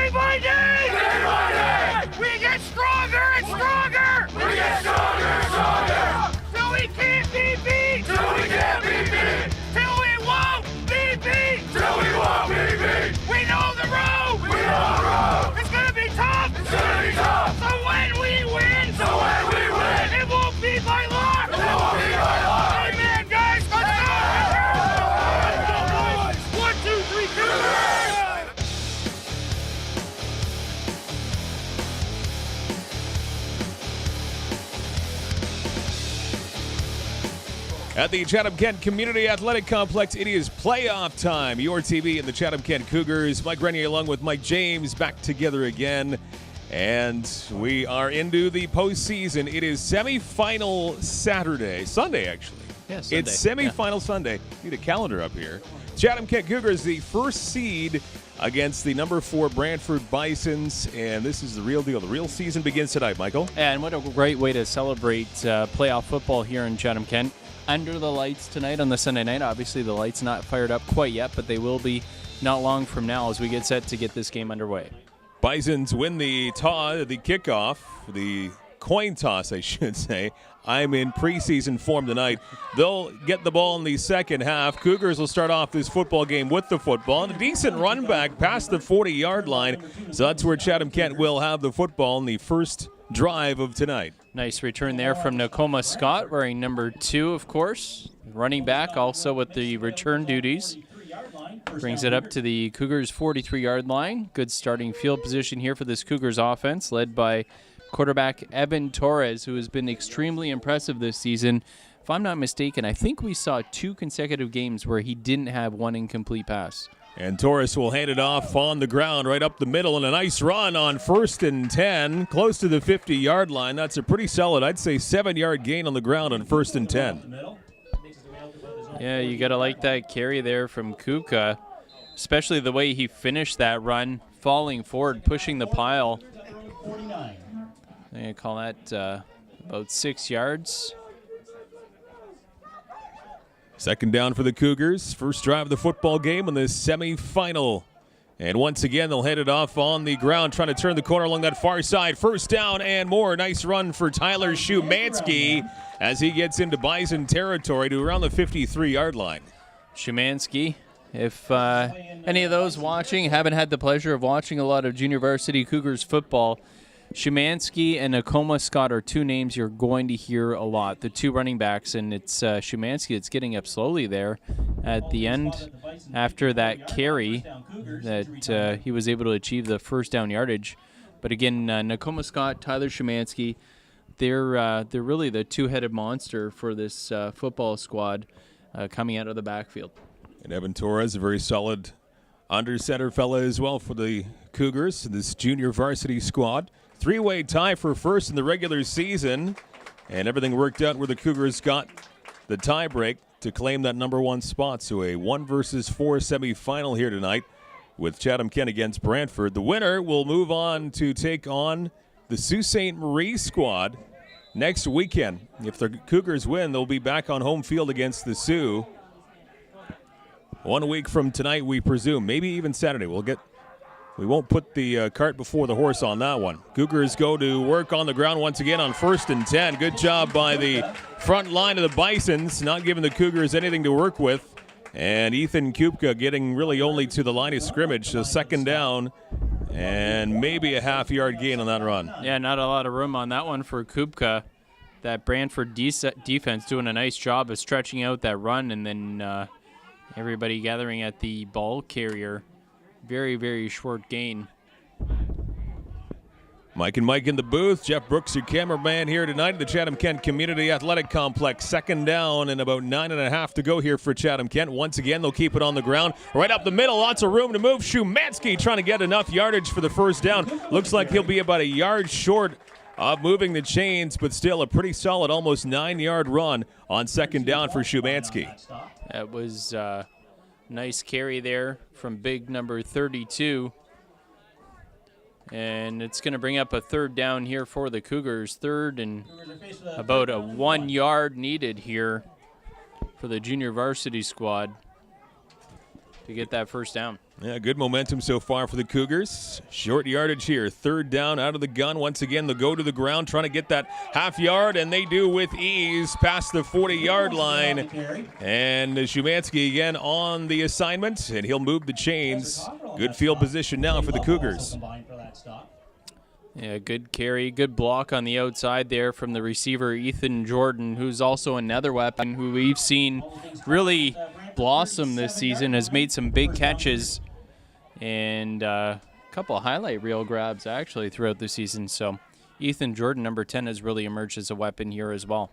Day by day! Day by day! We get stronger and stronger! We get stronger and stronger! Till we can't be beat! Till we can't be beat! Till we won't be beat! Till we won't be beat! We know the road! We know the road! It's gonna be tough! It's gonna be tough! So when we win! It won't be by luck! It won't be by luck! Amen, guys! Let's go! 1, 2, 3, Cougars! At the Chatham-Kent Community Athletic Complex, it is playoff time. Your TV and the Chatham-Kent Cougars. Mike Renier along with Mike James back together again. And we are into the postseason. It is semifinal Sunday actually. Yeah, Sunday. It's semifinal Sunday. Need a calendar up here. Chatham-Kent Cougars, the first seed against the number 4 Brantford Bisons. And this is the real deal. The real season begins tonight, Michael. And what a great way to celebrate playoff football here in Chatham-Kent. Under the lights tonight on the Sunday night. Obviously, the lights not fired up quite yet, but they will be not long from now as we get set to get this game underway. Bisons win the kickoff, the coin toss, I should say. I'm in preseason form tonight. They'll get the ball in the second half. Cougars will start off this football game with the football. And a decent run back past the 40-yard line. So that's where Chatham-Kent will have the football in the first drive of tonight. Nice return there from Nakoma Scott, wearing number 2, of course. Running back also with the return duties. Brings it up to the Cougars' 43-yard line. Good starting field position here for this Cougars offense, led by quarterback Evan Torres, who has been extremely impressive this season. If I'm not mistaken, I think we saw 2 consecutive games where he didn't have one incomplete pass. And Torres will hand it off on the ground right up the middle, and a nice run on 1st and 10, close to the 50-yard line. That's a pretty solid, I'd say, 7-yard gain on the ground on 1st and 10. Yeah, you got to like that carry there from Kuka, especially the way he finished that run, falling forward, pushing the pile. I'm going to call that about 6 yards. Second down for the Cougars. First drive of the football game in this semifinal. And once again, they'll head it off on the ground, trying to turn the corner along that far side. First down and more. Nice run for Tyler Shumansky as he gets into Bison territory to around the 53-yard line. Shumansky, if any of those watching haven't had the pleasure of watching a lot of junior varsity Cougars football, Shumansky and Nakoma Scott are 2 names you're going to hear a lot, the 2 running backs, and it's Shumansky that's getting up slowly there at the end after that carry that he was able to achieve the first down yardage. But again, Nakoma Scott, Tyler Shumansky, they're really the 2-headed monster for this football squad coming out of the backfield. And Evan Torres, a very solid under center fella as well for the Cougars, this junior varsity squad. 3-way tie for first in the regular season, and everything worked out where the Cougars got the tie break to claim that number 1 spot. So a 1 versus 4 semifinal here tonight with Chatham-Kent against Brantford. The winner will move on to take on the Sault Ste. Marie squad next weekend. If the Cougars win, they'll be back on home field against the Sioux 1 week from tonight, we presume. Maybe even Saturday. We won't put the cart before the horse on that one. Cougars go to work on the ground once again on 1st and 10. Good job by the front line of the Bisons, not giving the Cougars anything to work with. And Ethan Kupka getting really only to the line of scrimmage. So second down and maybe a half-yard gain on that run. Yeah, not a lot of room on that one for Kupka. That Brantford defense doing a nice job of stretching out that run, and then everybody gathering at the ball carrier. Very, very short gain. Mike and Mike in the booth. Jeff Brooks, your cameraman here tonight at the Chatham-Kent Community Athletic Complex. Second down and about 9.5 to go here for Chatham-Kent. Once again, they'll keep it on the ground. Right up the middle, lots of room to move. Shumansky trying to get enough yardage for the first down. Looks like he'll be about a yard short of moving the chains, but still a pretty solid, almost 9-yard run on second down for Shumansky. That was nice carry there from big number 32. And it's going to bring up a third down here for the Cougars. Third and about a 1 yard needed here for the junior varsity squad. to get that first down. Yeah, good momentum so far for the Cougars. Short yardage here. Third down out of the gun. Once again, they'll go to the ground trying to get that half yard, and they do with ease past the 40-yard line. And Shumansky again on the assignment, and he'll move the chains. Good field position now for the Cougars. Yeah, good carry, good block on the outside there from the receiver, Ethan Jordan, who's also another weapon who we've seen really blossom this season, has made some big catches and a couple of highlight reel grabs actually throughout the season. So Ethan Jordan, number 10, has really emerged as a weapon here as well.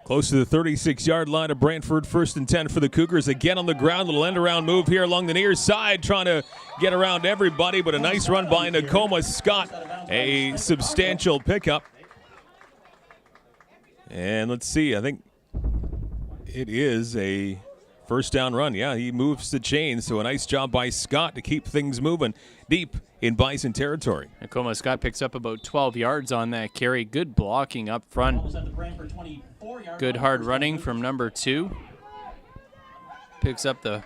Close to the 36-yard line of Brantford, 1st and 10 for the Cougars. Again on the ground, little end-around move here along the near side, trying to get around everybody, but a nice run by Nakoma Scott, a substantial pickup. And let's see, I think it is a first down run. Yeah, he moves the chains, so a nice job by Scott to keep things moving deep in Bison territory. Nakoma Scott picks up about 12 yards on that carry. Good blocking up front. Good hard running from number 2. Picks up the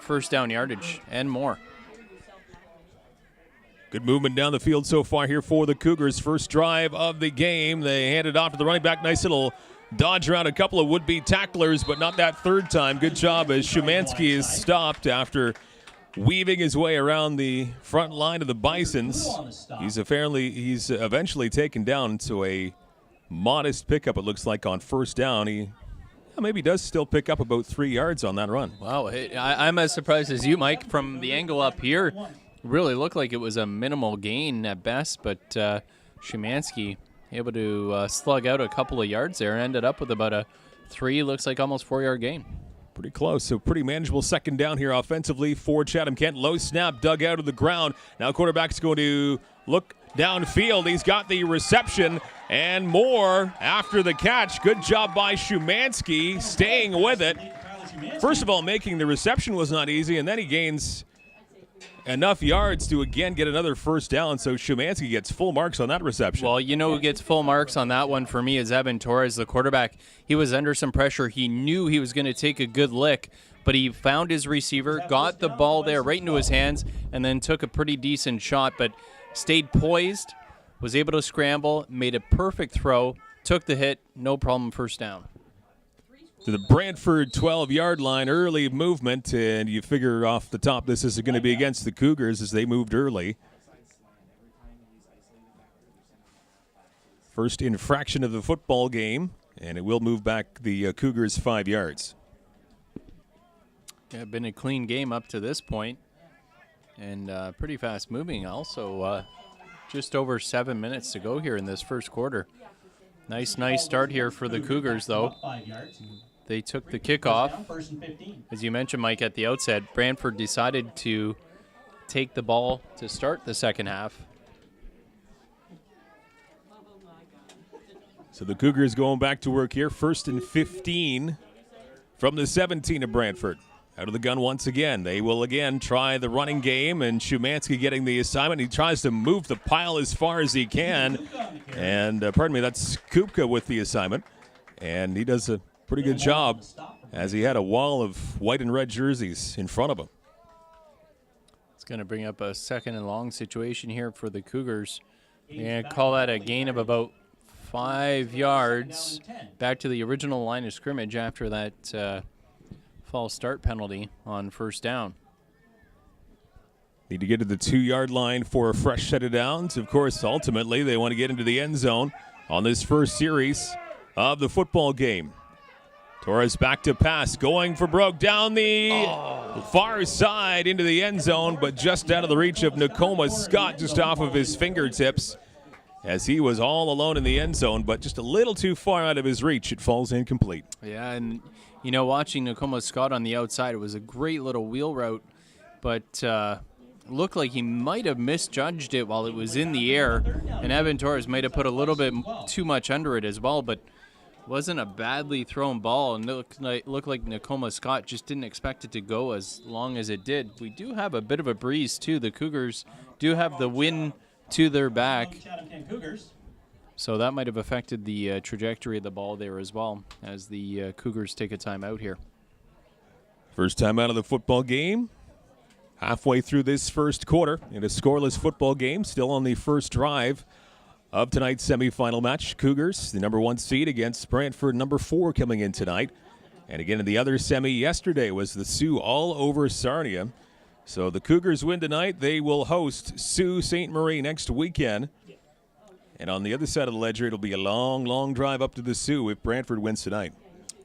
first down yardage and more. Good movement down the field so far here for the Cougars. First drive of the game. They hand it off to the running back. Nice little dodge around a couple of would-be tacklers, but not that third time. Good job as Shumansky is stopped after weaving his way around the front line of the Bisons. He's eventually taken down to a modest pickup, it looks like, on first down. He maybe does still pick up about 3 yards on that run. Wow, I'm as surprised as you, Mike. From the angle up here, really looked like it was a minimal gain at best, but Shumansky able to slug out a couple of yards there and ended up with about a 3, looks like almost 4-yard gain. Pretty close, so pretty manageable second down here offensively for Chatham-Kent. Low snap dug out of the ground. Now quarterback's going to look downfield. He's got the reception and more after the catch. Good job by Shumansky staying with it. First of all, making the reception was not easy, and then he gains enough yards to again get another first down, so Shumansky gets full marks on that reception. Well, you know who gets full marks on that one for me is Evan Torres, the quarterback. He was under some pressure. He knew he was going to take a good lick, but he found his receiver, got the ball there right into his hands, and then took a pretty decent shot, but stayed poised, was able to scramble, made a perfect throw, took the hit, no problem, first down. To the Brantford 12-yard line, early movement, and you figure off the top this is going to be against the Cougars as they moved early. First infraction of the football game, and it will move back the Cougars 5 yards. Yeah, been a clean game up to this point, and pretty fast moving also. Just over 7 minutes to go here in this first quarter. Nice start here for the Cougars, though. They took the kickoff. As you mentioned, Mike, at the outset, Brantford decided to take the ball to start the second half. So the Cougars going back to work here. 1st and 15 from the 17 of Brantford. Out of the gun once again. They will again try the running game, and Shumansky getting the assignment. He tries to move the pile as far as he can. And, that's Kupka with the assignment. And he does a pretty good job as he had a wall of white and red jerseys in front of him. It's going to bring up a second and long situation here for the Cougars. They're going to call that a gain of about 5 yards back to the original line of scrimmage after that false start penalty on first down. Need to get to the 2-yard line for a fresh set of downs. Of course, ultimately, they want to get into the end zone on this first series of the football game. Torres back to pass, going for broke down the far side into the end zone, but just out of the reach of Nakoma Scott, just off of his fingertips, as he was all alone in the end zone, but just a little too far out of his reach. It falls incomplete. Yeah, and watching Nakoma Scott on the outside, it was a great little wheel route, but looked like he might have misjudged it while it was in the air, and Evan Torres might have put a little bit too much under it as well, but wasn't a badly thrown ball, and looked like Nakoma Scott just didn't expect it to go as long as it did. We do have a bit of a breeze, too. The Cougars do have the wind to their back, so that might have affected the trajectory of the ball there as well, as the Cougars take a timeout here. First time out of the football game. Halfway through this first quarter in a scoreless football game. Still on the first drive of tonight's semifinal match. Cougars, the number 1 seed against Brantford, number 4 coming in tonight. And again, in the other semi yesterday was the Sioux all over Sarnia. So the Cougars win tonight. They will host Sault Ste. Marie next weekend. And on the other side of the ledger, it'll be a long, long drive up to the Sioux if Brantford wins tonight.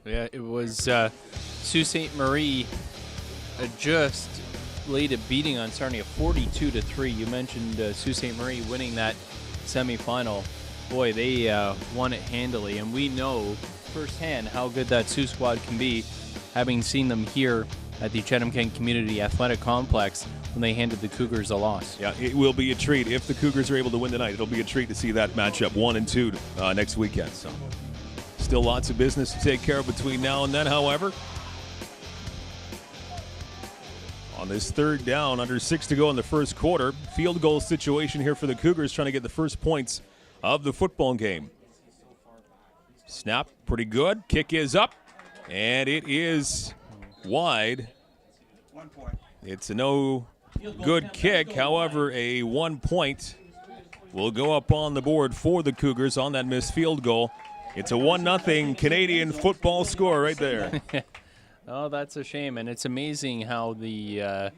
Yeah, it was Sault Ste. Marie just laid a beating on Sarnia 42-3. You mentioned Sault Ste. Marie winning that semifinal. Boy, they won it handily, and we know firsthand how good that Sioux squad can be, having seen them here at the Chatham-Kent Community Athletic Complex when they handed the Cougars a loss. Yeah, it will be a treat. If the Cougars are able to win tonight, it'll be a treat to see that matchup 1 and 2 next weekend. So, still lots of business to take care of between now and then, however. On this third down, under 6 to go in the first quarter, field goal situation here for the Cougars, trying to get the first points of the football game. Snap, pretty good. Kick is up, and it is wide. 1 point. It's a no good kick. However, a 1 point will go up on the board for the Cougars on that missed field goal. It's a 1-0 Canadian football score right there. Oh, that's a shame, and it's amazing how the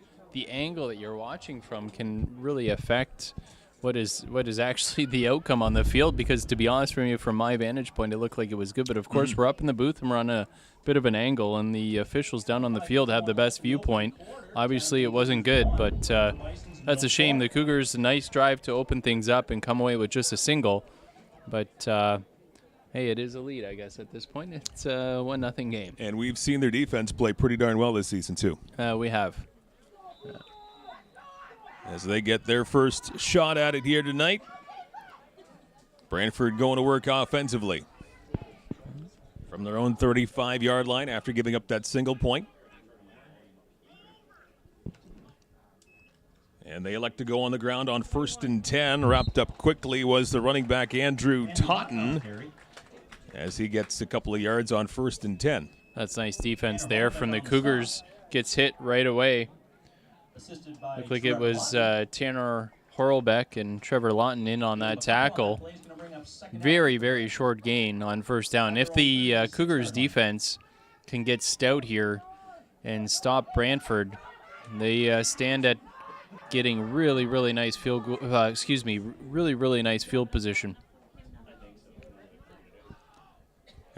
angle that you're watching from can really affect what is actually the outcome on the field, because to be honest with you, from my vantage point, it looked like it was good. But of course, we're up in the booth and we're on a bit of an angle, and the officials down on the field have the best viewpoint. Obviously, it wasn't good, but that's a shame. The Cougars, a nice drive to open things up and come away with just a single. But hey, it is a lead, I guess, at this point. It's a 1-0 game. And we've seen their defense play pretty darn well this season, too. We have. As they get their first shot at it here tonight. Brantford going to work offensively from their own 35-yard line after giving up that single point. And they elect to go on the ground on 1st and 10. Wrapped up quickly was the running back Andrew Totten as he gets a couple of yards on 1st and 10. That's nice defense there from the Cougars. Gets hit right away. Looked like it was Tanner Horlbeck and Trevor Lawton in on that tackle. Very, very short gain on first down. If the Cougars defense can get stout here and stop Brantford, they stand at getting really, really nice really nice field position.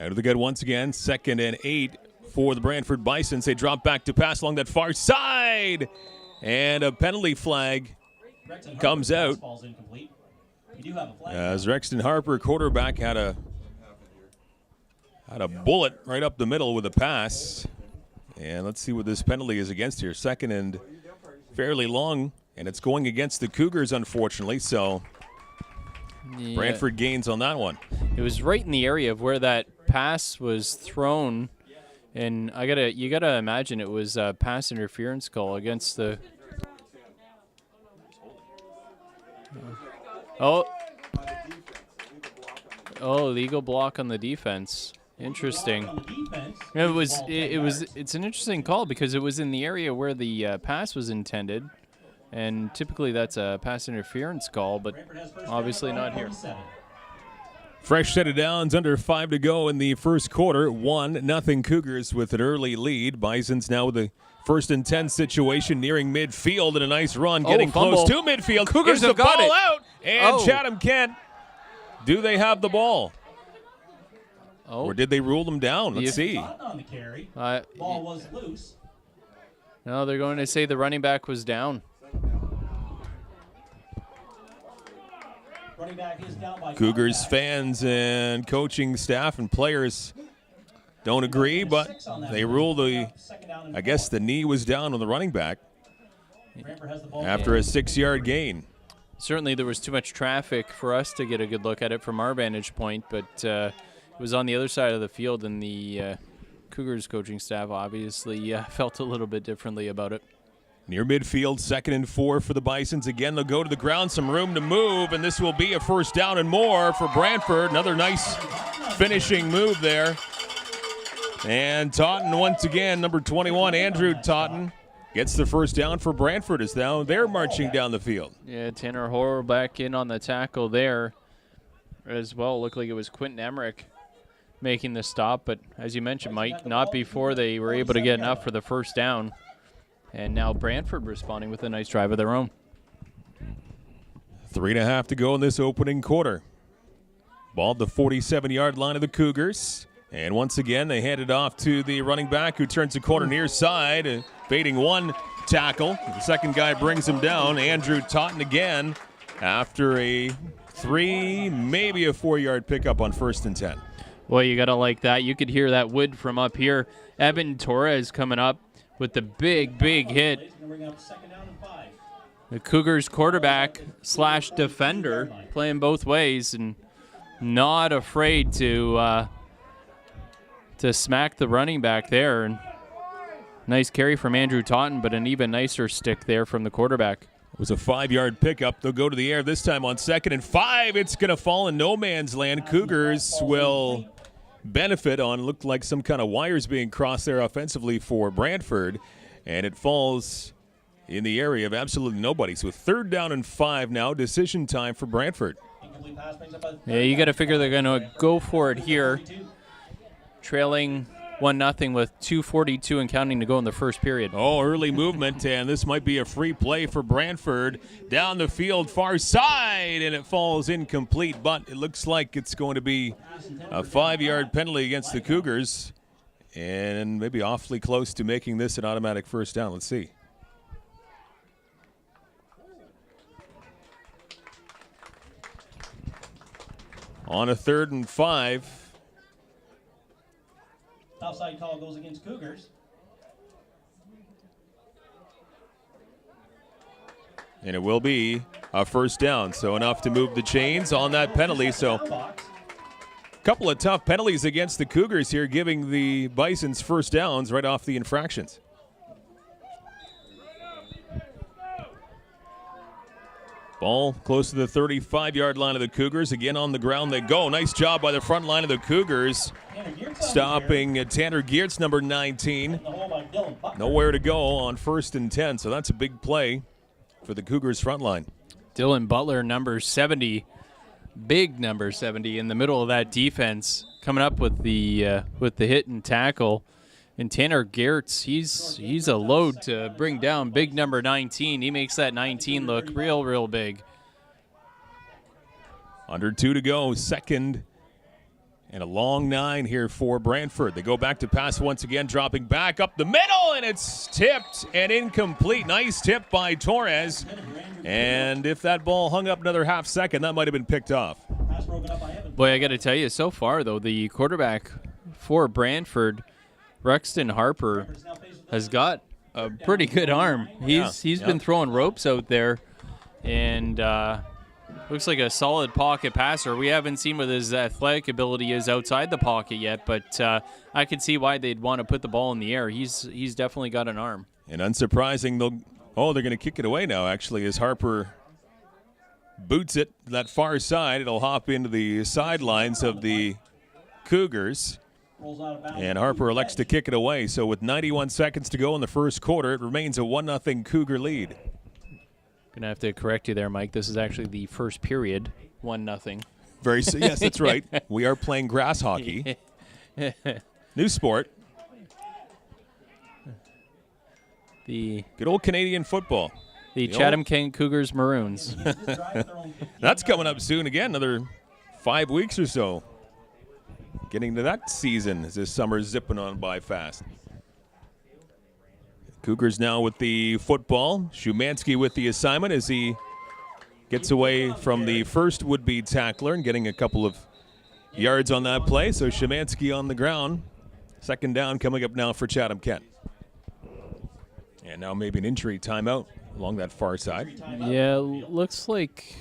Out of the gun once again, 2nd and 8 for the Brantford Bisons. They drop back to pass along that far side. And a penalty flag comes out as Rexton Harper, quarterback, had a bullet right up the middle with a pass. And let's see what this penalty is against here. 2nd and fairly long, and it's going against the Cougars, unfortunately. So yeah. Brantford gains on that one. It was right in the area of where that pass was thrown. And you gotta imagine it was a pass interference call against the. Legal block on the defense. Interesting. It's an interesting call because it was in the area where the pass was intended, and typically that's a pass interference call, but obviously not here. Fresh set of downs, under 5 to go in the first quarter. 1-0 Cougars with an early lead. Bisons now with the 1st and 10 situation, nearing midfield, and a nice run, getting close to midfield. Cougars have got it. Out, and Chatham-Kent, do they have the ball? Or did they rule them down? Let's see. On the carry. Ball was loose. No, they're going to say the running back was down. Running back is down by Cougars fans and coaching staff and players don't agree, but they rule the knee was down on the running back after a 6-yard gain. Certainly there was too much traffic for us to get a good look at it from our vantage point, but it was on the other side of the field, and the Cougars coaching staff obviously felt a little bit differently about it. Near midfield, 2nd and 4 for the Bisons. Again, they'll go to the ground, some room to move, and this will be a first down and more for Brantford. Another nice finishing move there. And Totten once again, number 21, Andrew Totten, gets the first down for Brantford as now they're marching down the field. Yeah, Tanner Horror back in on the tackle there as well. Looked like it was Quentin Emmerich making the stop, but as you mentioned, Mike, not before they were able to get enough for the first down. And now Brantford responding with a nice drive of their own. 3.5 to go in this opening quarter. Ball at the 47-yard line of the Cougars. And once again, they hand it off to the running back who turns the corner near side, fading one tackle. The second guy brings him down. Andrew Totten again after a 3, maybe a 4-yard pickup on 1st and 10. Well, you got to like that. You could hear that wood from up here. Evan Torres coming up with the big hit. The Cougars quarterback / defender playing both ways and not afraid to smack the running back there. And nice carry from Andrew Totten, but an even nicer stick there from the quarterback. It was a 5-yard pickup. They'll go to the air this time on 2nd and 5. It's going to fall in no man's land. Cougars will benefit on, looked like some kind of wires being crossed there offensively for Brantford. And it falls in the area of absolutely nobody. So 3rd down and 5 now. Decision time for Brantford. Yeah, you got to figure they're going to go for it here. Trailing 1-0 with 2:42 and counting to go in the first period. Oh, early movement, and this might be a free play for Brantford. Down the field, far side, and it falls incomplete, but it looks like it's going to be a 5-yard penalty against the Cougars, and maybe awfully close to making this an automatic first down. Let's see. On a 3rd and 5. Outside call goes against Cougars. And it will be a first down, so enough to move the chains on that penalty. So a couple of tough penalties against the Cougars here, giving the Bisons first downs right off the infractions. Ball close to the 35-yard line of the Cougars. Again on the ground they go. Nice job by the front line of the Cougars. Stopping Tanner Geertz, number 19. Nowhere to go on 1st and 10, so that's a big play for the Cougars front line. Dylan Butler, number 70, big number 70 in the middle of that defense, coming up with the hit and tackle. And Tanner Geertz, he's a load to bring down. Big number 19. He makes that 19 look real big. Under 2 to go, 2nd and a long 9 here for Brantford. They go back to pass once again, dropping back up the middle, and it's tipped and incomplete. Nice tip by Torres. And if that ball hung up another half second, that might have been picked off. Boy, I got to tell you, so far, though, the quarterback for Brantford, Rexton Harper, has got a pretty good arm. He's been throwing ropes out there, and looks like a solid pocket passer. We haven't seen what his athletic ability is outside the pocket yet, but I could see why they'd want to put the ball in the air. He's definitely got an arm. And unsurprising, they're going to kick it away now, actually, as Harper boots it that far side. It'll hop into the sidelines of the Cougars. And Harper elects to kick it away. So with 91 seconds to go in the first quarter, it remains a 1-0 Cougar lead. Gonna have to correct you there, Mike. This is actually the first period, 1-0. Yes, that's right. We are playing grass hockey. New sport. The good old Canadian football. The Chatham-Kent Cougars Maroons. That's coming up soon again, another 5 weeks or so. Getting to that season as this summer's zipping on by fast. Cougars now with the football. Shumansky with the assignment as he gets away from the first would-be tackler and getting a couple of yards on that play. So Shumansky on the ground. 2nd down coming up now for Chatham-Kent. And now maybe an injury timeout along that far side. Yeah, looks like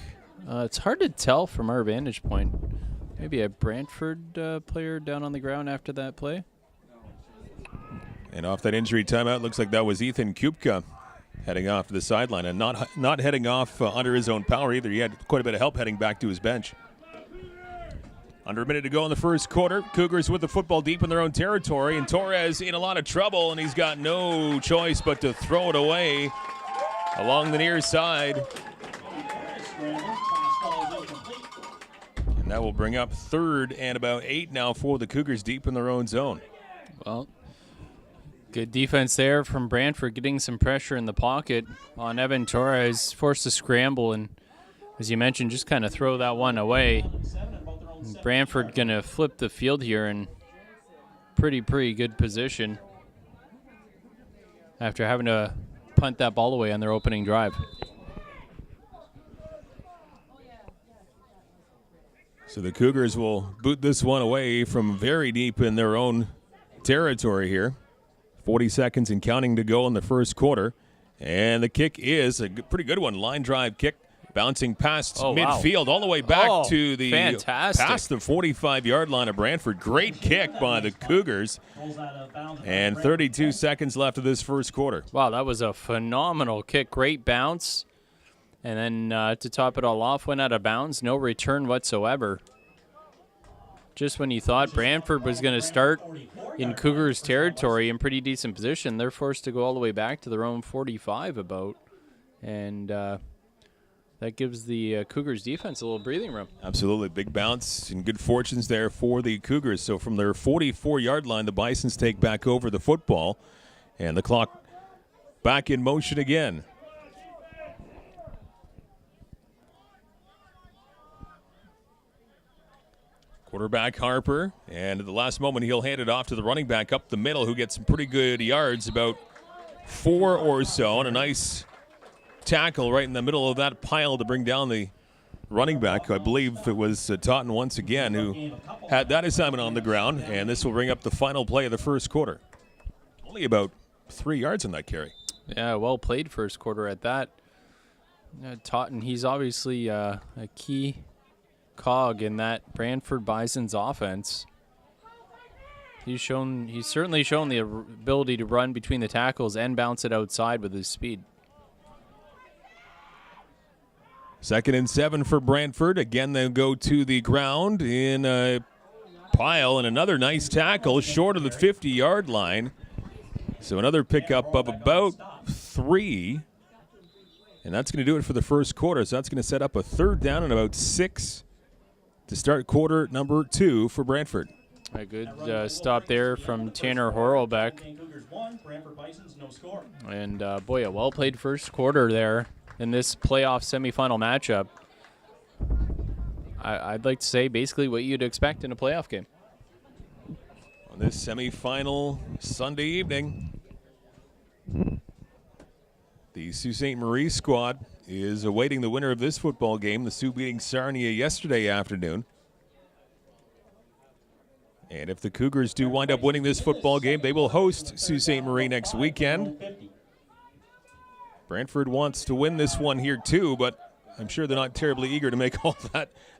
it's hard to tell from our vantage point. Maybe a Brantford player down on the ground after that play. And off that injury timeout, looks like that was Ethan Kupka heading off to the sideline, and not heading off under his own power either. He had quite a bit of help heading back to his bench. Under a minute to go in the first quarter. Cougars with the football deep in their own territory, and Torres in a lot of trouble, and he's got no choice but to throw it away along the near side. And that will bring up 3rd and about 8 now for the Cougars deep in their own zone. Well, good defense there from Brantford, getting some pressure in the pocket on Evan Torres, forced to scramble, and as you mentioned, just kind of throw that one away. Brantford going to flip the field here in pretty good position after having to punt that ball away on their opening drive. So the Cougars will boot this one away from very deep in their own territory here. 40 seconds and counting to go in the first quarter. And the kick is a pretty good one. Line drive kick. Bouncing past midfield all the way back to the past the 45-yard line of Brantford. Great kick by the Cougars. And 32 seconds left of this first quarter. Wow, that was a phenomenal kick. Great bounce. And then to top it all off, went out of bounds. No return whatsoever. Just when you thought Brantford was going to start in Cougars territory in pretty decent position, they're forced to go all the way back to their own 45 about. And that gives the Cougars defense a little breathing room. Absolutely. Big bounce and good fortunes there for the Cougars. So from their 44-yard line, the Bisons take back over the football. And the clock back in motion again. Quarterback Harper. And at the last moment, he'll hand it off to the running back up the middle, who gets some pretty good yards, about 4 or so. And a nice tackle right in the middle of that pile to bring down the running back. I believe it was Totten once again who had that assignment on the ground, and this will bring up the final play of the first quarter. Only about 3 yards on that carry. Yeah, well played first quarter at that. Totten, he's obviously a key cog in that Brantford Bisons offense. He's certainly shown the ability to run between the tackles and bounce it outside with his speed. 2nd and 7 for Brantford. Again, they'll go to the ground in a pile, and another nice tackle short of the 50-yard line. So another pickup of about 3. And that's going to do it for the first quarter. So that's going to set up a 3rd down and about 6 to start quarter number 2 for Brantford. A good stop there from Tanner Horlbeck. And boy, a well-played first quarter there in this playoff semifinal matchup. I'd like to say basically what you'd expect in a playoff game. On this semifinal Sunday evening, the Sault Ste. Marie squad is awaiting the winner of this football game. The Sioux beating Sarnia yesterday afternoon. And if the Cougars do wind up winning this football game, they will host Sault Ste. Marie next weekend. Brantford wants to win this one here too, but I'm sure they're not terribly eager to make all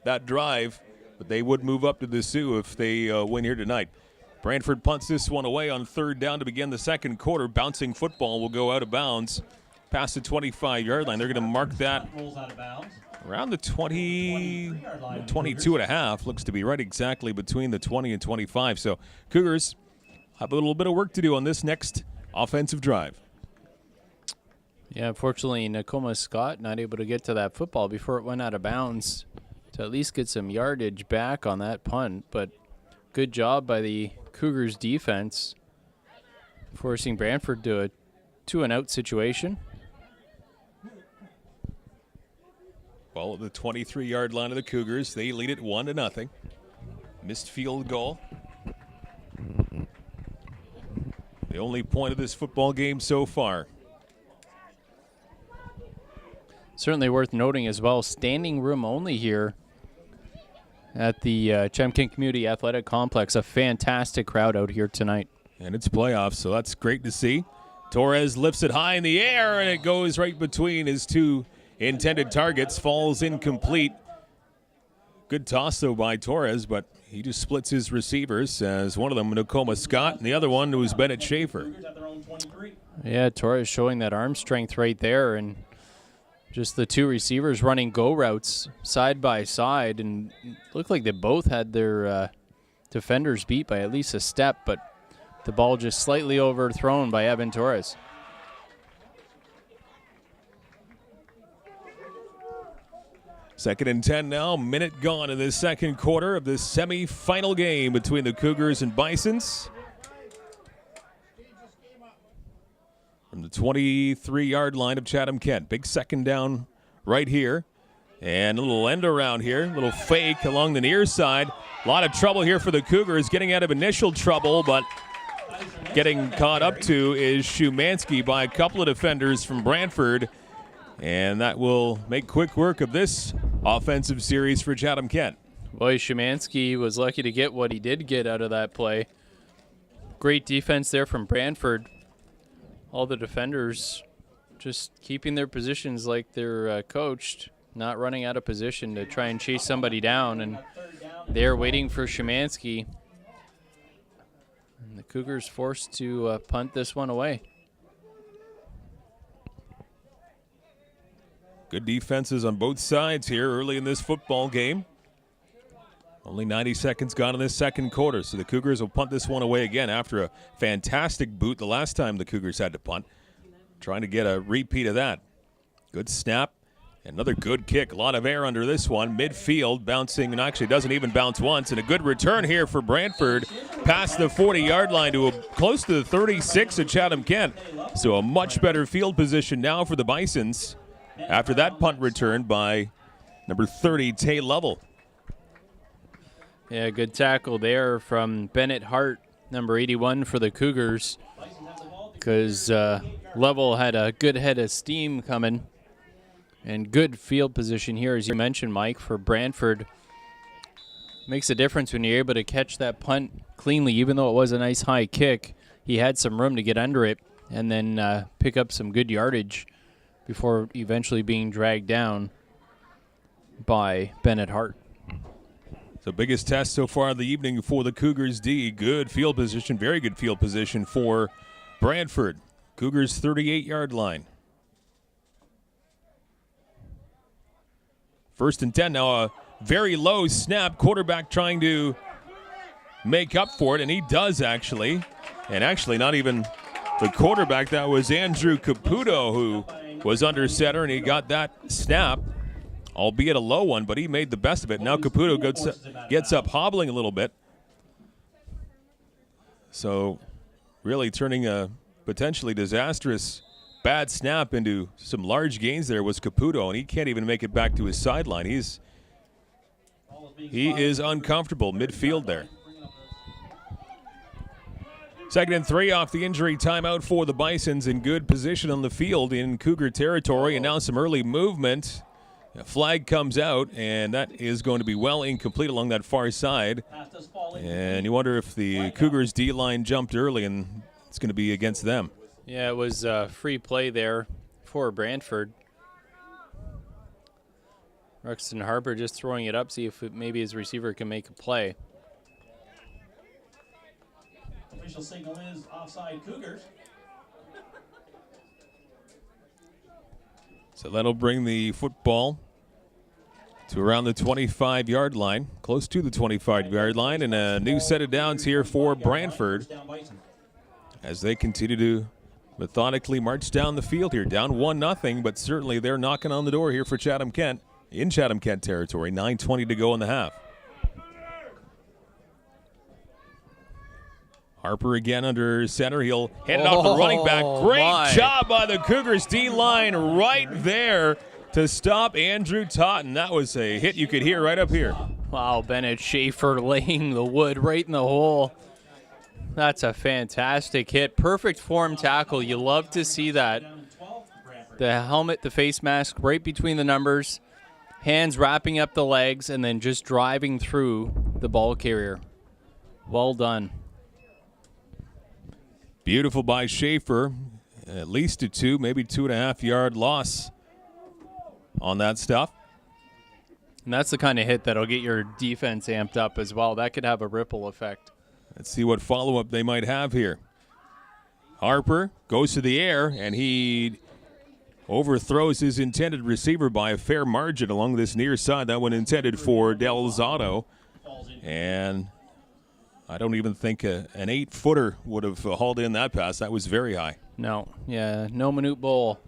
that drive. But they would move up to the Sioux if they win here tonight. Brantford punts this one away on 3rd down to begin the second quarter. Bouncing football will go out of bounds past the 25-yard line. They're going to mark that around the 22 and a half. Looks to be right exactly between the 20 and 25. So Cougars have a little bit of work to do on this next offensive drive. Yeah, unfortunately, Nakoma Scott not able to get to that football before it went out of bounds to at least get some yardage back on that punt. But good job by the Cougars defense, forcing Brantford to a 2-and-out situation. Well, at the 23-yard line of the Cougars, they lead it 1-0. Missed field goal. The only point of this football game so far. Certainly worth noting as well, standing room only here at the Chatham-Kent Community Athletic Complex. A fantastic crowd out here tonight. And it's playoffs, so that's great to see. Torres lifts it high in the air, and it goes right between his 2 intended targets, falls incomplete. Good toss, though, by Torres, but he just splits his receivers, as one of them, Nakoma Scott, and the other one was Bennett Schaefer. Yeah, Torres showing that arm strength right there, and Just the two receivers running go routes side by side, and it looked like they both had their defenders beat by at least a step, but the ball just slightly overthrown by Evan Torres. Second and 10 now, minute gone in this second quarter of this semi-final game between the Cougars and Bisons. From the 23-yard line of Chatham-Kent. Big second down right here. And a little end around here, a little fake along the near side. A lot of trouble here for the Cougars, getting out of initial trouble, but getting caught up to is Shumansky by a couple of defenders from Brantford. And that will make quick work of this offensive series for Chatham-Kent. Boy, Shumansky was lucky to get what he did get out of that play. Great defense there from Brantford. All the defenders just keeping their positions like they're coached, not running out of position to try and chase somebody down. And they're waiting for Shumansky. And the Cougars forced to punt this one away. Good defenses on both sides here early in this football game. Only 90 seconds gone in this second quarter, so the Cougars will punt this one away again after a fantastic boot the last time the Cougars had to punt. Trying to get a repeat of that. Good snap. Another good kick. A lot of air under this one. Midfield bouncing, and actually doesn't even bounce once. And a good return here for Brantford past the 40-yard line to close to the 36 at Chatham-Kent. So a much better field position now for the Bisons after that punt return by number 30, Tay Lovell. Yeah, good tackle there from Bennett Hart, number 81 for the Cougars, because Lovell had a good head of steam coming. And good field position here, as you mentioned, Mike, for Brantford. Makes a difference when you're able to catch that punt cleanly, even though it was a nice high kick. He had some room to get under it and then pick up some good yardage before eventually being dragged down by Bennett Hart. So biggest test so far of the evening for the Cougars D. Good field position, very good field position for Brantford. Cougars 38-yard line. First and 10 now, a very low snap. Quarterback trying to make up for it, and he does actually. And actually not even the quarterback. That was Andrew Caputo who was under center, and he got that snap, albeit a low one, but he made the best of it. Now Caputo gets up hobbling a little bit. So really turning a potentially disastrous bad snap into some large gains there was Caputo, and he can't even make it back to his sideline. He is uncomfortable midfield there. Second and 3 off the injury timeout for the Bisons, in good position on the field in Cougar territory, and now some early movement. A flag comes out, and that is going to be well incomplete along that far side. And you wonder if the Cougars D-line jumped early, and it's going to be against them. Yeah, it was free play there for Brantford. Ruxton Harper just throwing it up, see if maybe his receiver can make a play. Official signal is offside Cougars. So that'll bring the football to around the 25-yard line, close to the 25-yard line, and a new set of downs here for Brantford as they continue to methodically march down the field here. Down 1-0, but certainly they're knocking on the door here for Chatham-Kent in Chatham-Kent territory. 9:20 to go in the half. Harper again under center. He'll hand it off to the running back. Great job by the Cougars D-line right there to stop Andrew Totten. That was a hit you could hear right up here. Wow, Bennett Schaefer laying the wood right in the hole. That's a fantastic hit. Perfect form tackle. You love to see that. The helmet, the face mask right between the numbers, hands wrapping up the legs, and then just driving through the ball carrier. Well done. Beautiful by Schaefer. At least a 2, maybe 2.5-yard loss on that stuff. And that's the kind of hit that'll get your defense amped up as well. That could have a ripple effect. Let's see what follow-up they might have here. Harper goes to the air, and he overthrows his intended receiver by a fair margin along this near side. That one intended for Delzato. And I don't even think an 8-footer would have hauled in that pass. That was very high. No. Yeah, no Manute Bowl.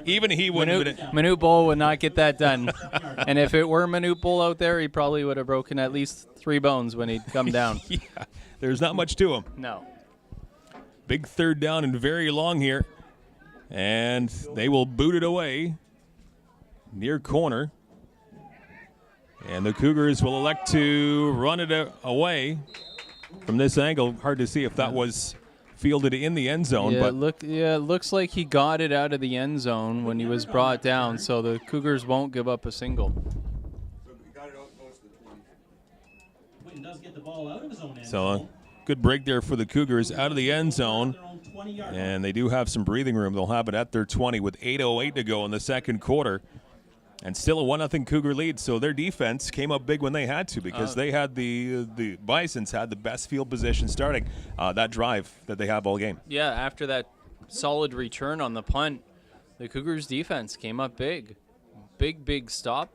Even he wouldn't. Manute Bowl would not get that done. And if it were Manute Bowl out there, he probably would have broken at least 3 bones when he'd come down. Yeah, there's not much to him. No. Big third down and very long here. And they will boot it away near corner. And the Cougars will elect to run it away from this angle. Hard to see if that was fielded in the end zone. Yeah, but it looks like he got it out of the end zone when he was brought down, so the Cougars won't give up a single. Witten does get the ball out of his own end So a zone. good break there for the Cougars out of the end zone. And they do have some breathing room. They'll have it at their 20 with 8:08 to go in the second quarter. And still a 1-0 Cougar lead. So their defense came up big when they had to, because they had the Bisons had the best field position starting that drive that they have all game. Yeah, after that solid return on the punt, the Cougars defense came up big. Big stop.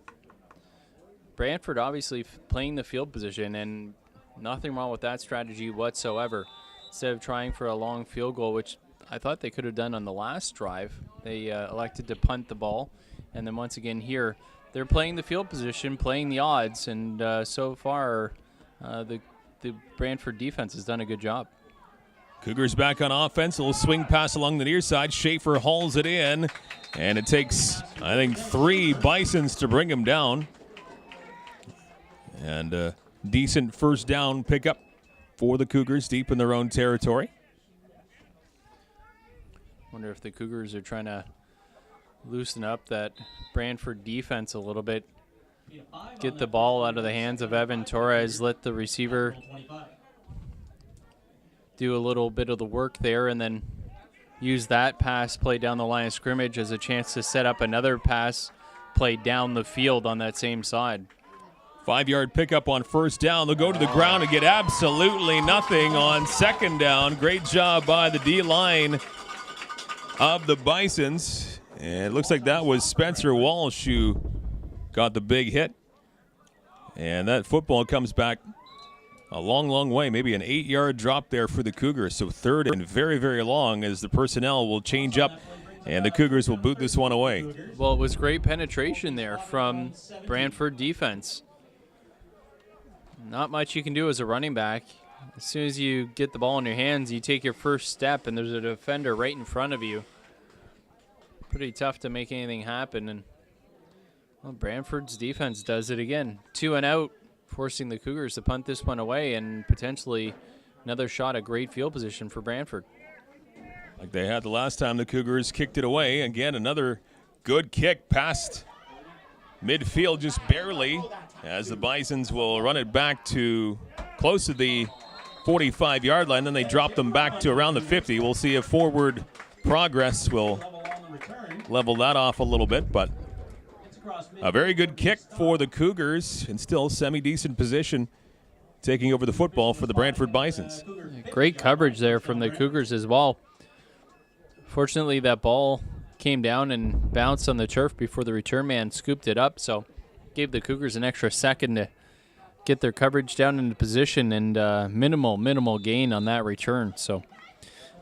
Brantford obviously playing the field position, and nothing wrong with that strategy whatsoever. Instead of trying for a long field goal, which I thought they could have done on the last drive, they elected to punt the ball. And then once again here, they're playing the field position, playing the odds, and so far the Brantford defense has done a good job. Cougars back on offense. A little swing pass along the near side. Schaefer hauls it in, and it takes, I think, 3 Bisons to bring him down. And a decent first down pickup for the Cougars deep in their own territory. Wonder if the Cougars are trying to loosen up that Brantford defense a little bit. Get the ball out of the hands of Evan Torres. Let the receiver do a little bit of the work there, and then use that pass play down the line of scrimmage as a chance to set up another pass play down the field on that same side. 5-yard pickup on first down. They'll go to the ground and get absolutely nothing on second down. Great job by the D-line of the Bisons. And it looks like that was Spencer Walsh who got the big hit. And that football comes back a long way, maybe an 8-yard drop there for the Cougars. So third and very long as the personnel will change up, and the Cougars will boot this one away. Well, it was great penetration there from Brantford defense. Not much you can do as a running back. As soon as you get the ball in your hands, you take your first step, and there's a defender right in front of you. Pretty tough to make anything happen, and well, Brantford's defense does it again. 2 and out, forcing the Cougars to punt this one away, and potentially another shot at great field position for Brantford. Like they had the last time the Cougars kicked it away. Again, another good kick past midfield, just barely, as the Bisons will run it back to close to the 45-yard line. Then they drop them back to around the 50. We'll see if forward progress will level that off a little bit, but a very good kick for the Cougars, and still semi-decent position taking over the football for the Brantford Bisons. Great coverage there from the Cougars as well. Fortunately, that ball came down and bounced on the turf before the return man scooped it up, so gave the Cougars an extra second to get their coverage down into position, and minimal gain on that return. So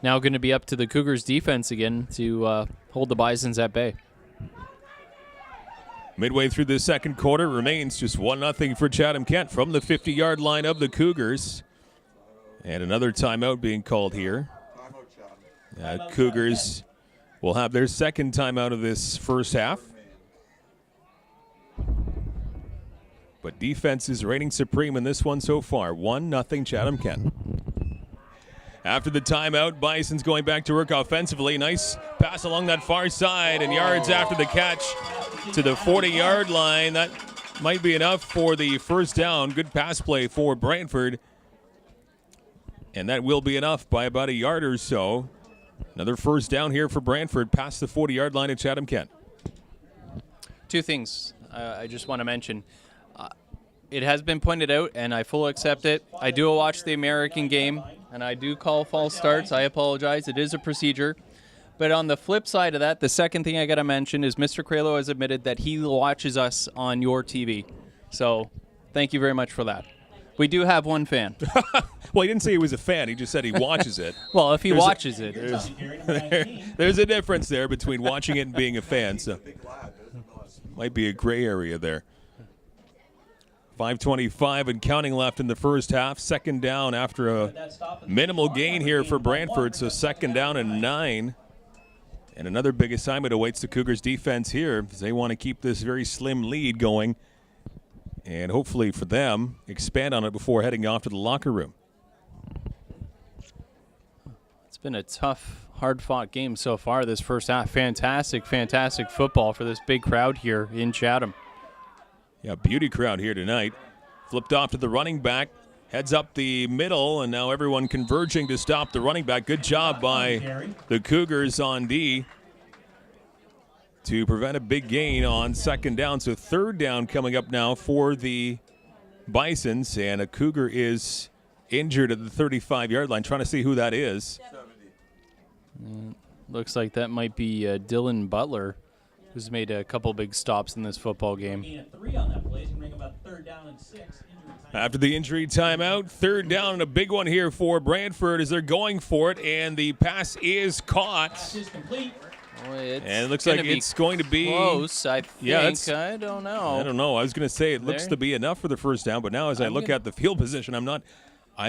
now going to be up to the Cougars defense again to hold the Bisons at bay. Midway through the second quarter, remains just 1-0 for Chatham-Kent from the 50-yard line of the Cougars. And another timeout being called here. Cougars will have their second timeout of this first half. But defense is reigning supreme in this one so far. 1-0 Chatham-Kent. After the timeout, Bison's going back to work offensively. Nice pass along that far side, and yards after the catch to the 40-yard line. That might be enough for the first down. Good pass play for Brantford. And that will be enough by about a yard or so. Another first down here for Brantford past the 40-yard line at Chatham-Kent. 2 things I just want to mention. It has been pointed out, and I fully accept it. I do watch the American game, and I do call false starts. I apologize. It is a procedure. But on the flip side of that, the second thing I got to mention is Mr. Cralo has admitted that he watches us on your TV. So thank you very much for that. We do have one fan. Well, he didn't say he was a fan. He just said he watches it. Well, if he watches it. There's a difference there between watching it and being a fan. So might be a gray area there. 5:25 and counting left in the first half. Second down after a minimal gain here for Brantford. So second down and 9. And another big assignment awaits the Cougars defense here as they want to keep this very slim lead going. And hopefully for them, expand on it before heading off to the locker room. It's been a tough, hard-fought game so far this first half. Fantastic, fantastic football for this big crowd here in Chatham. Yeah, beauty crowd here tonight. Flipped off to the running back. Heads up the middle, and now everyone converging to stop the running back. Good job by the Cougars on D to prevent a big gain on second down. So third down coming up now for the Bisons, and a Cougar is injured at the 35-yard line. Trying to see who that is. Looks like that might be Dylan Butler, who's made a couple big stops in this football game. Gain of 3 on that play. He's bring about 3rd down and 6. After the injury timeout, third down and a big one here for Brantford as they're going for it, and the pass is caught. Pass is complete. Well, And it looks like it's going to be close, I think. Yeah, I don't know. I don't know. I was going to say it looks to be enough for the first down, but now as I look at the field position, I'm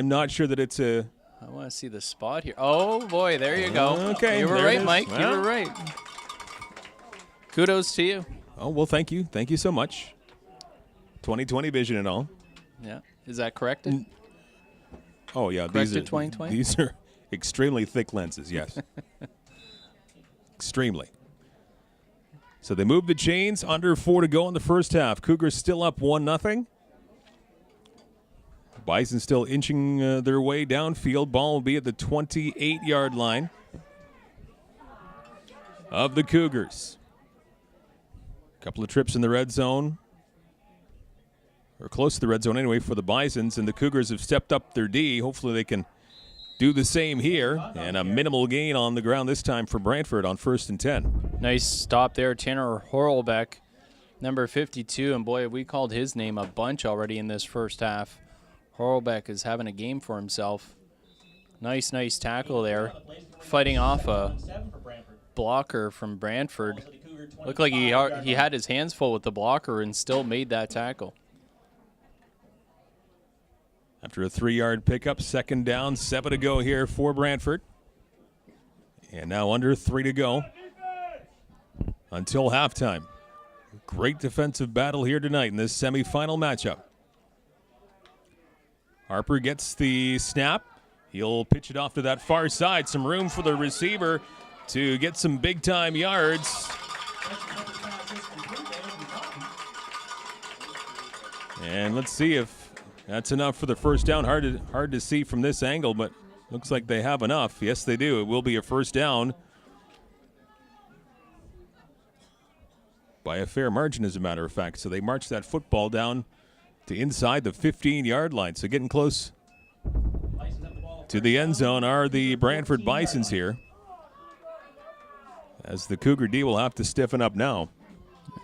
not sure that it's a. I want to see the spot here. Oh, boy, there you go. Okay, You were there right, it is. Mike. You Well. were right. Kudos to you. Oh, well, thank you. Thank you so much. 20/20 vision and all. Yeah. Is that correct? Oh, yeah. Corrected 20/20? These are extremely thick lenses, yes. Extremely. So they move the chains. Under 4 to go in the first half. Cougars still up 1-0. Bison still inching their way downfield. Ball will be at the 28-yard line of the Cougars. Couple of trips in the red zone, or close to the red zone anyway, for the Bisons, and the Cougars have stepped up their D. Hopefully they can do the same here, and a minimal gain on the ground this time for Brantford on 1st and 10. Nice stop there. Tanner Horlbeck, number 52, and boy, we called his name a bunch already in this first half. Horlbeck is having a game for himself. Nice tackle there, fighting off a blocker from Brantford. Looked like he had his hands full with the blocker and still made that tackle. After a 3-yard pickup, second down, 7 to go here for Brantford. And now under 3 to go until halftime. Great defensive battle here tonight in this semifinal matchup. Harper gets the snap. He'll pitch it off to that far side. Some room for the receiver to get some big-time yards. And let's see if that's enough for the first down. Hard to see from this angle, but looks like they have enough. Yes, they do. It will be a first down by a fair margin, as a matter of fact. So they march that football down to inside the 15-yard line. So getting close to the end zone are the Brantford Bisons here, as the Cougar D will have to stiffen up now.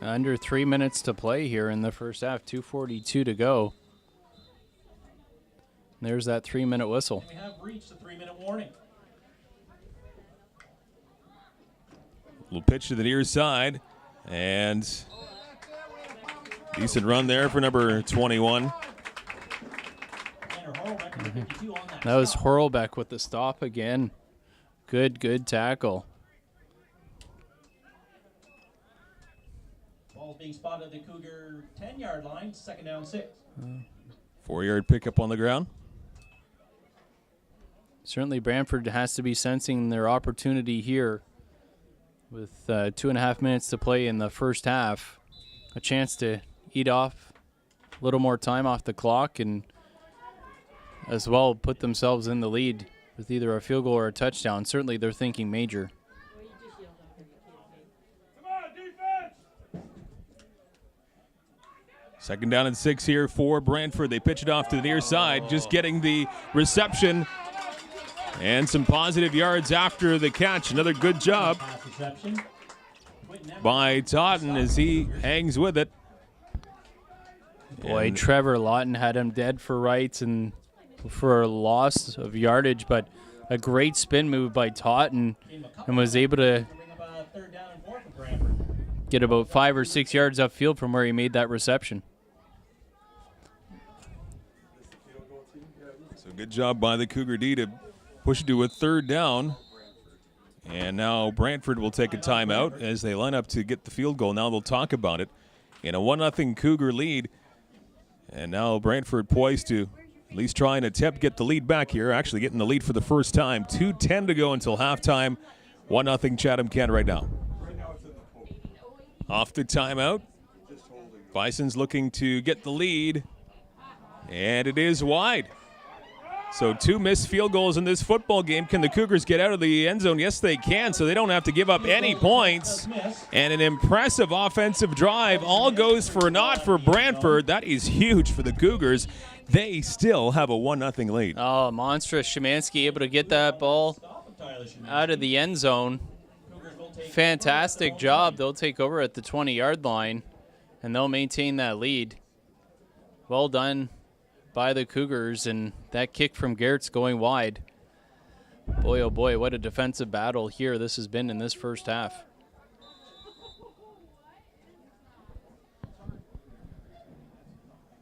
Under 3 minutes to play here in the first half, 2:42 to go. There's that 3-minute whistle. We have reached the 3-minute warning. Little pitch to the near side, and decent run there for number 21. That was Horlbeck with the stop again. Good tackle. Ball's being spotted at the Cougar 10-yard line, second down 6. 4-yard pickup on the ground. Certainly Brantford has to be sensing their opportunity here with 2.5 minutes to play in the first half. A chance to eat off a little more time off the clock and as well put themselves in the lead with either a field goal or a touchdown. Certainly they're thinking major. Second down and 6 here for Brantford. They pitch it off to the near side, just getting the reception And some positive yards after the catch. Another good job Pass reception. by Totten as he hangs with it. Boy, And Trevor Lawton had him dead for rights and for a loss of yardage, but a great spin move by Totten and was able to Bring up a 3rd down and 4 for Brantford. get about 5 or 6 yards upfield from where he made that reception. So good job by the Cougar D to push it to a 3rd down. And now Brantford will take a timeout as they line up to get the field goal. Now they'll talk about it. In a 1-0 Cougar lead. And now Brantford poised to at least try and attempt to get the lead back here. Actually getting the lead for the first time. 2:10 to go until halftime. 1-0 Chatham-Kent right now. Off the timeout. Bison's looking to get the lead. And it is wide. So 2 missed field goals in this football game. Can the Cougars get out of the end zone? Yes, they can, so they don't have to give up any points. And an impressive offensive drive. All goes for naught for Brantford. That is huge for the Cougars. They still have a 1-0 lead. Oh, monstrous. Szymanski able to get that ball out of the end zone. Fantastic job. They'll take over at the 20-yard line, and they'll maintain that lead. Well done by the Cougars, and that kick from Garrett's going wide. Boy, oh boy, what a defensive battle here this has been in this first half.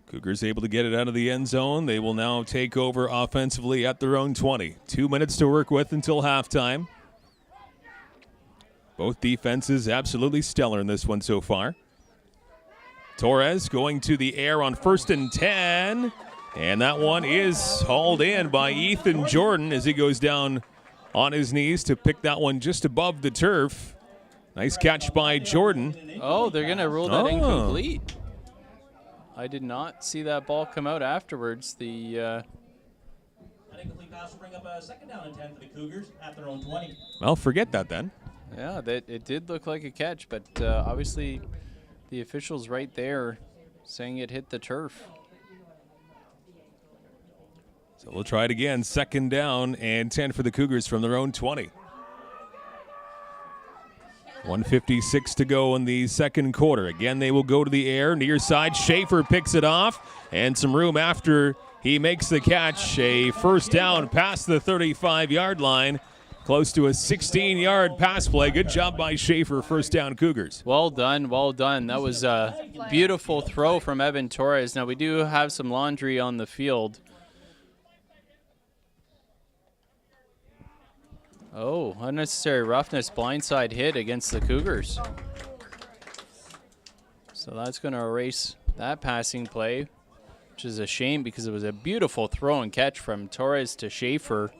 Cougars able to get it out of the end zone. They will now take over offensively at their own 20. 2 minutes to work with until halftime. Both defenses absolutely stellar in this one so far. Torres going to the air on 1st and 10. And that one is hauled in by Ethan Jordan as he goes down on his knees to pick that one just above the turf. Nice catch by Jordan. Oh, they're going to rule that incomplete. I did not see that ball come out afterwards. The An incomplete pass will bring up a 2nd down and 10 for the Cougars at their own 20. Well, forget that then. yeah, it did look like a catch, but obviously the officials right there saying it hit the turf. So we'll try it again. 2nd down and 10 for the Cougars from their own 20. 1:56 to go in the second quarter. Again, they will go to the air. Near side, Schaefer picks it off. And some room after he makes the catch. A 1st down past the 35-yard line. Close to a 16-yard pass play. Good job by Schaefer. 1st down Cougars. Well done, well done. That was a beautiful throw from Evan Torres. Now, we do have some laundry on the field. Oh, unnecessary roughness, blindside hit against the Cougars. So that's going to erase that passing play, which is a shame because it was a beautiful throw and catch from Torres to Schaefer.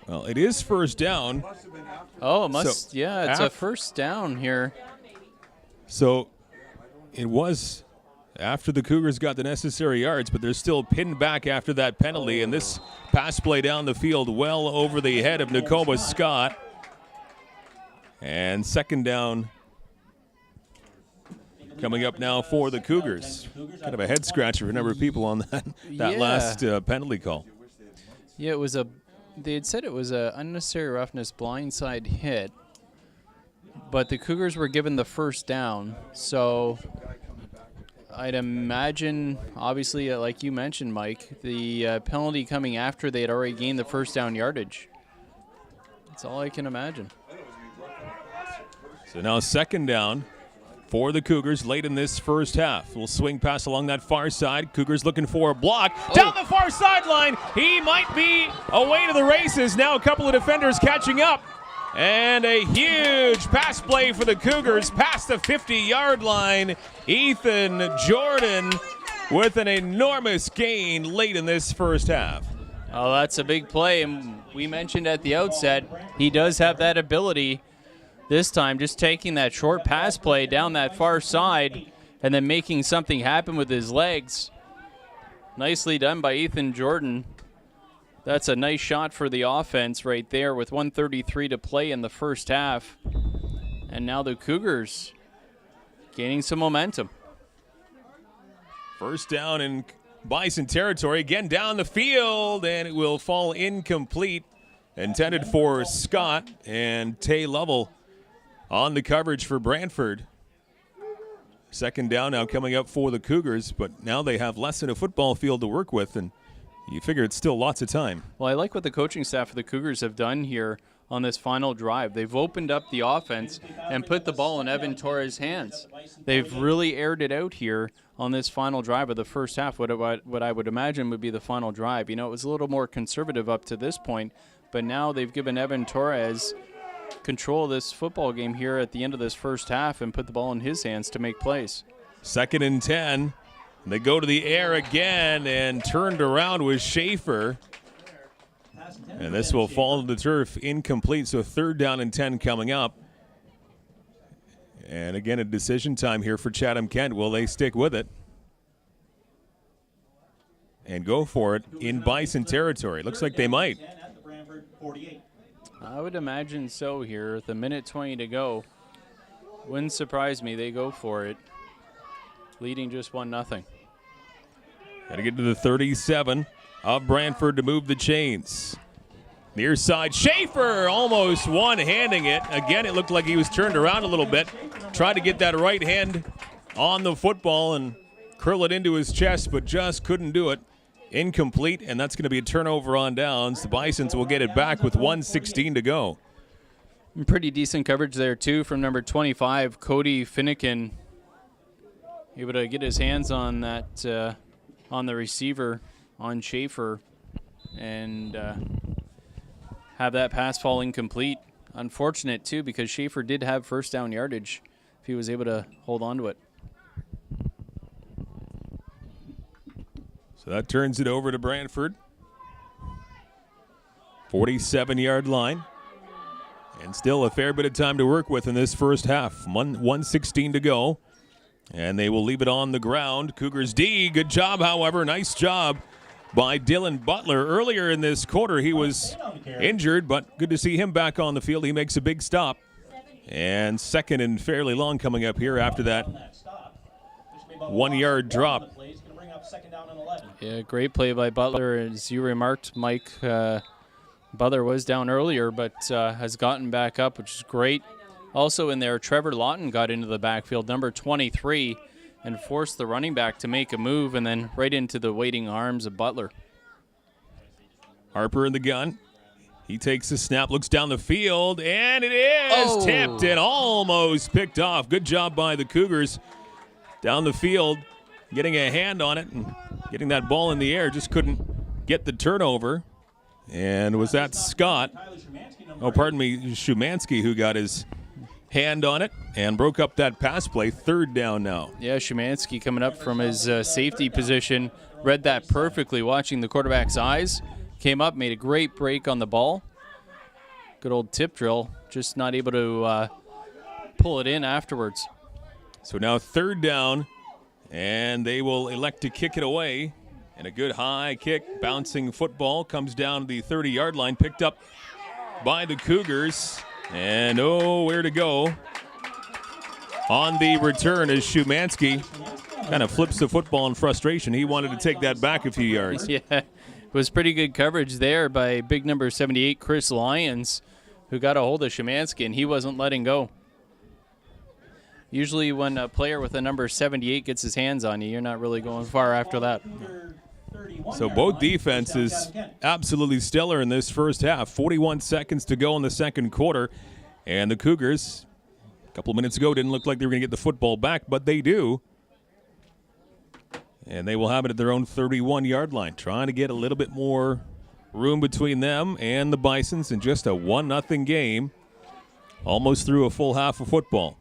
Well, it is 1st down. Oh, it must, So, yeah, it's a 1st down here. So it was after the Cougars got the necessary yards, but they're still pinned back after that penalty. And this pass play down the field well over the head of Nakoma Scott. And 2nd down coming up now for the Cougars. Kind of a head scratcher for a number of people on that Yeah. last penalty call. Yeah, it was they had said it was a unnecessary roughness blindside hit, but the Cougars were given the 1st down. So I'd imagine, obviously, like you mentioned, Mike, the penalty coming after they had already gained the 1st down yardage. That's all I can imagine. So now 2nd down for the Cougars late in this first half. We'll swing pass along that far side. Cougars looking for a block. Down the far sideline. He might be away to the races. Now a couple of defenders catching up. And a huge pass play for the Cougars past the 50-yard line. Ethan Jordan with an enormous gain late in this first half. Oh, that's a big play. And we mentioned at the outset, he does have that ability this time, just taking that short pass play down that far side and then making something happen with his legs. Nicely done by Ethan Jordan. That's a nice shot for the offense right there with 1:33 to play in the first half. And now the Cougars gaining some momentum. First down in Bison territory. Again down the field, and it will fall incomplete. Intended for Scott, and Tay Lovell on the coverage for Brantford. Second down now coming up for the Cougars, but now they have less than a football field to work with, and you figure it's still lots of time. Well, I like what the coaching staff of the Cougars have done here on this final drive. They've opened up the offense and put the ball in Evan Torres' hands. They've really aired it out here on this final drive of the first half, what I would imagine would be the final drive. You know, it was a little more conservative up to this point, but now they've given Evan Torres control of this football game here at the end of this first half and put the ball in his hands to make plays. 2nd and 10. They go to the air again, and turned around with Schaefer. And this will fall to the turf incomplete, so 3rd down and 10 coming up. And again, a decision time here for Chatham-Kent. Will they stick with it and go for it in Bison territory? Looks like they might. I would imagine so here. With a minute 20 to go. Wouldn't surprise me. They go for it. Leading just 1-0. Got to get to the 37 of Brantford to move the chains. Near side, Schaefer almost one-handing it. Again, it looked like he was turned around a little bit. Tried to get that right hand on the football and curl it into his chest, but just couldn't do it. Incomplete, and that's going to be a turnover on downs. The Bisons will get it back with 1:16 to go. Pretty decent coverage there, too, from number 25, Cody Finnegan. Able to get his hands on that, on the receiver, on Schaefer, and have that pass fall incomplete. Unfortunate, too, because Schaefer did have first down yardage if he was able to hold on to it. So that turns it over to Brantford. 47-yard line. And still a fair bit of time to work with in this first half. 1:16 to go. And they will leave it on the ground. Cougars D, good job, however. Nice job by Dylan Butler. Earlier in this quarter, he was injured, but good to see him back on the field. He makes a big stop. And 2nd and fairly long coming up here after that 1-yard drop. Yeah, great play by Butler. As you remarked, Mike, Butler was down earlier, but has gotten back up, which is great. Also in there, Trevor Lawton got into the backfield, number 23, and forced the running back to make a move, and then right into the waiting arms of Butler. Harper in the gun. He takes the snap, looks down the field, and it is tipped and almost picked off. Good job by the Cougars down the field, getting a hand on it and getting that ball in the air. Just couldn't get the turnover. And was that Scott? Oh, pardon me, Shumansky, who got his hand on it and broke up that pass play. 3rd down now. Yeah, Shumansky coming up from his safety position, read that perfectly, watching the quarterback's eyes. Came up, made a great break on the ball. Good old tip drill, just not able to pull it in afterwards. So now 3rd down, and they will elect to kick it away. And a good high kick, bouncing football, comes down to the 30-yard line, picked up by the Cougars. And where to go on the return as Shumansky kind of flips the football in frustration. He wanted to take that back a few yards. Yeah, it was pretty good coverage there by big number 78, Chris Lyons, who got a hold of Shumansky, and he wasn't letting go. Usually when a player with a number 78 gets his hands on you, you're not really going far after that. So both defenses absolutely stellar in this first half. 41 seconds to go in the second quarter. And the Cougars, a couple of minutes ago, didn't look like they were going to get the football back, but they do. And they will have it at their own 31-yard line, trying to get a little bit more room between them and the Bisons in just a 1-0 game, almost through a full half of football.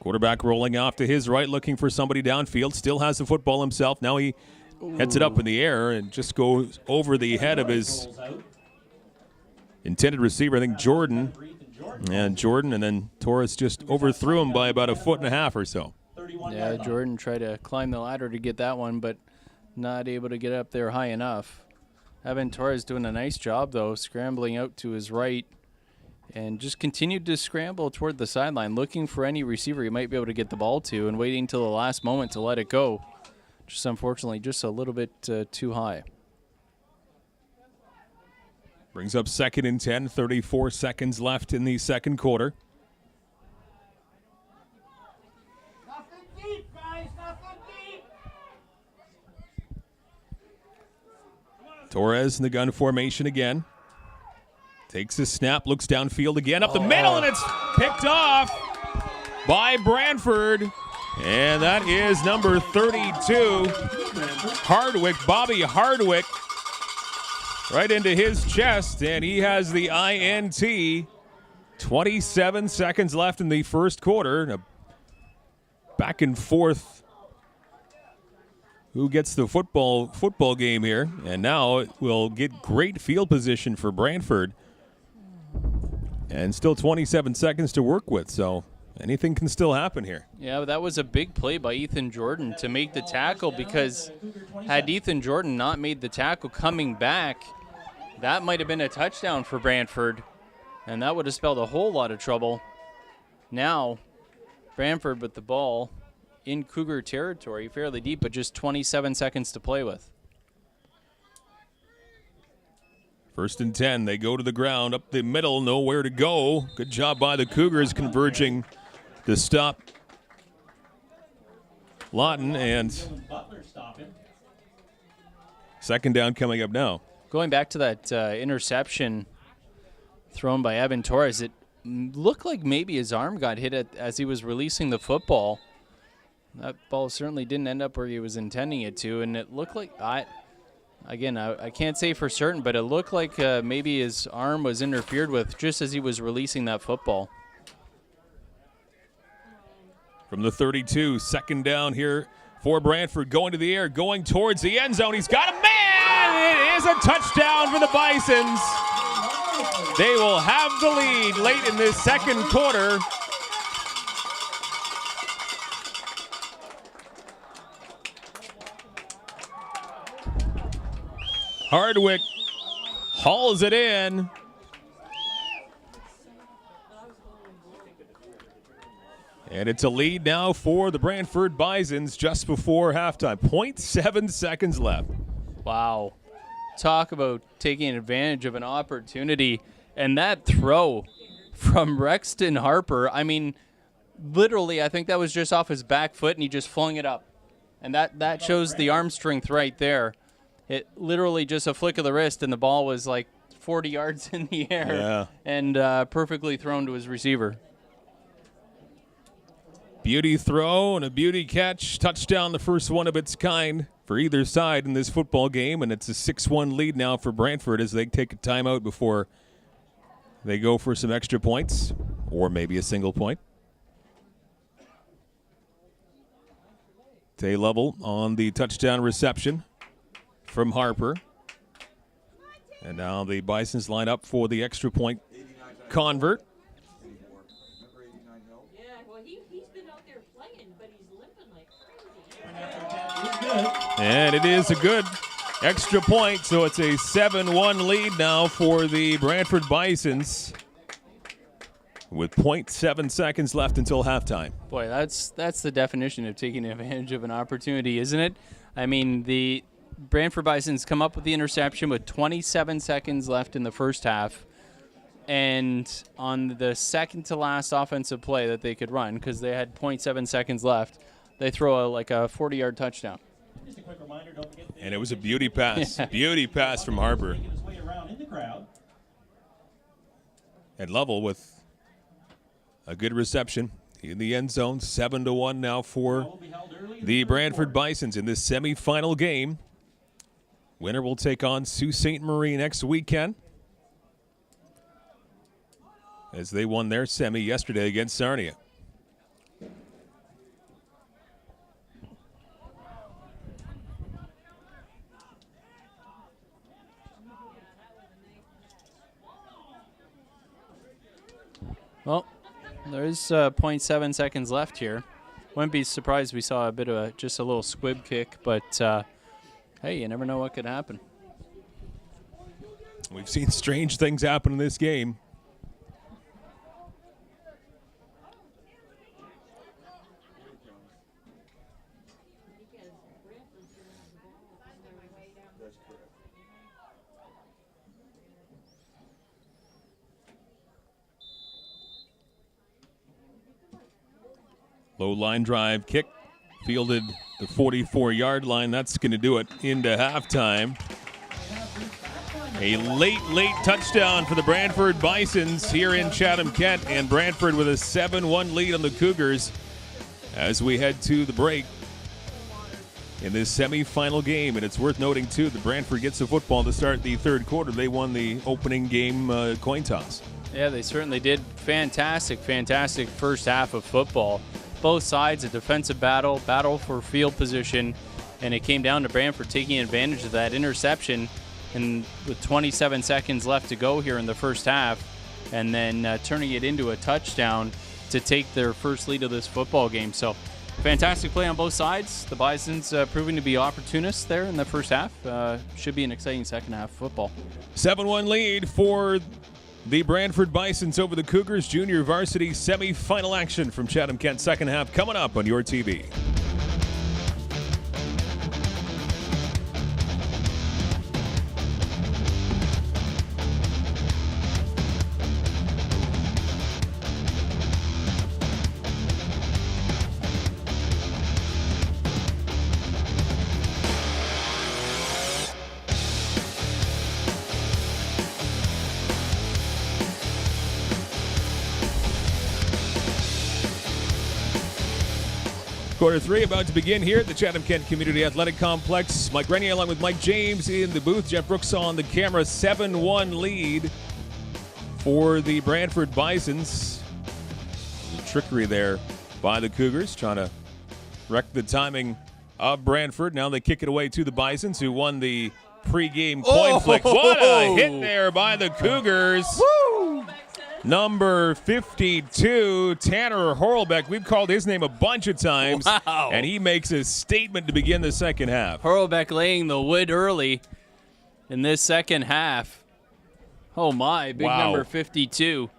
Quarterback rolling off to his right, looking for somebody downfield. Still has the football himself. Now he heads it up in the air and just goes over the head of his intended receiver, I think Jordan. And then Torres just overthrew him by about 1.5 feet or so. Yeah, Jordan tried to climb the ladder to get that one, but not able to get up there high enough. Evan Torres doing a nice job, though, scrambling out to his right and just continued to scramble toward the sideline, looking for any receiver he might be able to get the ball to and waiting until the last moment to let it go. Just unfortunately just a little bit too high. Brings up 2nd and 10, 34 seconds left in the second quarter. Nothing deep, guys, nothing deep. Torres in the gun formation again. Takes his snap, looks downfield again, up the middle, and it's picked off by Brantford. And that is number 32, Hardwick, Bobby Hardwick, right into his chest, and he has the INT. 27 seconds left in the first quarter. A back and forth. Who gets the football game here? And now it will get great field position for Brantford. And still 27 seconds to work with, so anything can still happen here. Yeah, but that was a big play by Ethan Jordan to make the tackle, because had Ethan Jordan not made the tackle coming back, that might have been a touchdown for Brantford, and that would have spelled a whole lot of trouble. Now, Brantford with the ball in Cougar territory, fairly deep, but just 27 seconds to play with. 1st and 10, they go to the ground, up the middle, nowhere to go. Good job by the Cougars converging to stop Lawton, and second down coming up now. Going back to that interception thrown by Evan Torres, it looked like maybe his arm got hit as he was releasing the football. That ball certainly didn't end up where he was intending it to, and it looked like, I can't say for certain, but it looked like maybe his arm was interfered with just as he was releasing that football. From the 32, second down here for Brantford, going to the air, going towards the end zone. He's got a man! It is a touchdown for the Bisons. They will have the lead late in this second quarter. Hardwick hauls it in. And it's a lead now for the Brantford Bisons just before halftime. 0.7 seconds left. Wow. Talk about taking advantage of an opportunity. And that throw from Rexton Harper, I mean, literally, I think that was just off his back foot, and he just flung it up. And that shows the arm strength right there. It literally just a flick of the wrist, and the ball was like 40 yards in the air and perfectly thrown to his receiver. Beauty throw and a beauty catch. Touchdown, the first one of its kind for either side in this football game, and it's a 6-1 lead now for Brantford as they take a timeout before they go for some extra points or maybe a single point. Tay level on the touchdown reception from Harper. And now the Bisons line up for the extra point convert. Yeah, well, he's been out there playing, but he's limping like crazy. And it is a good extra point, so it's a 7-1 lead now for the Brantford Bisons with 0.7 seconds left until halftime. Boy, that's the definition of taking advantage of an opportunity, isn't it? I mean, the Brantford Bisons come up with the interception with 27 seconds left in the first half. And on the second to last offensive play that they could run, because they had 0.7 seconds left, they throw a 40-yard touchdown. Just a quick reminder, don't forget And it was a beauty pass. Beauty pass from Harper. his way around in the crowd. At level with a good reception in the end zone. 7-1 now for the Brantford Bisons in this semifinal game. Winner will take on Sault Ste. Marie next weekend, as they won their semi yesterday against Sarnia. Well, there's 0.7 seconds left here. Wouldn't be surprised we saw a bit of just a little squib kick, but hey, you never know what could happen. We've seen strange things happen in this game. Low line drive kick, fielded the 44-yard line. That's going to do it into halftime. A late touchdown for the Brantford Bisons here in Chatham-Kent, and Brantford with a 7-1 lead on the Cougars as we head to the break in this semi-final game. And it's worth noting, too, that Brantford gets the football to start the third quarter. They won the opening game coin toss. Yeah, they certainly did. Fantastic first half of football. Both sides, a defensive battle for field position, and it came down to Brantford taking advantage of that interception, and with 27 seconds left to go here in the first half, and then turning it into a touchdown to take their first lead of this football game. So fantastic play on both sides. The Bisons proving to be opportunists there in the first half. Should be an exciting second half of football. 7-1 lead for the Brantford Bisons over the Cougars. Junior varsity semi-final action from Chatham-Kent second half coming up on your TV. Quarter three about to begin here at the Chatham-Kent Community Athletic Complex. Mike Renier along with Mike James in the booth. Jeff Brooks on the camera. 7-1 lead for the Brantford Bisons. The trickery there by the Cougars, trying to wreck the timing of Brantford. Now they kick it away to the Bisons, who won the pregame coin flick. What a hit there by the Cougars. Woo! Number 52, Tanner Horlbeck. We've called his name a bunch of times. Wow. And he makes a statement to begin the second half. Horlbeck laying the wood early in this second half. Oh my, big Wow. number 52.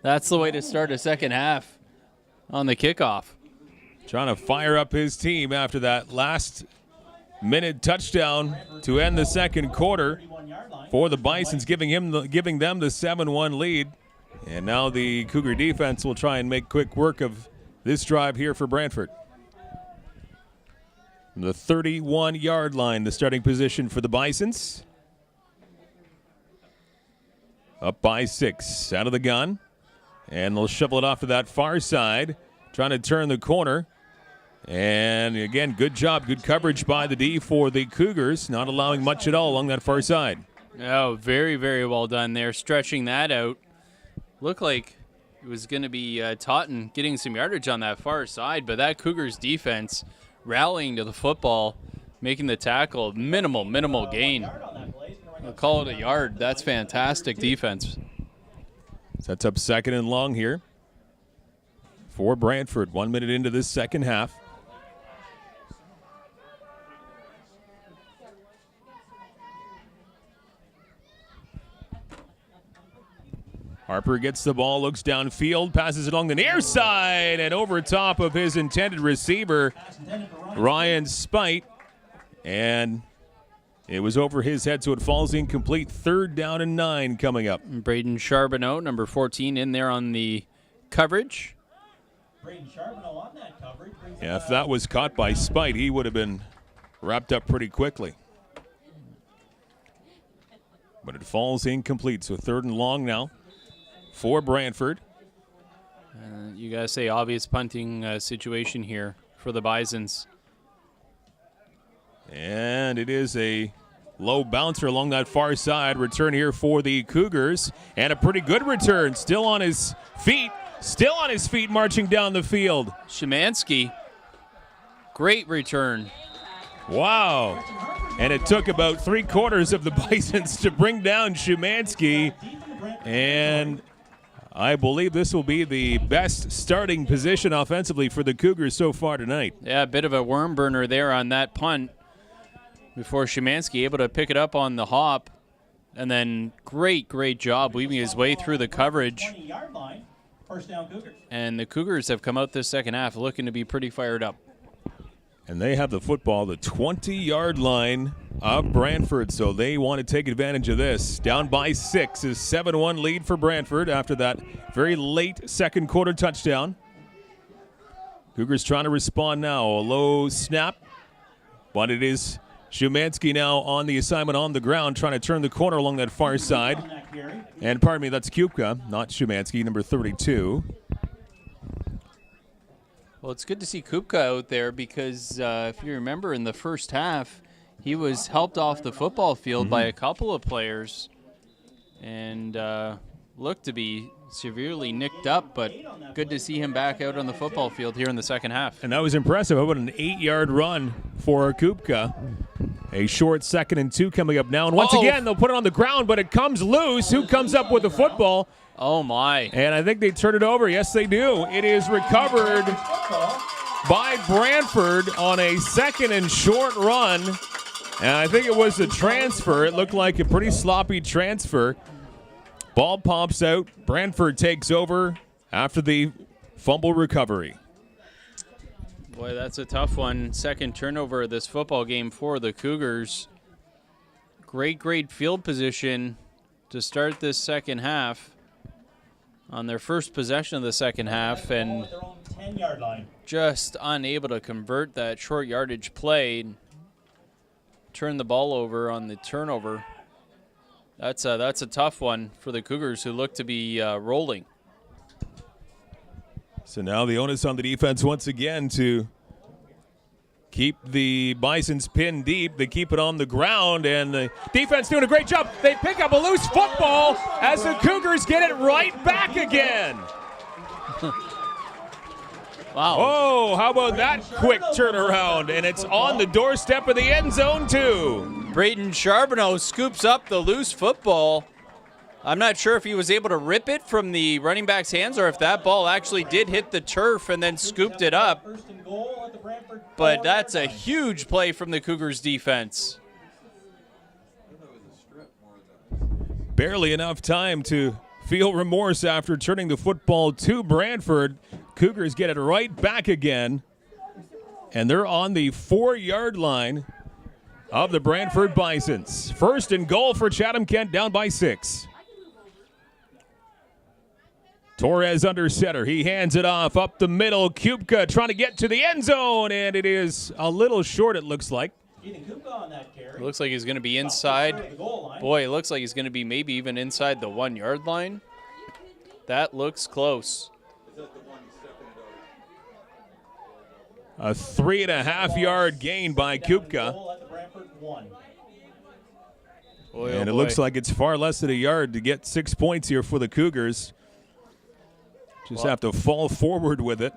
That's the way to start a second half on the kickoff. Trying to fire up his team after that last-minute touchdown to end the second quarter for the Bisons, giving them the 7-1 lead. And now the Cougar defense will try and make quick work of this drive here for Brantford. From the 31-yard line, the starting position for the Bisons. Up by 6, out of the gun. And they'll shovel it off to that far side, trying to turn the corner. And again, good job, good coverage by the D for the Cougars, not allowing much at all along that far side. Oh, very, very well done there, stretching that out. Looked like it was going to be Totten getting some yardage on that far side, but that Cougars defense rallying to the football, making the tackle, minimal gain. I'll call it a yard. That's fantastic defense. Sets up second and long here for Brantford. 1 minute into this second half. Harper gets the ball, looks downfield, passes it along the near side, and over top of his intended receiver, Ryan Spite. And it was over his head, so it falls incomplete. 3rd down and 9 coming up. Braden Charbonneau, number 14, in there on the coverage. Yeah, if that was caught by Spite, he would have been wrapped up pretty quickly. But it falls incomplete, so 3rd and long now for Brantford. You got to say obvious punting situation here for the Bisons. And it is a low bouncer along that far side. Return here for the Cougars. And a pretty good return. Still on his feet, marching down the field. Szymanski, great return. Wow. And it took about 3/4 of the Bisons to bring down Szymanski. And I believe this will be the best starting position offensively for the Cougars so far tonight. Yeah, a bit of a worm burner there on that punt before Szymanski able to pick it up on the hop. And then great job weaving his way through the coverage. And the Cougars have come out this second half looking to be pretty fired up. And they have the football, the 20-yard line of Brantford, so they want to take advantage of this. Down by 6 is 7-1 lead for Brantford after that very late second quarter touchdown. Cougars trying to respond now. A low snap, but it is Szymanski now on the assignment on the ground, trying to turn the corner along that far side. And pardon me, that's Kupka, not Szymanski, number 32. Well, it's good to see Kupka out there because if you remember in the first half, he was helped off the football field by a couple of players and looked to be severely nicked up, but good to see him back out on the football field here in the second half. And that was impressive. How about an 8-yard run for Kupka? A short 2nd and 2 coming up now. And once again, they'll put it on the ground, but it comes loose. Who comes up with the football? Oh, my. And I think they turn it over. Yes, they do. It is recovered by Brantford on a 2nd and short run. And I think it was a transfer. It looked like a pretty sloppy transfer. Ball pops out. Brantford takes over after the fumble recovery. Boy, that's a tough one. Second turnover of this football game for the Cougars. Great field position to start this second half on their first possession of the second half, and just unable to convert that short yardage play. Turn the ball over on the turnover. That's a tough one for the Cougars, who look to be rolling. So now the onus on the defense once again to keep the Bisons pinned deep. They keep it on the ground, and the defense doing a great job. They pick up a loose football as the Cougars get it right back again. Wow. Oh, how about that quick turnaround? And it's on the doorstep of the end zone, too. Brayden Charbonneau scoops up the loose football. I'm not sure if he was able to rip it from the running back's hands or if that ball actually did hit the turf and then scooped it up. But that's a huge play from the Cougars defense. Barely enough time to feel remorse after turning the football to Brantford. Cougars get it right back again, and they're on the 4-yard line of the Brantford Bisons. 1st and goal for Chatham-Kent, down by 6. Torres under center. He hands it off up the middle. Kupka trying to get to the end zone, and it is a little short, it looks like. It looks like he's going to be inside. Boy, it looks like he's going to be maybe even inside the 1-yard line. That looks close. A 3.5-yard gain by Kupka. And it looks like it's far less than a yard to get 6 points here for the Cougars. Just have to fall forward with it.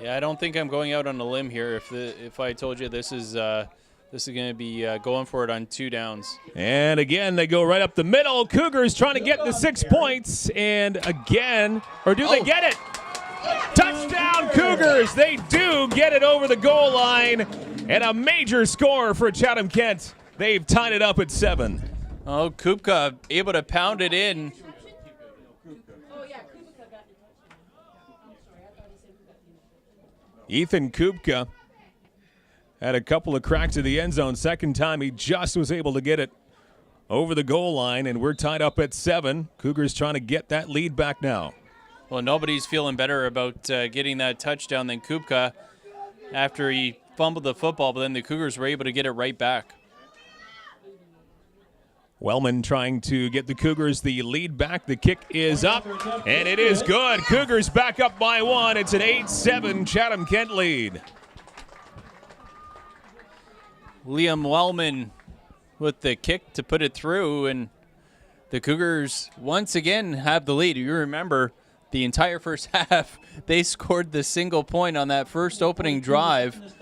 Yeah, I don't think I'm going out on a limb here if I told you this is going to be going for it on 2 downs. And again, they go right up the middle. Cougars trying to get the 6 points. And again, or do they get it? Touchdown, Cougars. They do get it over the goal line. And a major score for Chatham-Kent. They've tied it up at 7. Oh, Kupka able to pound it in. Ethan Kupka had a couple of cracks at the end zone. Second time, he just was able to get it over the goal line, and we're tied up at 7. Cougars trying to get that lead back now. Well, nobody's feeling better about getting that touchdown than Kupka after he fumbled the football, but then the Cougars were able to get it right back. Wellman trying to get the Cougars the lead back. The kick is up, and it is good. Cougars back up by 1. It's an 8-7 Chatham-Kent lead. Liam Wellman with the kick to put it through, and the Cougars once again have the lead. You remember the entire first half, they scored the single point on that first opening drive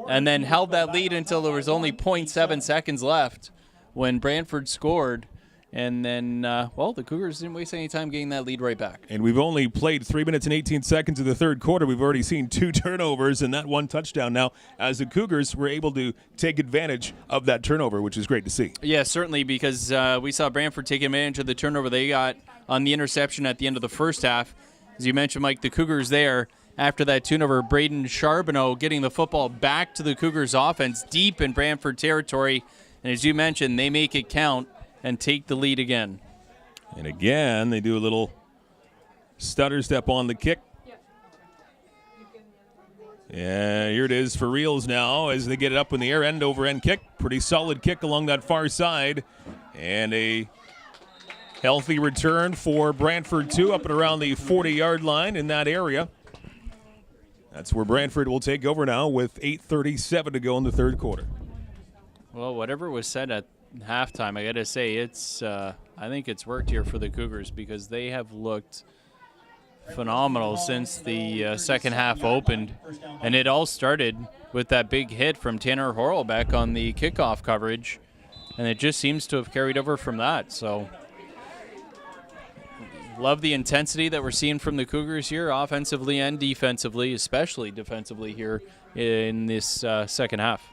and then held that lead until there was only 0.7 seconds left when Brantford scored. And then, the Cougars didn't waste any time getting that lead right back. And we've only played 3 minutes and 18 seconds of the third quarter. We've already seen 2 turnovers and that 1 touchdown now, as the Cougars were able to take advantage of that turnover, which is great to see. Yeah, certainly, because we saw Brantford take advantage of the turnover they got on the interception at the end of the first half. As you mentioned, Mike, the Cougars there after that turnover. Braden Charbonneau getting the football back to the Cougars offense deep in Brantford territory. And as you mentioned, they make it count and take the lead again. And again, they do a little stutter step on the kick. Yeah, here it is for reals now as they get it up in the air, end over end kick. Pretty solid kick along that far side. And a healthy return for Brantford 2 up and around the 40-yard line in that area. That's where Brantford will take over now with 8:37 to go in the third quarter. Well, whatever was said at halftime, I got to say, I think it's worked here for the Cougars because they have looked phenomenal since the second half opened. And it all started with that big hit from Tanner Horlbeck on the kickoff coverage. And it just seems to have carried over from that. So love the intensity that we're seeing from the Cougars here, offensively and defensively, especially defensively here in this second half.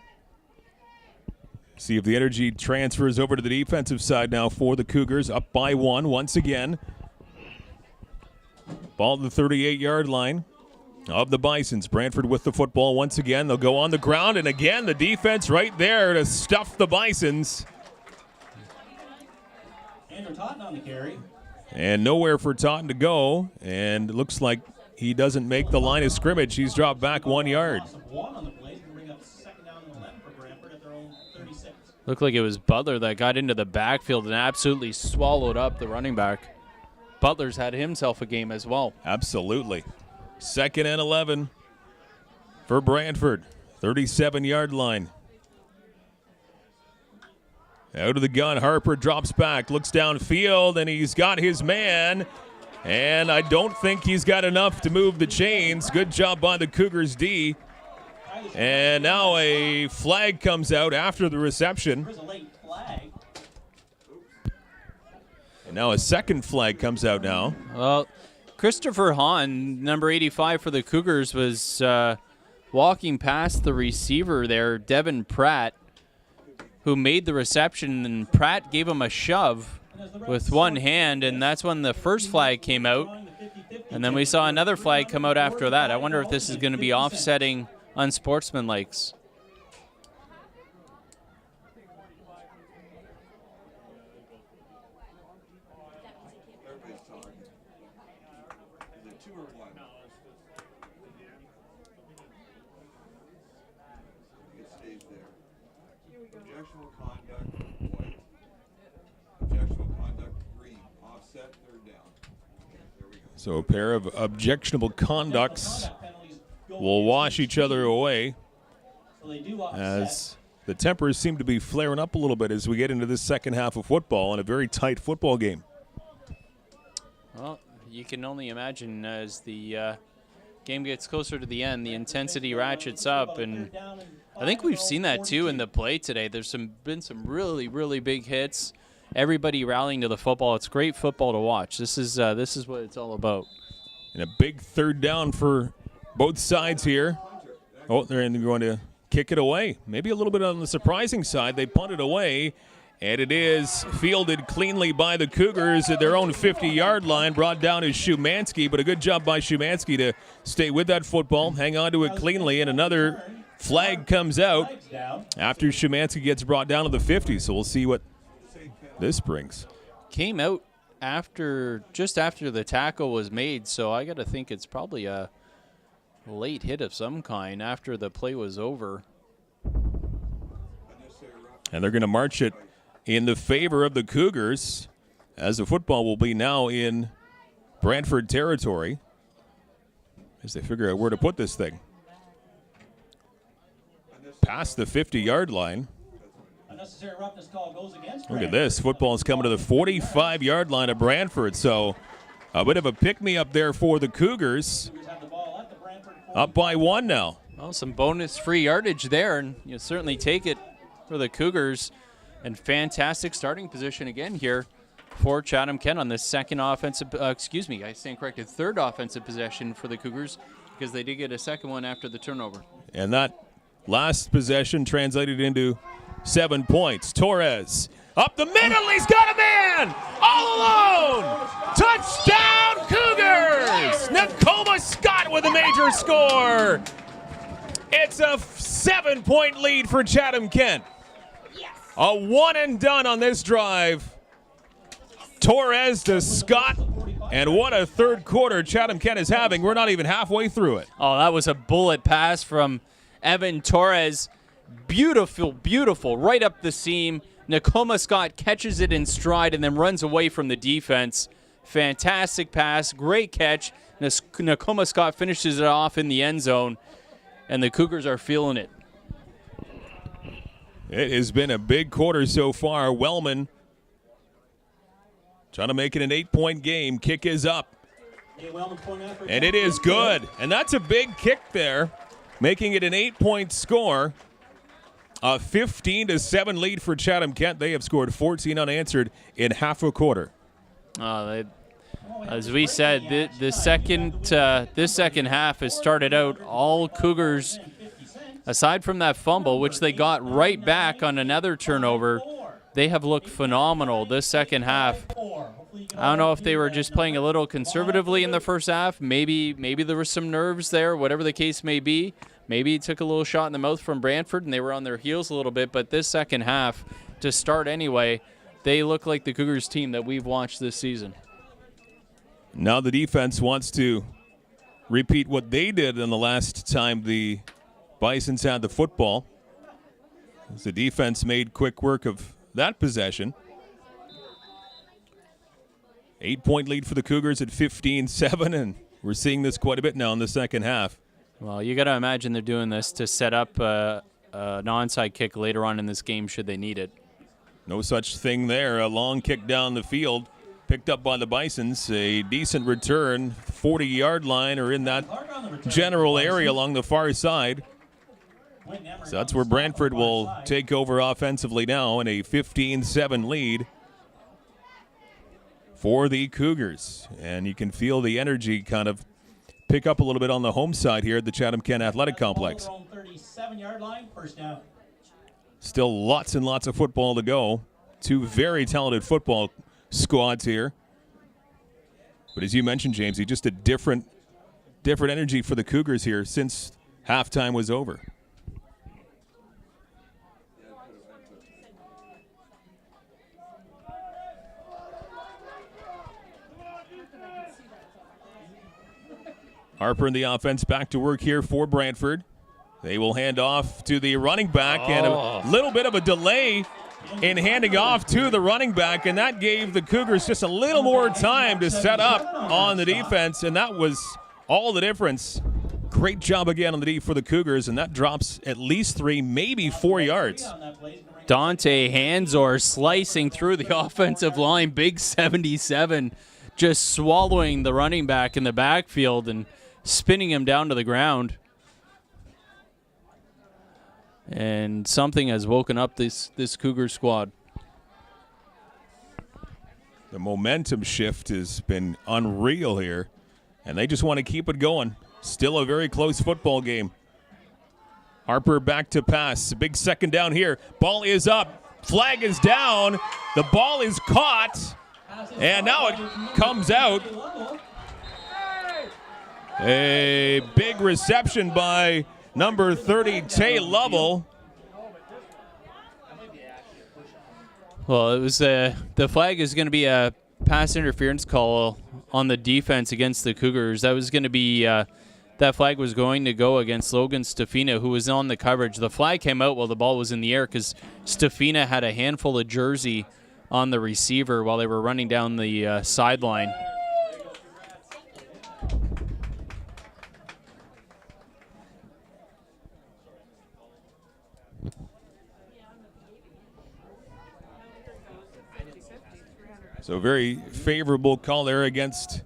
See if the energy transfers over to the defensive side now for the Cougars, up by 1 once again. Ball to the 38-yard line of the Bisons. Brantford with the football once again. They'll go on the ground, and again the defense right there to stuff the Bisons. Andrew Totten on the carry. And nowhere for Totten to go, and it looks like he doesn't make the line of scrimmage. He's dropped back 1 yard. Looked like it was Butler that got into the backfield and absolutely swallowed up the running back. Butler's had himself a game as well. Absolutely. 2nd and 11 for Brantford. 37-yard line. Out of the gun, Harper drops back, looks downfield, and he's got his man. And I don't think he's got enough to move the chains. Good job by the Cougars D. And now a flag comes out after the reception. And now a second flag comes out now. Well, Christopher Hahn, number 85 for the Cougars, was walking past the receiver there, Devin Pratt, who made the reception, and Pratt gave him a shove with one hand, and that's when the first flag came out. And then we saw another flag come out after that. I wonder if this is going to be offsetting unsportsmanlikes. Objectionable conduct, white. Objectionable conduct, green. Offset, third down. There we go. So a pair of objectionable conducts will wash each other away as the tempers seem to be flaring up a little bit as we get into this second half of football and a very tight football game. Well, you can only imagine as the game gets closer to the end, the intensity ratchets up, and I think we've seen that too in the play today. There's been some really, really big hits. Everybody rallying to the football. It's great football to watch. This is what it's all about. And a big third down for both sides here. Oh, they're going to kick it away. Maybe a little bit on the surprising side. They punt it away, and it is fielded cleanly by the Cougars at their own 50-yard line. Brought down is Szymanski, but a good job by Szymanski to stay with that football, hang on to it cleanly, and another flag comes out after Szymanski gets brought down to the 50. So we'll see what this brings. Came out just after the tackle was made, so I got to think it's probably a late hit of some kind after the play was over. And they're going to march it in the favor of the Cougars as the football will be now in Brantford territory as they figure out where to put this thing. Past the 50-yard line. Unnecessary roughness call goes against Look at this. Football is coming to the 45-yard line of Brantford. So a bit of a pick-me-up there for the Cougars. Up by 1 now. Well, some bonus free yardage there, and you certainly take it for the Cougars. And fantastic starting position again here for Chatham-Kent on this third offensive possession for the Cougars because they did get a second one after the turnover. And that last possession translated into 7 points. Torres up the middle. He's got a man all alone. Touchdown, Cougars! Nakoma Scott with a major score. It's a 7-point lead for Chatham-Kent. A one and done on this drive. Torres to Scott. And what a third quarter Chatham-Kent is having. We're not even halfway through it. Oh, that was a bullet pass from Evan Torres. Beautiful, beautiful, right up the seam. Nakoma Scott catches it in stride and then runs away from the defense. Fantastic pass, great catch. Nakoma Scott finishes it off in the end zone, and the Cougars are feeling it. It has been a big quarter so far. Wellman trying to make it an 8-point game. Kick is up. And it is good. And that's a big kick there, making it an 8-point score. A 15-7 lead for Chatham-Kent. They have scored 14 unanswered in half a quarter. As we said, this second half has started out all Cougars, aside from that fumble, which they got right back on another turnover. They have looked phenomenal this second half. I don't know if they were just playing a little conservatively in the first half. Maybe there was some nerves there, whatever the case may be. Maybe he took a little shot in the mouth from Brantford and they were on their heels a little bit. But this second half, to start anyway, they look like the Cougars team that we've watched this season. Now the defense wants to repeat what they did in the last time the Bisons had the football. As the defense made quick work of that possession. 8-point lead for the Cougars at 15-7, and we're seeing this quite a bit now in the second half. Well, you got to imagine they're doing this to set up an onside kick later on in this game should they need it. No such thing there. A long kick down the field, picked up by the Bisons. A decent return, 40-yard line or in that general area along the far side. So that's where Brantford will take over offensively now in a 15-7 lead for the Cougars. And you can feel the energy kind of pick up a little bit on the home side here at the Chatham-Kent Athletic Complex. Still lots and lots of football to go. Two very talented football squads here. But as you mentioned, Jamesy, just a different energy for the Cougars here since halftime was over. Harper in the offense back to work here for Brantford. They will hand off to the running back, and a little bit of a delay in handing off to the running back, and that gave the Cougars just a little more time to set up on the defense, and that was all the difference. Great job again on the D for the Cougars, and that drops at least 3, maybe 4 yards. Dante Hansor slicing through the offensive line, big 77, just swallowing the running back in the backfield and spinning him down to the ground. And something has woken up this Cougar squad. The momentum shift has been unreal here, and they just want to keep it going. Still a very close football game. Harper back to pass. A big second down here. Ball is up. Flag is down. The ball is caught, and now it comes out. A big reception by number 30, Tay Lovell. Well, it was the flag is going to be a pass interference call on the defense against the Cougars. That was going to be that flag was going to go against Logan Stefina, who was on the coverage. The flag came out while the ball was in the air because Stefina had a handful of jersey on the receiver while they were running down the sideline. So very favorable call there against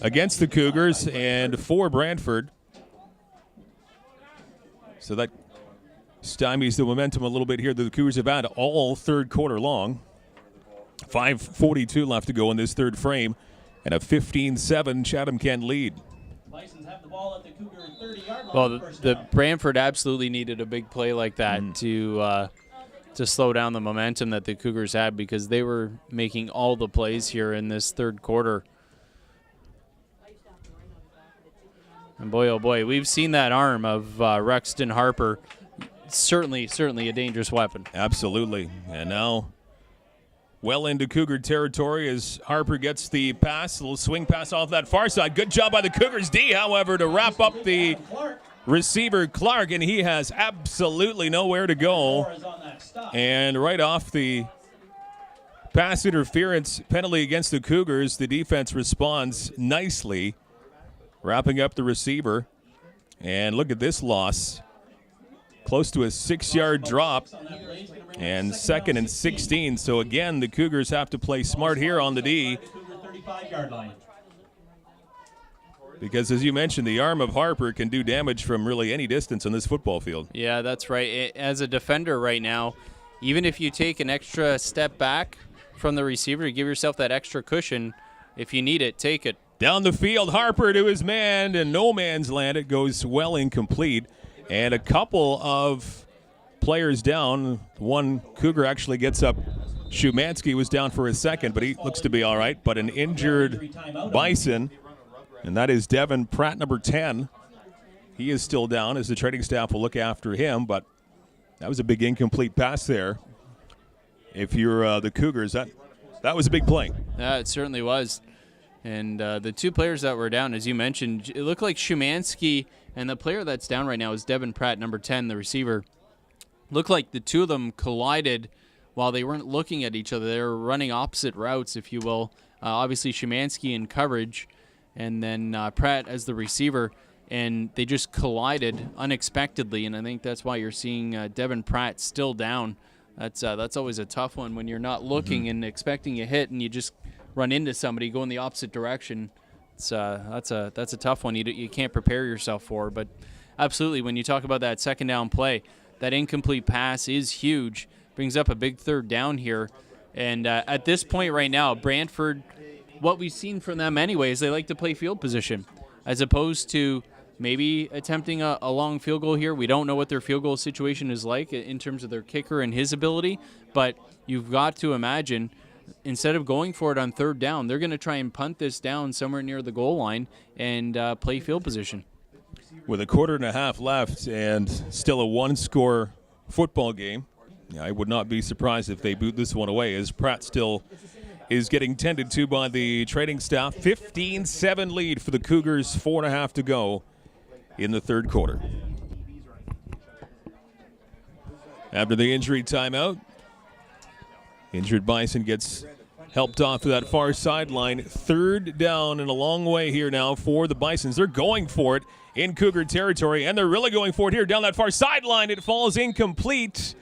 the Cougars and for Brantford. So that stymies the momentum a little bit here that the Cougars have had all third quarter long. 5:42 left to go in this third frame, and a 15-7 Chatham-Kent lead. Well, the Brantford absolutely needed a big play like that to slow down the momentum that the Cougars had, because they were making all the plays here in this third quarter. And boy, oh boy, we've seen that arm of Rexton Harper. Certainly a dangerous weapon. Absolutely. And now well into Cougar territory as Harper gets the pass, a little swing pass off that far side. Good job by the Cougars D, however, to wrap up the receiver Clark, and he has absolutely nowhere to go. And right off the pass interference penalty against the Cougars, the defense responds nicely, wrapping up the receiver. And look at this loss. Close to a 6-yard drop, and 2nd and 16. So again, the Cougars have to play smart here on the D. Because as you mentioned, the arm of Harper can do damage from really any distance on this football field. Yeah, that's right. As a defender right now, even if you take an extra step back from the receiver to give yourself that extra cushion, if you need it, take it. Down the field, Harper to his man, and no man's land. It goes well incomplete. And a couple of players down. One Cougar actually gets up. Shumansky was down for a second, but he looks to be all right. But an injured Bison, and that is Devin Pratt, number 10. He is still down as the training staff will look after him, but that was a big incomplete pass there. If you're the Cougars, that was a big play. Yeah, it certainly was. And the two players that were down, as you mentioned, it looked like Shumansky, and the player that's down right now is Devin Pratt, number 10, the receiver. Looked like the two of them collided while they weren't looking at each other. They were running opposite routes, if you will. Obviously, Shumansky in coverage, and then Pratt as the receiver, and they just collided unexpectedly, and I think that's why you're seeing Devin Pratt still down. That's always a tough one when you're not looking and expecting a hit, and you just run into somebody, go in the opposite direction. That's a tough one you can't prepare yourself for. But absolutely, when you talk about that second down play, that incomplete pass is huge. Brings up a big third down here. And at this point right now, Brantford, what we've seen from them anyway is they like to play field position as opposed to maybe attempting a long field goal here. We don't know what their field goal situation is like in terms of their kicker and his ability, but you've got to imagine instead of going for it on third down, they're going to try and punt this down somewhere near the goal line and play field position. With a quarter and a half left and still a one-score football game, I would not be surprised if they boot this one away, as Pratt still is getting tended to by the training staff. 15-7 lead for the Cougars, 4.5 to go in the third quarter. After the injury timeout, injured Bison gets helped off to that far sideline. Third down and a long way here now for the Bisons. They're going for it in Cougar territory, and they're really going for it here down that far sideline. It falls incomplete.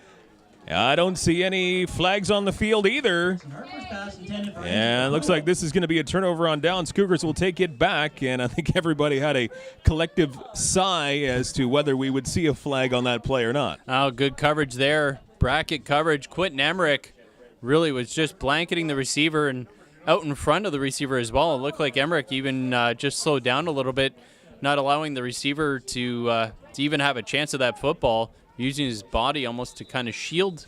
I don't see any flags on the field either. And it looks like this is going to be a turnover on downs. Cougars will take it back, and I think everybody had a collective sigh as to whether we would see a flag on that play or not. Oh, good coverage there. Bracket coverage. Quentin Emmerich really was just blanketing the receiver and out in front of the receiver as well. It looked like Emmerich even just slowed down a little bit, not allowing the receiver to even have a chance of that football, using his body almost to kind of shield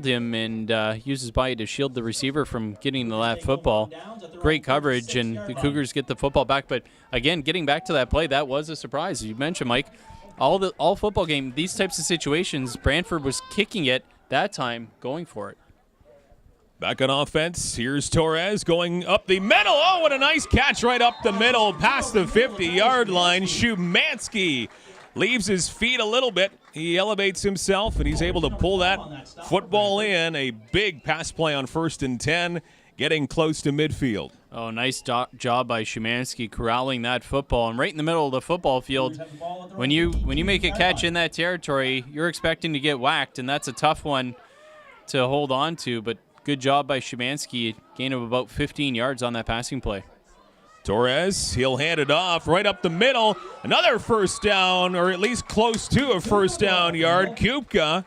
him and use his body to shield the receiver from getting the last football. Great coverage, and the Cougars get the football back. But again, getting back to that play, that was a surprise. You mentioned, Mike, all football game, these types of situations, Brantford was kicking it that time, going for it. Back on offense, here's Torres going up the middle. Oh, what a nice catch right up the middle, past the 50-yard line. Shumansky leaves his feet a little bit. He elevates himself, and he's able to pull that football in. A big pass play on 1st and 10, getting close to midfield. Oh, nice job by Shumansky corralling that football. And right in the middle of the football field, when you make a catch in that territory, you're expecting to get whacked, and that's a tough one to hold on to. But good job by Shumansky, gain of about 15 yards on that passing play. Torres, he'll hand it off right up the middle. Another first down, or at least close to a first down yard. Kupka,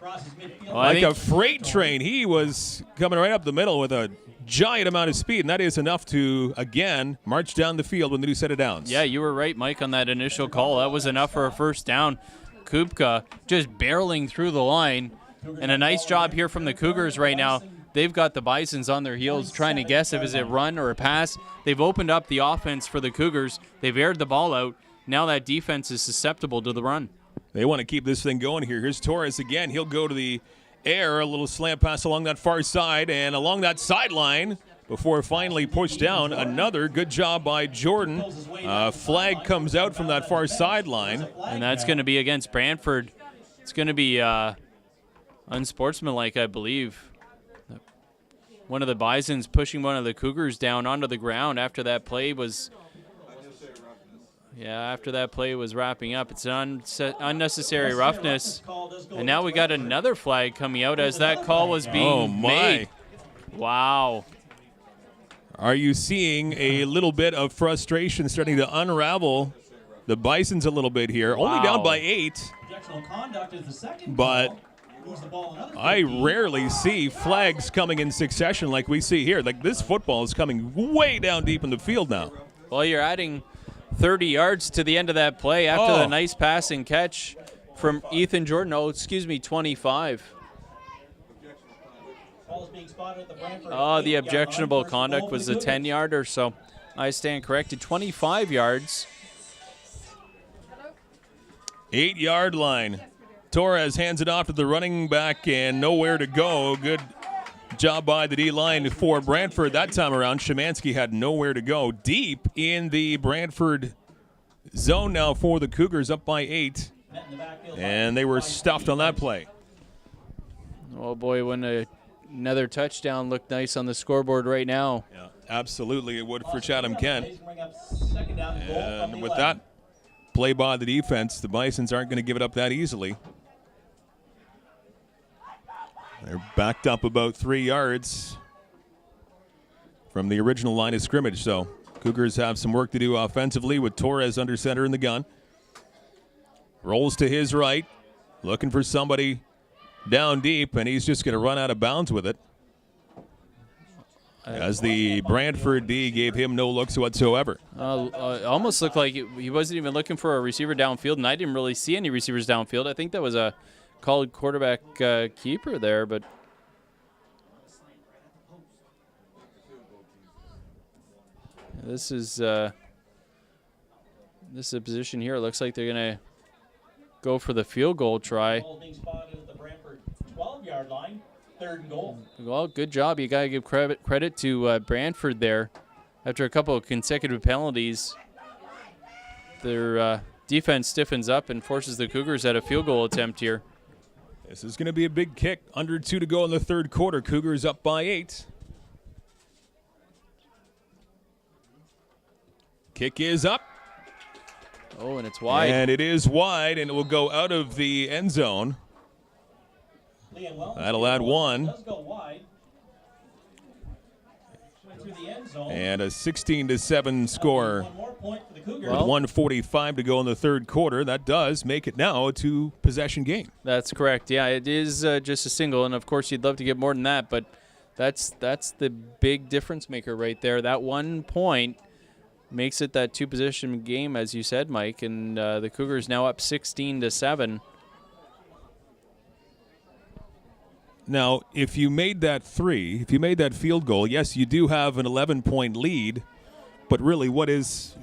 like a freight train. He was coming right up the middle with a giant amount of speed, and that is enough to, again, march down the field with a new set of downs. Yeah, you were right, Mike, on that initial call. That was enough for a first down. Kupka just barreling through the line, and a nice job here from the Cougars right now. They've got the Bisons on their heels trying to guess if it's a run or a pass. They've opened up the offense for the Cougars. They've aired the ball out. now that defense is susceptible to the run. They want to keep this thing going here. Here's Torres again. He'll go to the air, a little slant pass along that far side and along that sideline before finally pushed down. Another good job by Jordan. Flag comes out from that far sideline. And that's going to be against Brantford. It's going to be unsportsmanlike, I believe. One of the Bisons pushing one of the Cougars down onto the ground after that play was wrapping up. It's unnecessary roughness. And now we got another flag coming out as that call was being made. Wow. Are you seeing a little bit of frustration starting to unravel the Bisons a little bit here? Wow. Only down by 8. But I rarely see flags coming in succession like we see here. Like, this football is coming way down deep in the field now. Well, you're adding 30 yards to the end of that play after the nice pass and catch from Ethan Jordan. 25. The objectionable conduct was a 10-yarder, so I stand corrected. 25 yards. 8-yard line. Torres hands it off to the running back and nowhere to go. Good job by the D-line for Brantford that time around. Szymanski had nowhere to go. Deep in the Brantford zone now for the Cougars, up by 8. And they were stuffed on that play. Oh, boy, when another touchdown looked nice on the scoreboard right now. Yeah, absolutely it would for Chatham-Kent. And with that play by the defense, the Bisons aren't going to give it up that easily. They're backed up about 3 yards from the original line of scrimmage. So Cougars have some work to do offensively with Torres under center in the gun. Rolls to his right, looking for somebody down deep, and he's just going to run out of bounds with it. As the Brantford D gave him no looks whatsoever. Almost looked like he wasn't even looking for a receiver downfield, and I didn't really see any receivers downfield. I think that was a called quarterback keeper there, but this is a position here. It looks like they're going to go for the field goal try. 12-yard line, 3rd and goal. Well, good job. You got to give credit to Brantford there. After a couple of consecutive penalties, their defense stiffens up and forces the Cougars at a field goal attempt here. This is going to be a big kick. Under 2 to go in the 3rd quarter. Cougars up by 8. Kick is up. Oh, and it's wide. And it is wide, and it will go out of the end zone. That'll add 1. And a 16-7 score. With 1:45 to go in the 3rd quarter. That does make it now a 2-possession game. That's correct. Yeah, it is just a single, and of course you'd love to get more than that, but that's the big difference maker right there. That 1 point makes it that 2-possession game, as you said, Mike, and the Cougars now up 16-7. Now, if you made that field goal, yes, you do have an 11-point lead, but really what is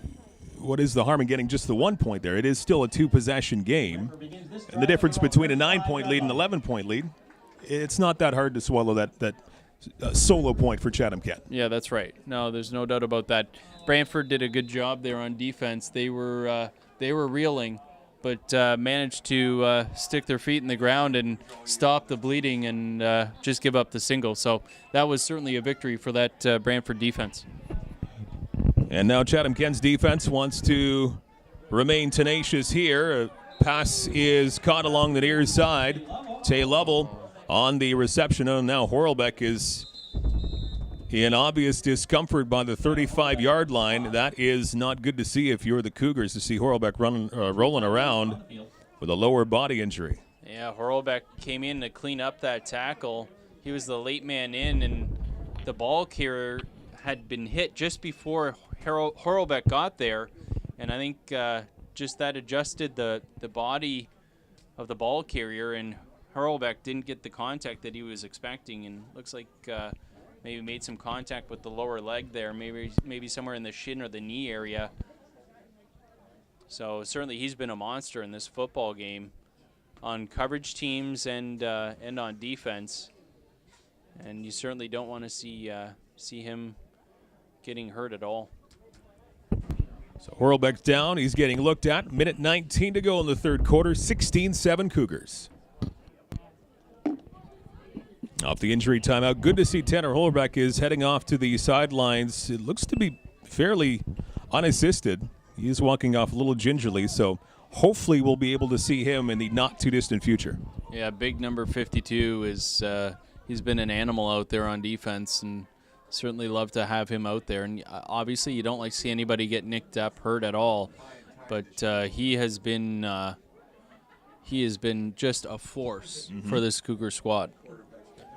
the harm in getting just the 1 point there? It is still a 2-possession game. And the difference between a 9-point lead and an 11-point lead, it's not that hard to swallow that solo point for Chatham-Kent. Yeah, that's right. No, there's no doubt about that. Brantford did a good job there on defense. They were reeling, but managed to stick their feet in the ground and stop the bleeding and just give up the single. So that was certainly a victory for that Brantford defense. And now Chatham-Kent's defense wants to remain tenacious here. A pass is caught along the near side. Tay Lovell on the reception. And now Horlbeck is in obvious discomfort by the 35-yard line. That is not good to see if you're the Cougars, to see Horlbeck rolling around with a lower body injury. Yeah, Horlbeck came in to clean up that tackle. He was the late man in, and the ball carrier had been hit just before Horlbeck got there. And I think just that adjusted the body of the ball carrier, and Horlbeck didn't get the contact that he was expecting, and looks like maybe made some contact with the lower leg there, maybe somewhere in the shin or the knee area. So certainly he's been a monster in this football game on coverage teams and on defense. And you certainly don't want to see him getting hurt at all. So Horlbeck's down. He's getting looked at. Minute 19 to go in the third quarter. 16-7 Cougars. Off the injury timeout. Good to see Tanner Horlbeck is heading off to the sidelines. It looks to be fairly unassisted. He is walking off a little gingerly, so hopefully we'll be able to see him in the not-too-distant future. Yeah, big number 52 is he's been an animal out there on defense, and certainly love to have him out there. And obviously you don't like to see anybody get nicked up, hurt at all, but he has been just a force for this Cougar squad.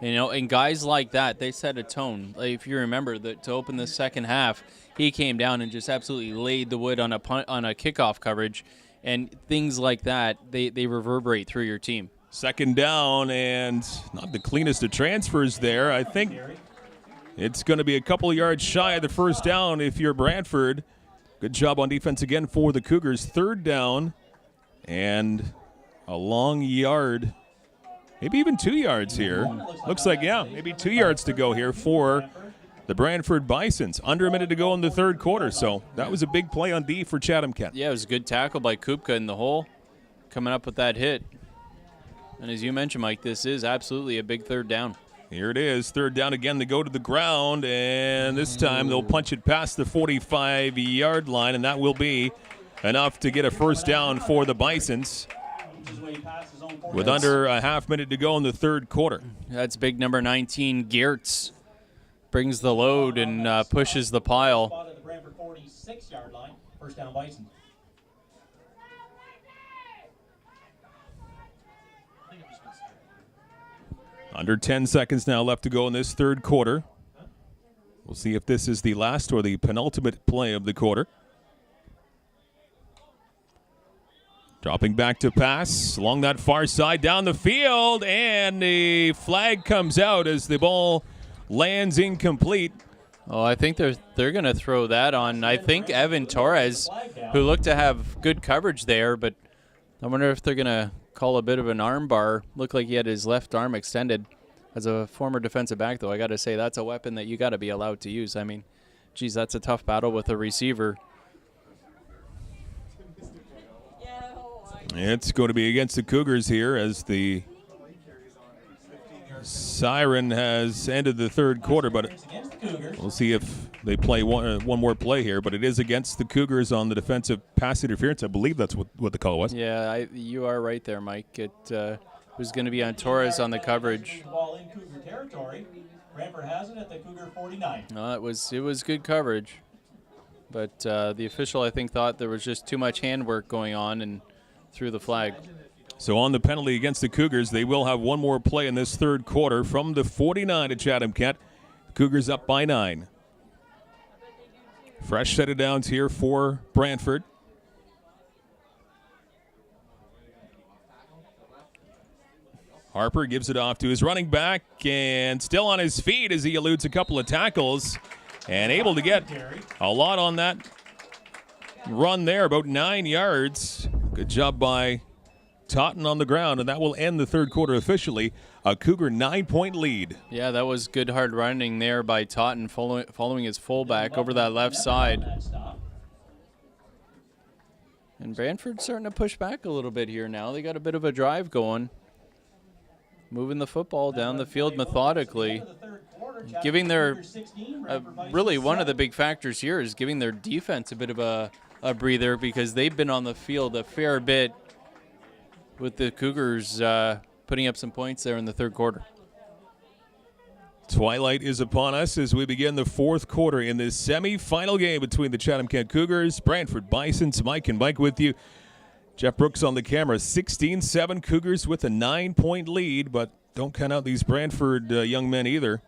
You know, and guys like that, they set a tone. Like, if you remember, to open the second half, he came down and just absolutely laid the wood on a kickoff coverage, and things like that, they reverberate through your team. Second down, and not the cleanest of transfers there. I think it's going to be a couple of yards shy of the first down if you're Brantford. Good job on defense again for the Cougars. Third down, and a long yard. Maybe even 2 yards here. Looks like, yeah, maybe 2 yards to go here for the Brantford Bisons. Under a minute to go in the third quarter, so that was a big play on D for Chatham-Kent. Yeah, it was a good tackle by Kupka in the hole, coming up with that hit. And as you mentioned, Mike, this is absolutely a big third down. Here it is, third down again. They go to the ground, and this time they'll punch it past the 45-yard line, and that will be enough to get a first down for the Bisons. With under a half minute to go in the third quarter. That's big number 19, Geertz. Brings the load and pushes the pile. At the Brantford 46-yard line. First down, Bison. Under 10 seconds now left to go in this third quarter. We'll see if this is the last or the penultimate play of the quarter. Dropping back to pass along that far side down the field, and the flag comes out as the ball lands incomplete. Oh, I think they're going to throw that on, I think, Evan Torres, who looked to have good coverage there, but I wonder if they're going to call a bit of an arm bar. Looked like he had his left arm extended. As a former defensive back, though, I got to say that's a weapon that you got to be allowed to use. I mean, geez, that's a tough battle with a receiver. It's going to be against the Cougars here as the siren has ended the third quarter, but we'll see if they play one more play here. But it is against the Cougars on the defensive pass interference. I believe that's what the call was. Yeah, you are right there, Mike. It was going to be on Torres on the coverage. Ball in Cougar territory. Brantford has it at the Cougar 49. No, it was good coverage, but the official, I think, thought there was just too much handwork going on and threw the flag. So on the penalty against the Cougars, they will have one more play in this third quarter from the 49 at Chatham-Kent. Cougars up by 9. Fresh set of downs here for Brantford. Harper gives it off to his running back, and still on his feet as he eludes a couple of tackles, and able to get a lot on that run there, about 9 yards. Good job by Totten on the ground, and that will end the third quarter officially. A Cougar 9-point lead. Yeah, that was good hard running there by Totten, following his fullback over that left side. And Brantford's starting to push back a little bit here now. They got a bit of a drive going. Moving the football down the field methodically. Giving their, really one of the big factors here is giving their defense a bit of a breather, because they've been on the field a fair bit with the Cougars putting up some points there in the third quarter. Twilight is upon us as we begin the fourth quarter in this semi-final game between the Chatham-Kent Cougars, Brantford Bisons. Mike and Mike with you. Jeff Brooks on the camera. 16-7 Cougars with a 9-point lead, but don't count out these Brantford young men either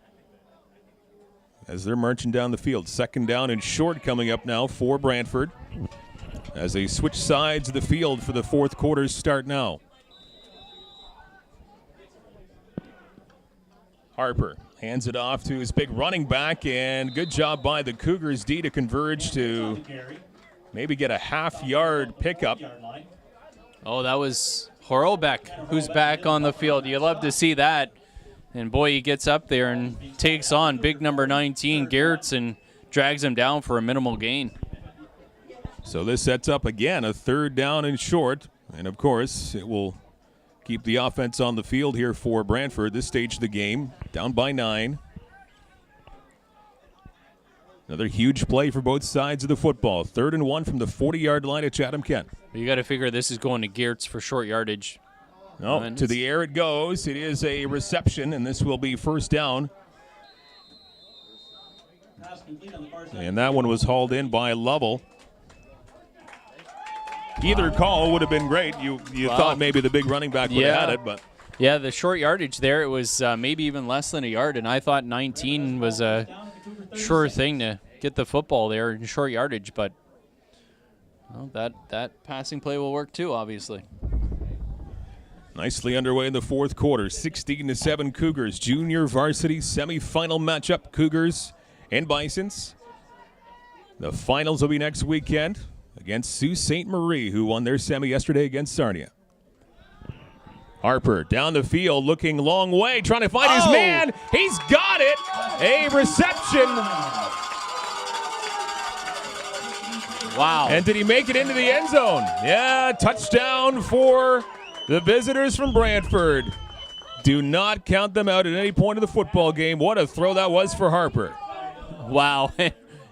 as they're marching down the field. Second down and short coming up now for Brantford as they switch sides of the field for the fourth quarter's start now. Harper hands it off to his big running back, and good job by the Cougars D to converge to maybe get a half-yard pickup. Oh, that was Horlbeck, who's back on the field. You love to see that. And, boy, he gets up there and takes on big number 19, Gertz, and drags him down for a minimal gain. So this sets up, again, a 3rd down and short. And, of course, it will keep the offense on the field here for Brantford. This stage of the game, down by 9. Another huge play for both sides of the football. 3rd and 1 from the 40-yard line at Chatham-Kent. You got to figure this is going to Gertz for short yardage. No, to the air it goes. It is a reception, and this will be 1st down. And that one was hauled in by Lovell. Either call would have been great. You thought maybe the big running back would have had it, but yeah, the short yardage there, it was maybe even less than a yard, and I thought 19 was a sure thing to get the football there in short yardage, but well, that passing play will work too, obviously. Nicely underway in the 4th quarter. 16-7 Cougars. Junior varsity semifinal matchup. Cougars and Bisons. The finals will be next weekend against Sault Ste. Marie, who won their semi yesterday against Sarnia. Harper down the field, looking long way, trying to find his man. He's got it. A reception. Wow. And did he make it into the end zone? Yeah, touchdown for the visitors from Brantford. Do not count them out at any point of the football game. What a throw that was for Harper. Wow.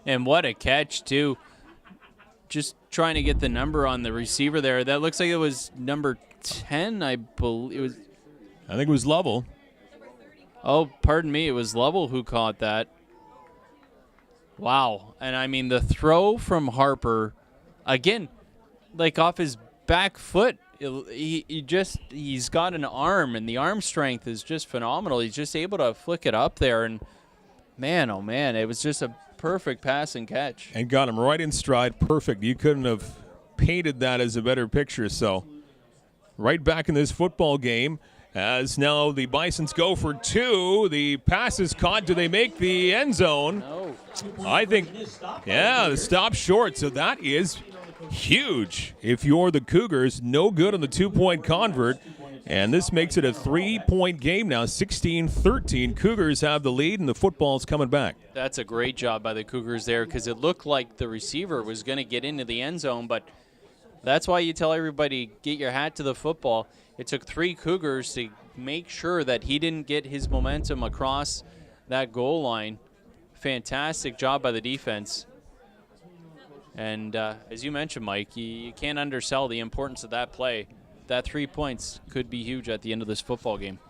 And what a catch, too. Just trying to get the number on the receiver there. That looks like it was number 10, I believe. I think it was Lovell. Oh, pardon me. It was Lovell who caught that. Wow. And, I mean, the throw from Harper, again, like off his back foot, he's got an arm, and the arm strength is just phenomenal. He's just able to flick it up there, and man, oh man, it was just a perfect pass and catch. And got him right in stride, perfect. You couldn't have painted that as a better picture. So right back in this football game, as now the Bisons go for 2. The pass is caught. Do they make the end zone? No. I think, yeah, the stop short. So that is huge. If you're the Cougars, no good on the 2-point convert. And this makes it a 3-point game now, 16-13. Cougars have the lead, and the football's coming back. That's a great job by the Cougars there, because it looked like the receiver was going to get into the end zone, but that's why you tell everybody, get your hat to the football. It took 3 Cougars to make sure that he didn't get his momentum across that goal line. Fantastic job by the defense. And as you mentioned, Mike, you can't undersell the importance of that play. That 3 points could be huge at the end of this football game.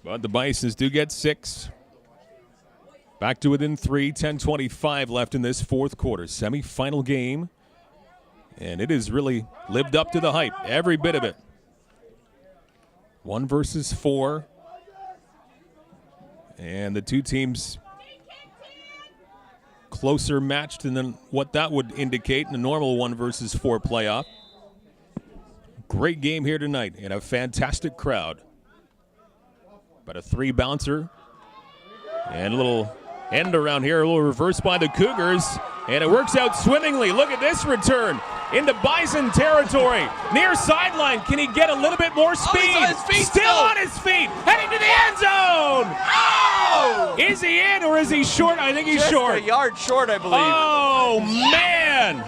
But the Bisons do get 6. Back to within 3, 10:25 left in this 4th quarter. Semifinal game. And it has really lived up to the hype, every bit of it. 1 versus 4. And the two teams closer matched than what that would indicate in a normal 1 versus 4 playoff. Great game here tonight and a fantastic crowd. But a 3-bouncer and a little end around here, a little reverse by the Cougars, and it works out swimmingly. Look at this return into Bison territory. Near sideline, can he get a little bit more speed? He's on his feet Still on his feet, heading to the end zone. Oh! Is he in or is he short? I think he's Just short. a yard short, I believe. Oh, man.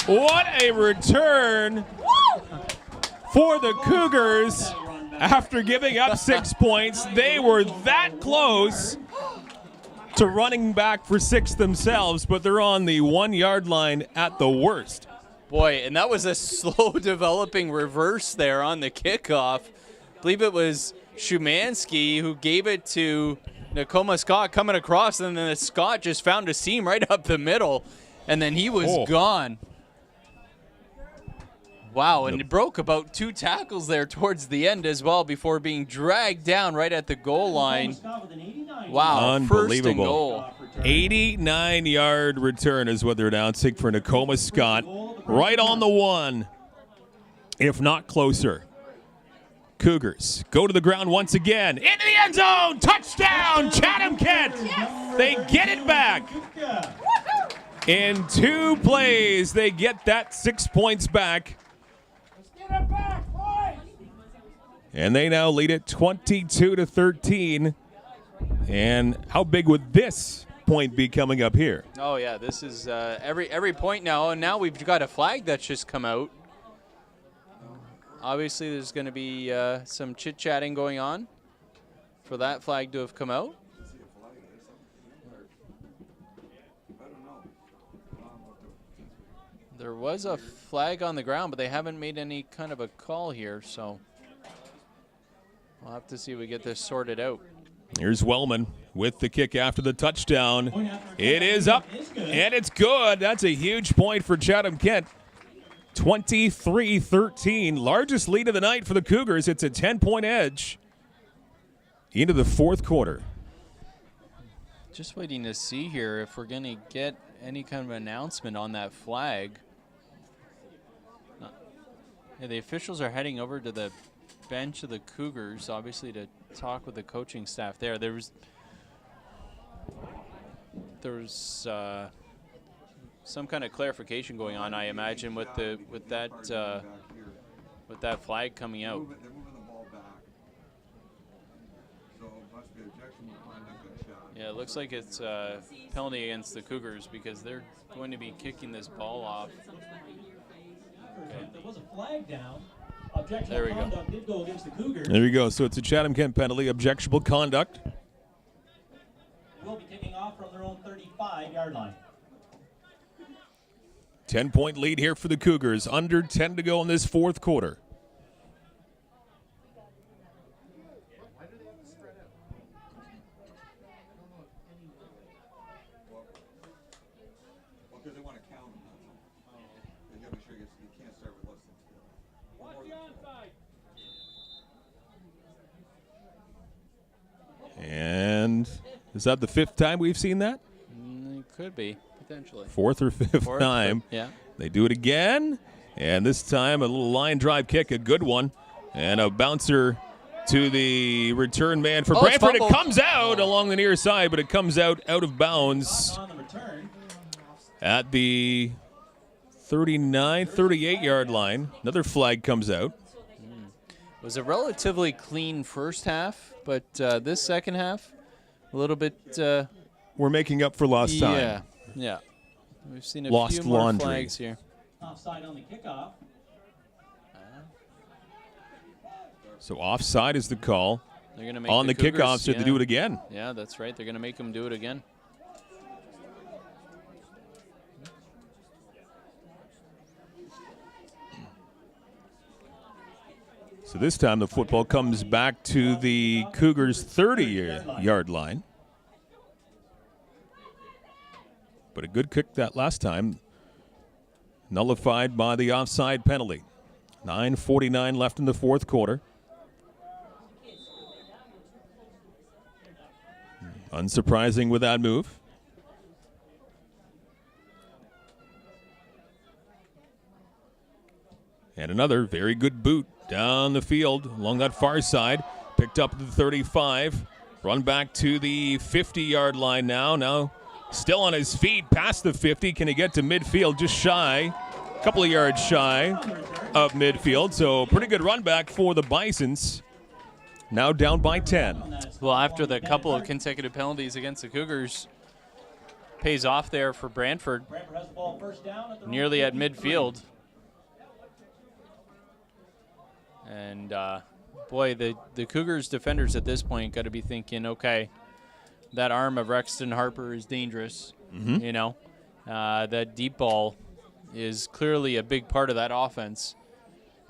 What a return for the Cougars. After giving up 6 points, they were that close to running back for 6 themselves, but they're on the 1-yard line at the worst. Boy, and that was a slow developing reverse there on the kickoff. I believe it was Shumansky who gave it to Nakoma Scott coming across, and then Scott just found a seam right up the middle, and then he was gone. Wow, and it broke about 2 tackles there towards the end as well before being dragged down right at the goal line. Wow, first and goal. 89-yard return is what they're announcing for Nakoma Scott. Right on the 1, if not closer. Cougars go to the ground once again. Into the end zone. Touchdown, Chatham-Kent. They get it back. In 2 plays, they get that 6 points back. And they now lead it 22-13. And how big would this point be coming up here? Oh yeah, this is every point now, and now we've got a flag that's just come out. Obviously, there's going to be some chit-chatting going on for that flag to have come out. There was a flag on the ground, but they haven't made any kind of a call here, so we'll have to see if we get this sorted out. Here's Wellman with the kick after the touchdown. It is up, and it's good. That's a huge point for Chatham-Kent. 23-13, largest lead of the night for the Cougars. It's a 10-point edge into the fourth quarter. Just waiting to see here if we're going to get any kind of announcement on that flag. Yeah, the officials are heading over to the bench of the Cougars, obviously, to talk with the coaching staff there. There was some kind of clarification going on, I imagine, with that flag coming out. They're moving the ball back. So it must be objectionable conduct and shot. Yeah, it looks like it's a penalty against the Cougars because they're going to be kicking this ball off. Okay. There was a flag down. There we go. Conduct did go against the Cougars. There we go. So it's a Chatham-Kent penalty, objectionable conduct. Will be kicking off from their own 35-yard line. 10-point lead here for the Cougars. Under 10 to go in this fourth quarter. Well, because they want to count them. They got to make sure you can't start with less than 2. Watch the onside. And is that the 5th time we've seen that? It could be, potentially. 4th or 5th time. Yeah. They do it again. And this time a little line drive kick, a good one. And a bouncer to the return man for Brantford. It comes out along the near side, but it comes out of bounds On the return. at the 39, 38-yard line. Another flag comes out. It was a relatively clean first half, but this second half, a little bit. We're making up for lost time. Yeah, yeah. We've seen a Lost few more laundry. flags here. Offside on the kickoff. So offside is the call They're gonna make on the Cougars, kickoff, so they do it again. Yeah, that's right. They're going to make them do it again. So this time the football comes back to the Cougars' 30-yard line. But a good kick that last time, nullified by the offside penalty. 9:49 left in the fourth quarter. Unsurprising with that move. And another very good boot down the field along that far side. Picked up at the 35. Run back to the 50-yard line now. Now still on his feet past the 50. Can he get to midfield? Just shy. A couple of yards shy of midfield. So pretty good run back for the Bisons. Now down by 10. Well, after the couple of consecutive penalties against the Cougars, pays off there for Brantford. Brantford has the ball first down at the Nearly at midfield. And, boy, the Cougars defenders at this point got to be thinking, okay, that arm of Rexton Harper is dangerous. You know, that deep ball is clearly a big part of that offense.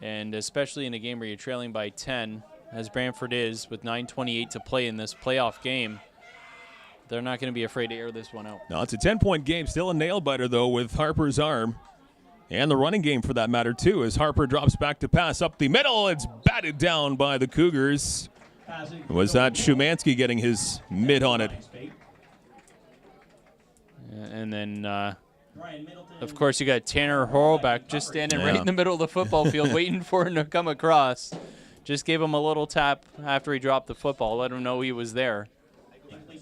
And especially in a game where you're trailing by 10, as Brantford is, with 9:28 to play in this playoff game, they're not going to be afraid to air this one out. No, it's a 10-point game. Still a nail-biter, though, with Harper's arm. And the running game, for that matter, too, as Harper drops back to pass up the middle. It's batted down by the Cougars. Was that Szymanski getting his mitt on it? And then, of course, you got Tanner Horlbeck just standing right in the middle of the football field waiting for him to come across. Just gave him a little tap after he dropped the football, let him know he was there.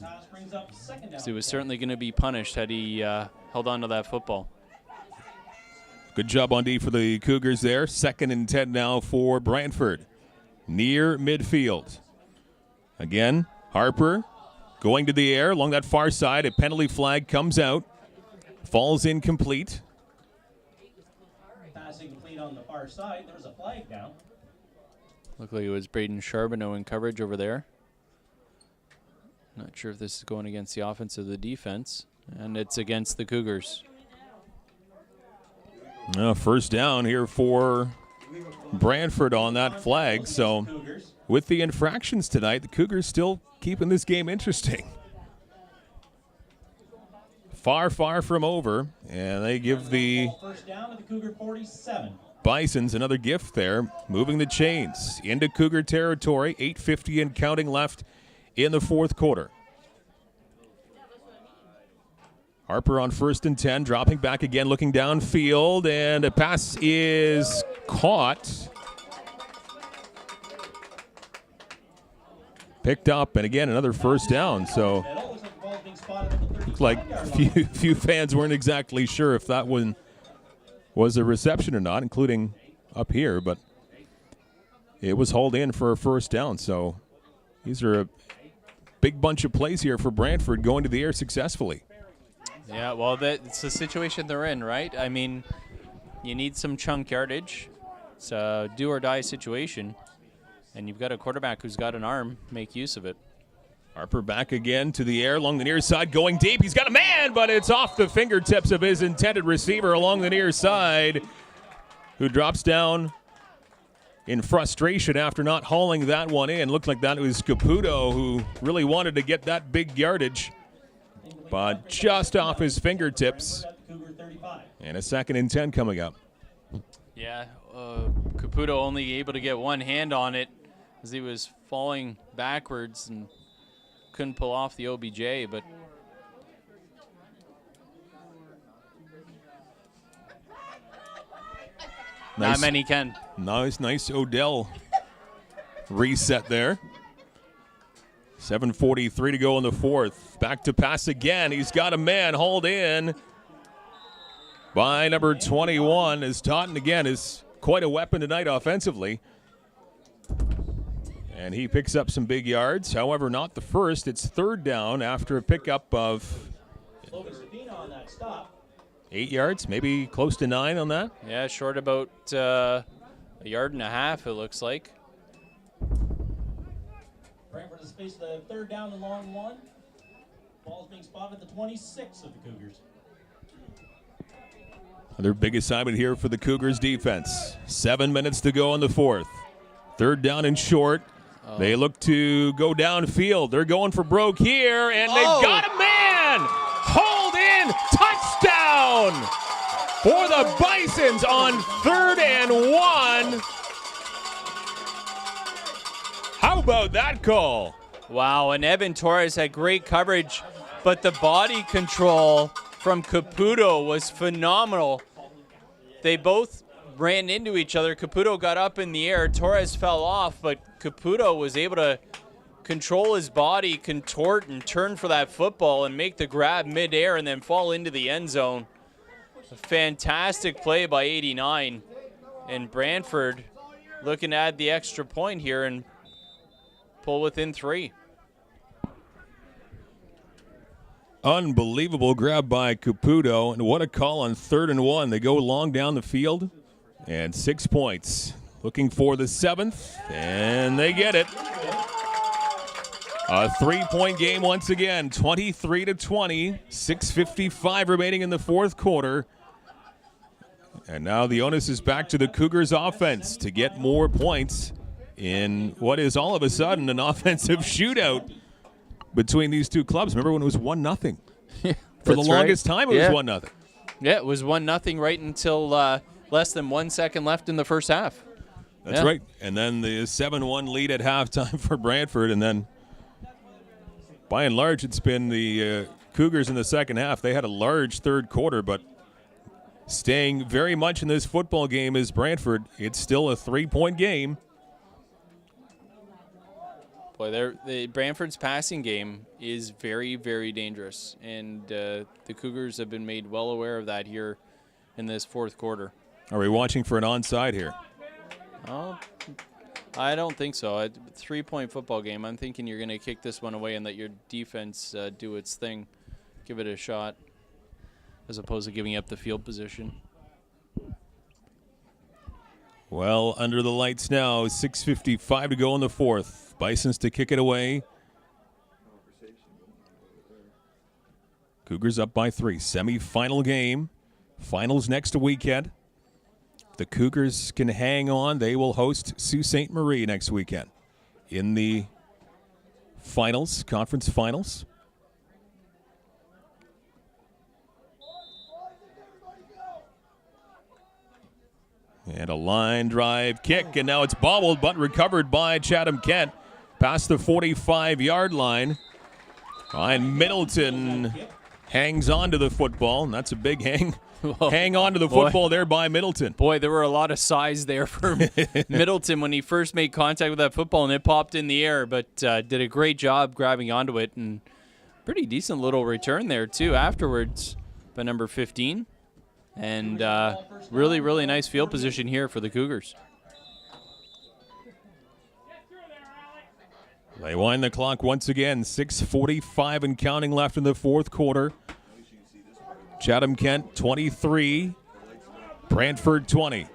pass brings up second down. He was certainly going to be punished had he held on to that football. Good job on D for the Cougars there. 2nd and 10 now for Brantford. Near midfield. Again, Harper going to the air along that far side. A penalty flag comes out. Falls incomplete. Passing complete on the far side. There's a flag down. Looked like it was Braden Charbonneau in coverage over there. Not sure if this is going against the offense or the defense. And it's against the Cougars. First down here for Brantford on that flag. So with the infractions tonight, the Cougars still keeping this game interesting. Far from over. And they give the first down to the Cougar 47. Bisons another gift there, moving the chains into Cougar territory. 8:50 and counting left in the fourth quarter. Harper on 1st and 10, dropping back again, looking downfield, and a pass is caught. Picked up, and again, another first down. So looks like few fans weren't exactly sure if that one was a reception or not, including up here, but it was hauled in for a first down. So these are a big bunch of plays here for Brantford going to the air successfully. Yeah, well, it's the situation they're in, right? I mean, you need some chunk yardage. It's a do-or-die situation, and you've got a quarterback who's got an arm. Make use of it. Harper back again to the air along the near side, going deep. He's got a man, but it's off the fingertips of his intended receiver along the near side, who drops down in frustration after not hauling that one in. Looked like that was Caputo, who really wanted to get that big yardage, but just off his fingertips. And a 2nd and 10 coming up. Yeah, Caputo only able to get one hand on it as he was falling backwards and couldn't pull off the OBJ, but not many can. Nice Odell reset there. 7:43 to go in the fourth. Back to pass again. He's got a man hauled in by number 21, as Totten again is quite a weapon tonight offensively. And he picks up some big yards. However, not the first. It's 3rd down after a pickup of 8 yards, maybe close to 9 on that. Yeah, short about a yard and a half, it looks like. Brantford has faced the 3rd down and long one. Ball's being spotted at the 26 of the Cougars. Another big assignment here for the Cougars defense. 7 minutes to go in the fourth. 3rd down and short. They look to go downfield. They're going for broke here, and they've got a man! Hauled in! Touchdown! For the Bisons on 3rd and 1. How about that call? Wow, and Evan Torres had great coverage, but the body control from Caputo was phenomenal. They both ran into each other. Caputo got up in the air. Torres fell off, but Caputo was able to control his body, contort, and turn for that football and make the grab midair and then fall into the end zone. A fantastic play by 89. And Brantford looking to add the extra point here and pull within 3. Unbelievable grab by Caputo, and what a call on 3rd and 1. They go long down the field, and 6 points. Looking for the 7th, and they get it. A 3-point game once again, 23-20, 6:55 remaining in the fourth quarter. And now the onus is back to the Cougars offense to get more points in what is all of a sudden an offensive shootout between these two clubs. Remember when it was 1-0? For the longest time it was 1-0. Yeah, it was 1-0 right until less than 1 second left in the first half. That's right. And then the 7-1 lead at halftime for Brantford. And then, by and large, it's been the Cougars in the second half. They had a large third quarter, but staying very much in this football game is Brantford. It's still a 3-point game. Boy, the Brantford's passing game is very, very dangerous, and the Cougars have been made well aware of that here in this fourth quarter. Are we watching for an onside here? Oh, I don't think so. A 3-point football game. I'm thinking you're going to kick this one away and let your defense do its thing, give it a shot, as opposed to giving up the field position. Well, under the lights now, 6:55 to go in the fourth. Bisons to kick it away. Cougars up by 3. Semi-final game. Finals next weekend. If the Cougars can hang on, they will host Sault Ste. Marie next weekend in the finals, conference finals. And a line drive kick, and now it's bobbled but recovered by Chatham-Kent past the 45-yard line. And Middleton hangs on to the football, and that's a big hang. Hang on to the football there by Middleton. Boy, there were a lot of size there for Middleton when he first made contact with that football, and it popped in the air, but did a great job grabbing onto it, and pretty decent little return there, too, afterwards by number 15. And really, really nice field position here for the Cougars. They wind the clock once again. 6:45 and counting left in the fourth quarter. Chatham-Kent 23, Brantford 20.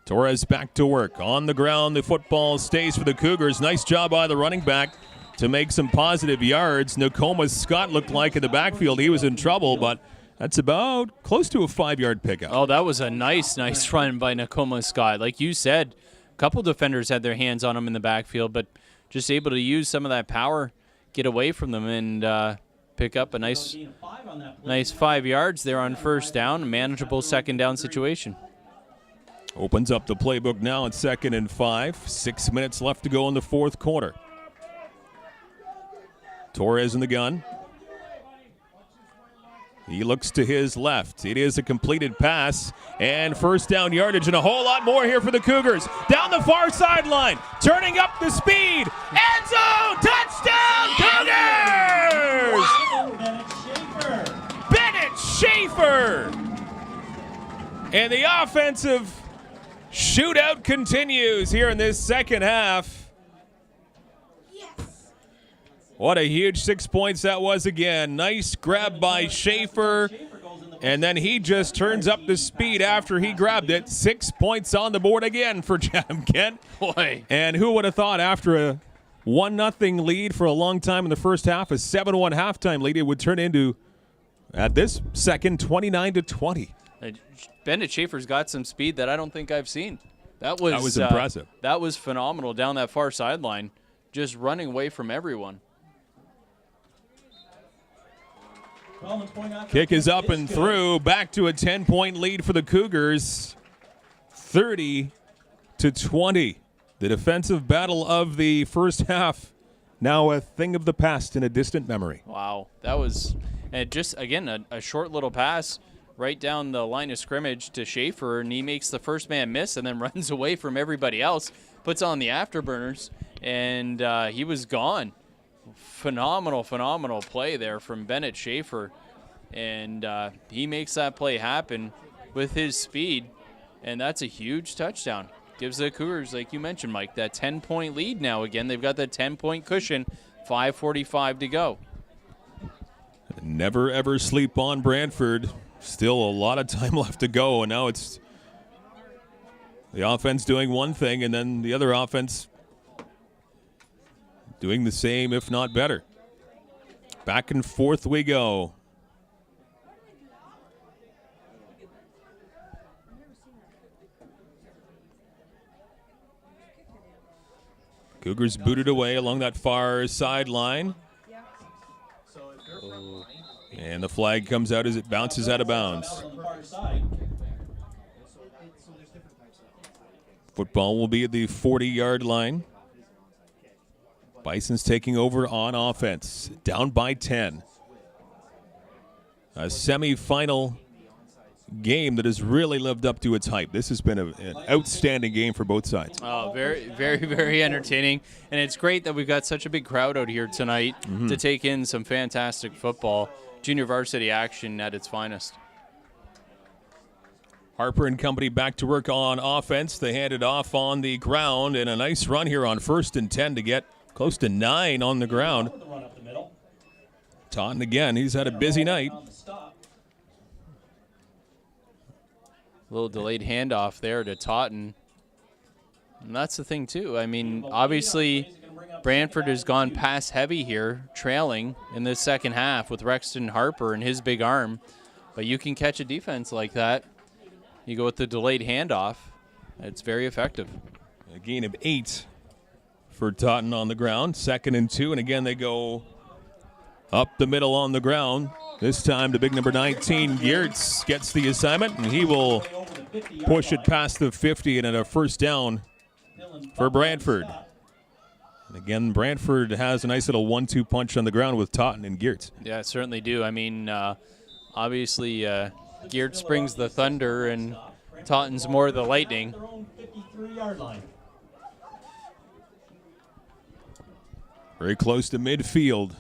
Torres back to work. On the ground, the football stays for the Cougars. Nice job by the running back to make some positive yards. Nakoma Scott looked like in the backfield he was in trouble, but that's about close to a 5-yard pickup. Oh, that was a nice run by Nakoma Scott. Like you said, a couple defenders had their hands on him in the backfield, but just able to use some of that power, get away from them, and pick up a nice 5 yards there on first down. A manageable second down situation. Opens up the playbook now at 2nd and 5. 6 minutes left to go in the fourth quarter. Torres in the gun. He looks to his left. It is a completed pass, and first down yardage, and a whole lot more here for the Cougars. Down the far sideline, turning up the speed. End zone, touchdown, Cougars! Bennett Schaefer! And the offensive shootout continues here in this second half. What a huge 6 points that was again. Nice grab by Schaefer. And then he just turns up the speed after he grabbed it. 6 points on the board again for Chatham-Kent. Boy. And who would have thought after a 1-0 lead for a long time in the first half, a 7-1 halftime lead, it would turn into, at this second, 29-20. Bennett Schaefer's got some speed that I don't think I've seen. That was impressive. That was phenomenal down that far sideline, just running away from everyone. Kick is up and through. Back to a 10-point lead for the Cougars. 30-20. The defensive battle of the first half, now a thing of the past in a distant memory. Wow. That was just, again, a short little pass right down the line of scrimmage to Schaefer, and he makes the first man miss and then runs away from everybody else, puts on the afterburners, and he was gone. Phenomenal play there from Bennett Schaefer, and he makes that play happen with his speed, and that's a huge touchdown. Gives the Cougars, like you mentioned, Mike, that 10-point lead now again. They've got that 10-point cushion, 5:45 to go. Never, ever sleep on Brantford. Still a lot of time left to go, and now it's the offense doing one thing, and then the other offense doing the same, if not better. Back and forth we go. Cougars booted away along that far sideline. And the flag comes out as it bounces out of bounds. Football will be at the 40-yard line. Bisons taking over on offense, down by 10. A semifinal game that has really lived up to its hype. This has been an outstanding game for both sides. Oh, very, very, very entertaining. And it's great that we've got such a big crowd out here tonight to take in some fantastic football. Junior varsity action at its finest. Harper and company back to work on offense. They hand it off on the ground, and a nice run here on 1st and 10 to get close to 9 on the ground. Taunton again, he's had a busy night. A little delayed handoff there to Taunton. And that's the thing, too. I mean, obviously, Brantford has gone pass heavy here, trailing in the second half with Rexton Harper and his big arm. But you can catch a defense like that. You go with the delayed handoff. It's very effective. A gain of 8 for Taunton on the ground. 2nd and 2, and again they go up the middle on the ground. This time the big number 19, Geertz, gets the assignment, and he will push it past the 50 and at a first down for Brantford. And again, Brantford has a nice little 1-2 punch on the ground with Taunton and Geertz. Yeah, certainly do. I mean, obviously, Geertz brings the thunder, and Taunton's more the lightning. Very close to midfield.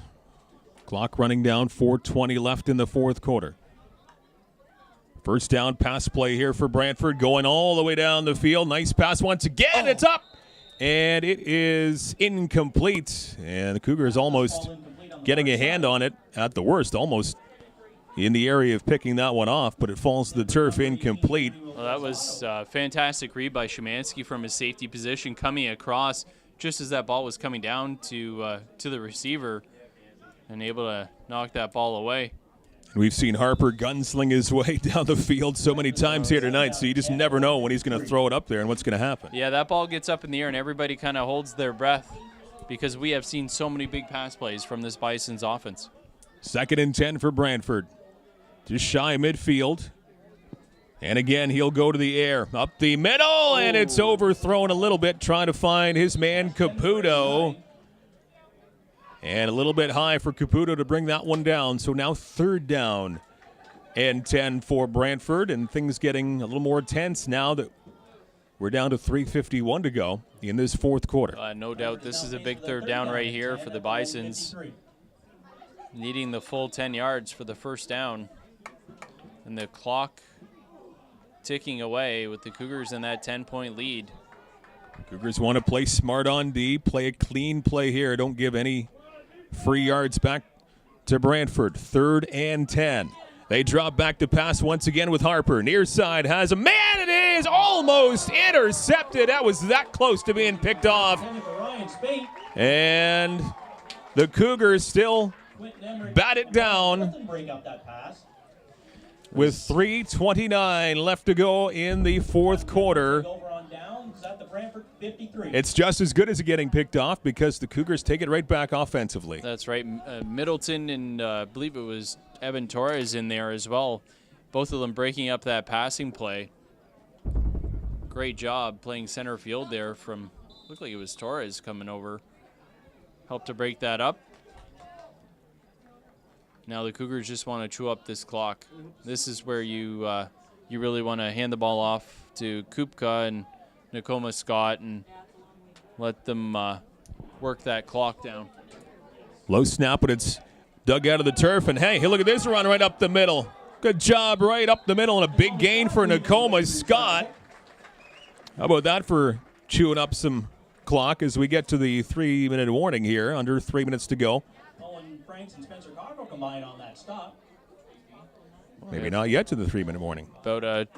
Clock running down, 4:20 left in the fourth quarter. First down pass play here for Brantford, going all the way down the field. Nice pass once again. It's up, and it is incomplete. And the Cougars almost getting a hand on it at the worst, almost in the area of picking that one off, but it falls to the turf incomplete. Well, that was a fantastic read by Szymanski from his safety position, coming across just as that ball was coming down to the receiver, and able to knock that ball away. We've seen Harper gunsling his way down the field so many times here tonight, so you just never know when he's going to throw it up there and what's going to happen. Yeah, that ball gets up in the air, and everybody kind of holds their breath because we have seen so many big pass plays from this Bison's offense. 2nd and 10 for Brantford. Just shy of midfield. And again, he'll go to the air. Up the middle, and it's overthrown a little bit, trying to find his man Caputo. And a little bit high for Caputo to bring that one down. So now 3rd down and 10 for Brantford, and things getting a little more tense now that we're down to 3:51 to go in this fourth quarter. No doubt this is a big 3rd down right here for the Bisons, needing the full 10 yards for the first down. And the clock ticking away with the Cougars in that 10-point lead. Cougars want to play smart on D, play a clean play here. Don't give any free yards back to Brantford. 3rd and 10. They drop back to pass once again with Harper. Near side has a man. It is almost intercepted. That was that close to being picked off. And the Cougars still bat it down with 3:29 left to go in the fourth quarter. It's just as good as it getting picked off because the Cougars take it right back offensively. That's right. Middleton and I believe it was Evan Torres in there as well. Both of them breaking up that passing play. Great job playing center field there from, looked like it was Torres coming over. Helped to break that up. Now the Cougars just want to chew up this clock. This is where you really want to hand the ball off to Kupka and Nakoma Scott and let them work that clock down. Low snap, but it's dug out of the turf. And hey, look at this run right up the middle. Good job right up the middle, and a big gain for Nakoma Scott. How about that for chewing up some clock as we get to the 3-minute warning here, under 3 minutes to go. Owen Franks and Spencer Cockrell combined on that stop. Maybe not yet to the 3-minute warning. About a,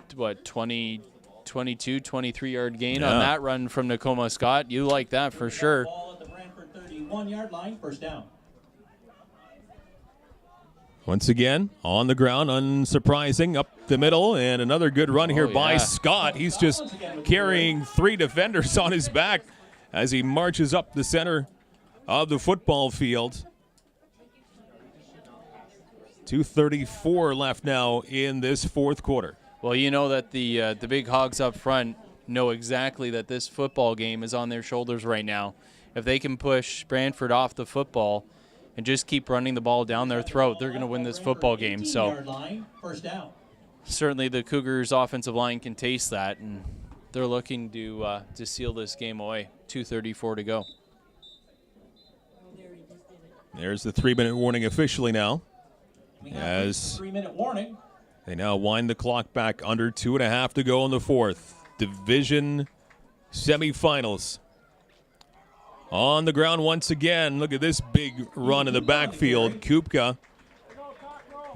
22, 23-yard gain on that run from Nakoma Scott. You like that for sure. Ball at the Brantford 31-yard line, first down. Once again, on the ground, unsurprising, up the middle, and another good run here by Scott. He's just carrying 3 defenders on his back as he marches up the center of the football field. 2:34 left now in this fourth quarter. Well, you know that the big hogs up front know exactly that this football game is on their shoulders right now. If they can push Brantford off the football and just keep running the ball down their throat, they're going to win this football game. So certainly the Cougars' offensive line can taste that, and they're looking to seal this game away. 2:34 to go. There's the 3-minute warning officially now. We have As 3-minute warning. they now wind the clock back under 2.5 to go in the fourth. Division semifinals. On the ground once again. Look at this big run in the backfield. Kupka,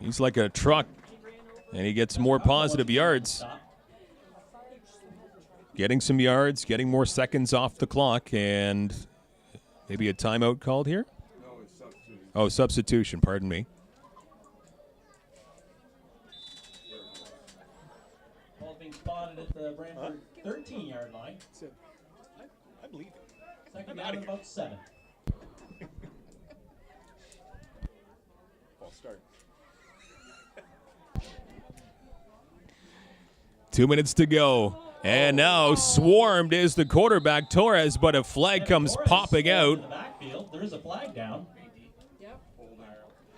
he's like a truck, and he gets more positive yards. Getting some yards, getting more seconds off the clock, and maybe a timeout called here? Oh, substitution, pardon me. Ball's being spotted at the Brantford 13-yard line. I'm leaving. Second down and about 7. False start. 2 minutes to go. And now swarmed is the quarterback, Torres, but a flag comes Torres popping out. in the backfield. There is a flag down. Yep.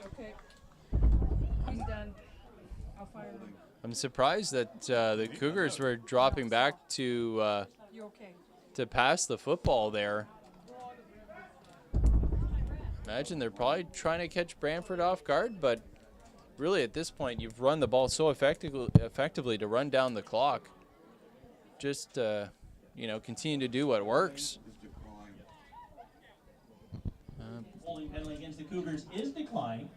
Okay. He's done. I'll fire him. I'm surprised that the Cougars were dropping back to You okay? pass the football there. Imagine they're probably trying to catch Brantford off guard, but really at this point you've run the ball so effectively to run down the clock. Just continue to do what works. Holding penalty against the Cougars is declined.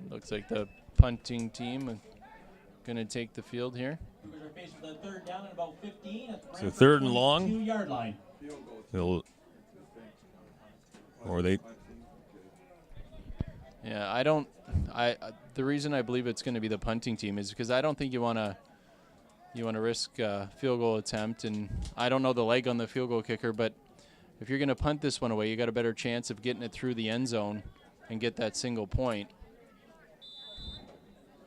Looks like the punting team going to take the field here. Cougars are faced with a third down and about 15 at the So Brantford third and long. 22-yard line. Yeah, the reason I believe it's going to be the punting team is because I don't think you want to risk a field goal attempt, and I don't know the leg on the field goal kicker, but if you're going to punt this one away, you got a better chance of getting it through the end zone and get that single point.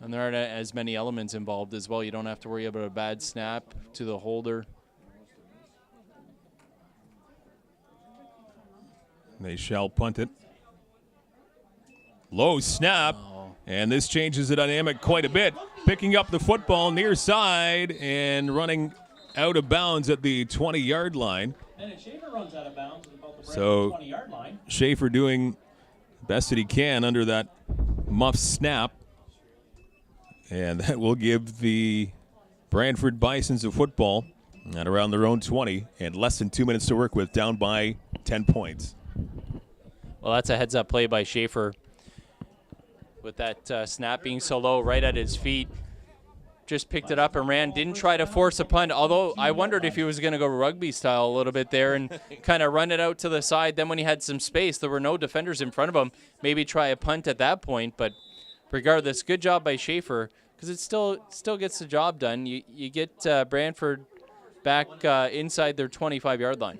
And there aren't as many elements involved as well. You don't have to worry about a bad snap to the holder. They shall punt it. Low snap, and this changes the dynamic quite a bit. Picking up the football near side and running out of bounds at the 20-yard line. Bennett Schaefer runs out of bounds at about the So 20-yard line. Schaefer doing the best that he can under that muff snap. And that will give the Brantford Bisons a football at around their own 20 and less than 2 minutes to work with, down by 10 points. Well, that's a heads-up play by Schaefer. With that snap being so low right at his feet, just picked it up and ran. Didn't try to force a punt, although I wondered if he was going to go rugby style a little bit there and kind of run it out to the side. Then when he had some space, there were no defenders in front of him, maybe try a punt at that point. But regardless, good job by Schaefer, because it still gets the job done. You get Brantford back inside their 25-yard line.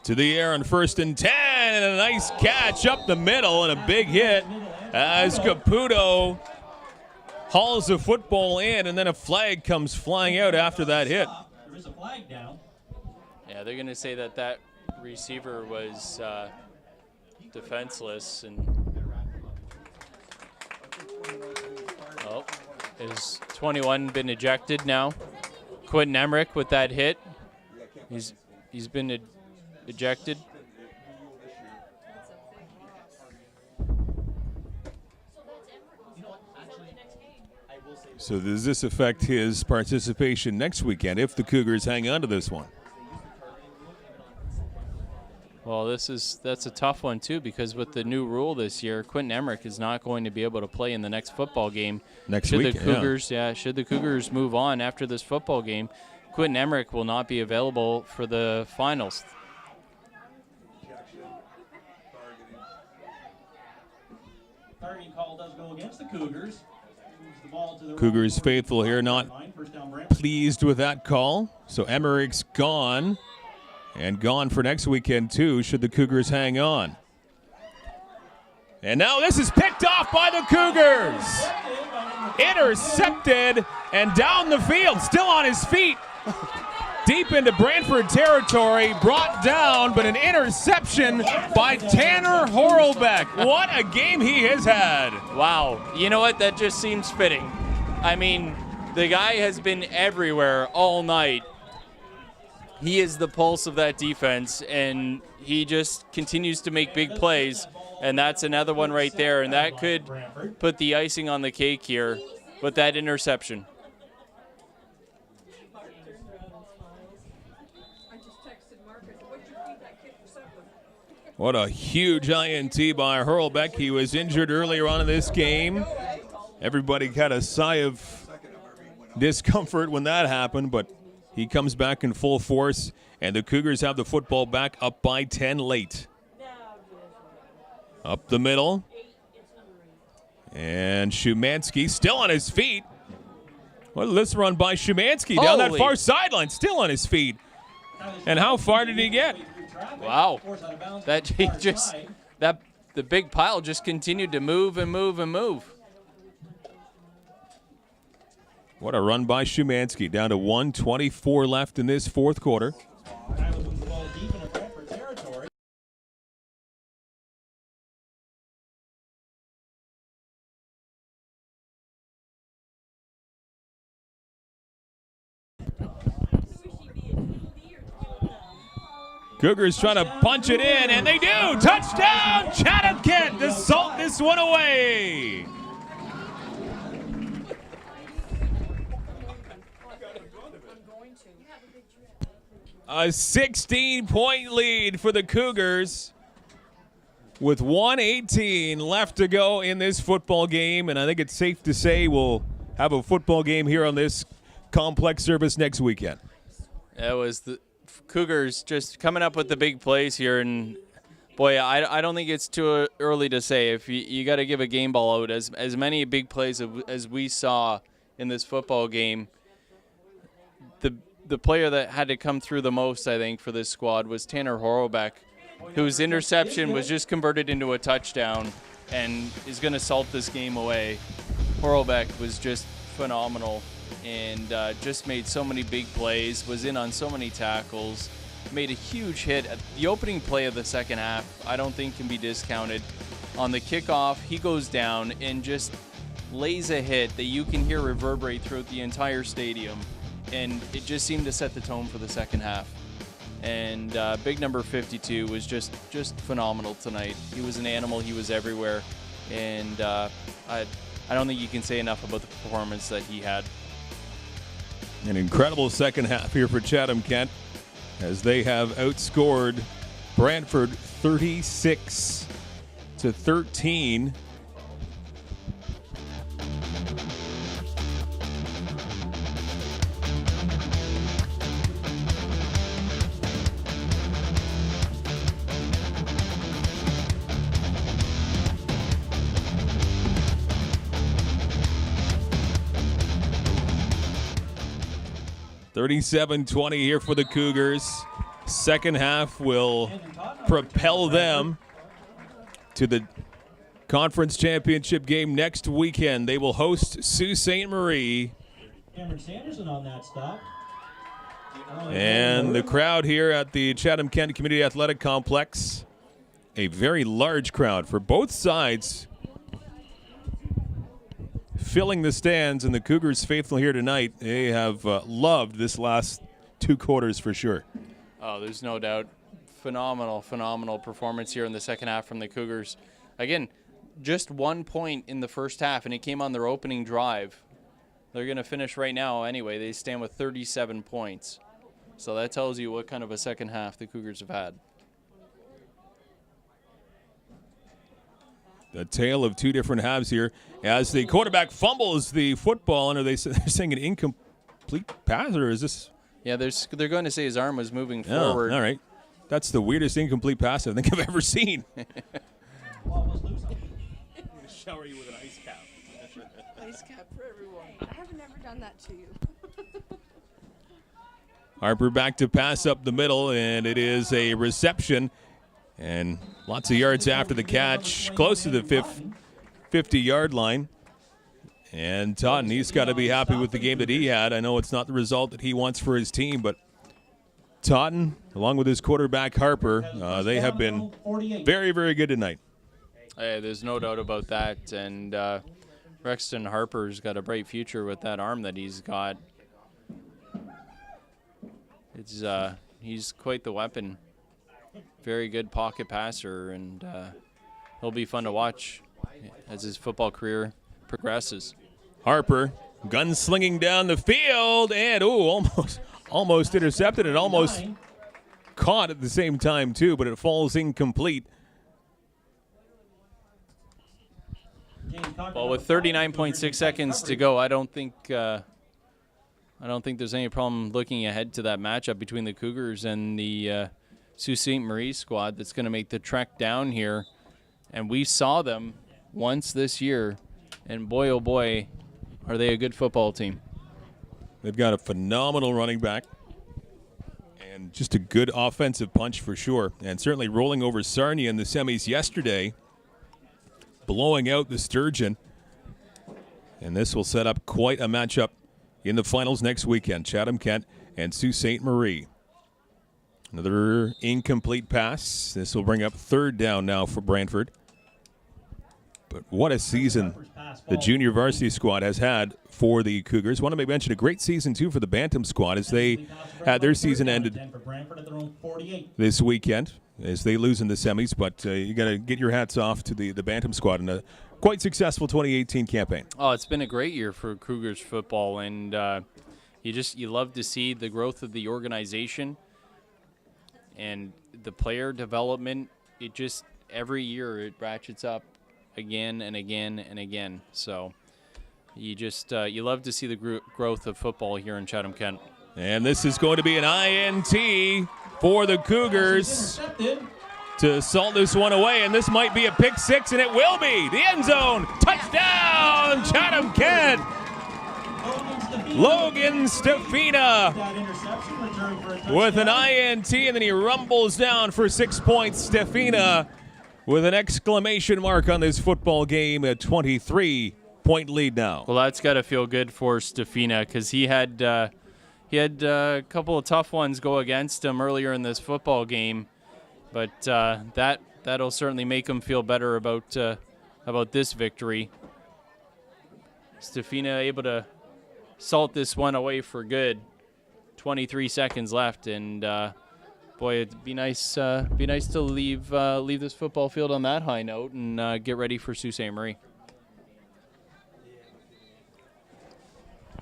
To the air on 1st and 10, and a nice catch up the middle and a big hit as Caputo hauls the football in, and then a flag comes flying out after that hit. There is a flag down. Yeah, they're going to say that receiver was defenseless. And is 21 been ejected now? Quentin Emmerich with that hit. He's been ejected. So does this affect his participation next weekend if the Cougars hang on to this one? Well, that's a tough one too, because with the new rule this year, Quentin Emmerich is not going to be able to play in the next football game. Next week, should the Cougars move on after this football game, Quentin Emmerich will not be available for the finals. Targeting call does go against the Cougars. Moves the ball to the Cougars faithful here, not First down, Brantford. pleased with that call. So Emmerich's gone, and gone for next weekend too, should the Cougars hang on. And now this is picked off by the Cougars. Intercepted and down the field, still on his feet. Deep into Brantford territory, brought down, but an interception by Tanner Horlbeck. What a game he has had. Wow. You know what? That just seems fitting. I mean, the guy has been everywhere all night. He is the pulse of that defense, and he just continues to make big plays, and that's another one right there, and that could put the icing on the cake here with that interception. What a huge INT by Horlbeck. He was injured earlier on in this game. Everybody got a sigh of discomfort when that happened, but he comes back in full force, and the Cougars have the football back up by 10 late. Up the middle. And Szymanski still on his feet. What a list run by Szymanski down that far sideline, still on his feet. And how far did he get? Wow. The big pile just continued to move and move and move. What a run by Szymanski. Down to 1:24 left in this fourth quarter. Cougars trying to punch it in, and they do. Touchdown, Chatham-Kent to salt this one away. A 16-point lead for the Cougars with 1:18 left to go in this football game, and I think it's safe to say we'll have a football game here on this complex service next weekend. That was the Cougars just coming up with the big plays here, and boy, I don't think it's too early to say if you got to give a game ball out as many big plays as we saw in this football game. The player that had to come through the most, I think, for this squad was Tanner Horlbeck, whose interception was just converted into a touchdown and is going to salt this game away. Horlbeck was just phenomenal and just made so many big plays, was in on so many tackles, made a huge hit. The opening play of the second half, I don't think can be discounted. On the kickoff, he goes down and just lays a hit that you can hear reverberate throughout the entire stadium. And it just seemed to set the tone for the second half. And big number 52 was just phenomenal tonight. He was an animal. He was everywhere. And I don't think you can say enough about the performance that he had. An incredible second half here for Chatham-Kent as they have outscored Brantford 36-13. $37-20 here for the Cougars. Second half will propel them to the conference championship game next weekend. They will host Sault Ste. Marie. Cameron Sanderson on that stop. And the crowd here at the Chatham-Kent Community Athletic Complex, a very large crowd for both sides, filling the stands, and the Cougars faithful here tonight. They have loved this last two quarters for sure. Oh, there's no doubt. Phenomenal performance here in the second half from the Cougars. Again, just 1 point in the first half, and it came on their opening drive. They're going to finish right now anyway. They stand with 37 points. So that tells you what kind of a second half the Cougars have had. The tale of two different halves here as the quarterback fumbles the football. And they're saying an incomplete pass, or is this? Yeah, they're going to say his arm was moving forward. All right. That's the weirdest incomplete pass I think I've ever seen. I'm going to shower you with an ice cap. Ice cap for everyone. I have never done that to you. Harper back to pass up the middle, and it is a reception. And lots of yards after the catch, close to the 50-yard line. And Totten, he's got to be happy with the game that he had. I know it's not the result that he wants for his team, but Totten, along with his quarterback Harper, they have been very, very good tonight. Hey, there's no doubt about that. And Rexton Harper's got a bright future with that arm that he's got. He's quite the weapon. Very good pocket passer, and he'll be fun to watch as his football career progresses. Harper gunslinging down the field, and almost intercepted and almost caught at the same time too, but it falls incomplete. Well, with 39.6 seconds to go, I don't think there's any problem looking ahead to that matchup between the Cougars and the Sault Ste. Marie squad that's going to make the trek down here. And we saw them once this year, and boy, oh boy, are they a good football team. They've got a phenomenal running back and just a good offensive punch for sure. And certainly rolling over Sarnia in the semis yesterday, blowing out the Sturgeon. And this will set up quite a matchup in the finals next weekend. Chatham-Kent and Sault Ste. Marie. Another incomplete pass. This will bring up third down now for Brantford. But what a season the junior varsity squad has had for the Cougars. Want to mention a great season, too, for the Bantam squad as they had their season ended this weekend as they lose in the semis. But you got to get your hats off to the Bantam squad in a quite successful 2018 campaign. Oh, it's been a great year for Cougars football, and you love to see the growth of the organization and the player development. It just every year it ratchets up again and again and again. So you love to see the growth of football here in Chatham-Kent. And this is going to be an INT for the Cougars to salt this one away, and this might be a pick six, and it will be. The end zone, touchdown, Chatham-Kent. Logan Stefina with an INT, and then he rumbles down for 6 points. Stefina with an exclamation mark on this football game, a 23-point lead now. Well, that's got to feel good for Stefina because he had a couple of tough ones go against him earlier in this football game, but that'll certainly make him feel better about this victory. Stefina able to salt this one away for good. 23 seconds left, and boy, it'd be nice to leave this football field on that high note and get ready for Sault Ste. Marie.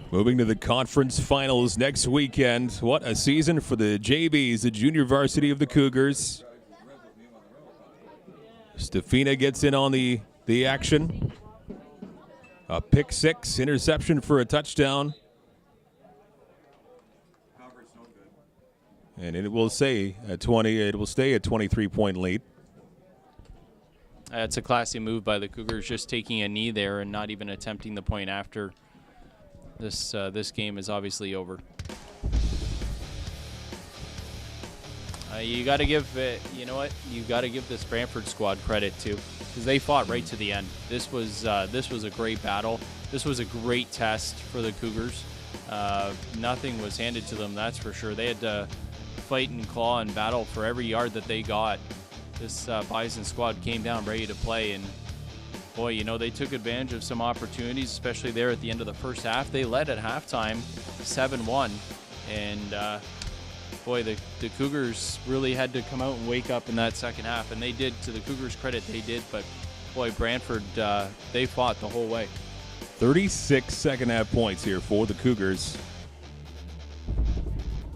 Moving to the conference finals next weekend. What a season for the JVs, the junior varsity of the Cougars. Stefina gets in on the action. A pick six, interception for a touchdown. And it will stay a 23-point lead. It's a classy move by the Cougars, just taking a knee there and not even attempting the point after. This game is obviously over. You got to give you got to give this Brantford squad credit too, because they fought right to the end. This was a great battle. This was a great test for the Cougars. Nothing was handed to them, that's for sure. They had to fight and claw and battle for every yard that they got. This Bison squad came down ready to play, and boy, they took advantage of some opportunities, especially there at the end of the first half. They led at halftime 7-1, and boy, the Cougars really had to come out and wake up in that second half, and they did. To the Cougars' credit, they did, but boy, Brantford, they fought the whole way. 36 second-half points here for the Cougars.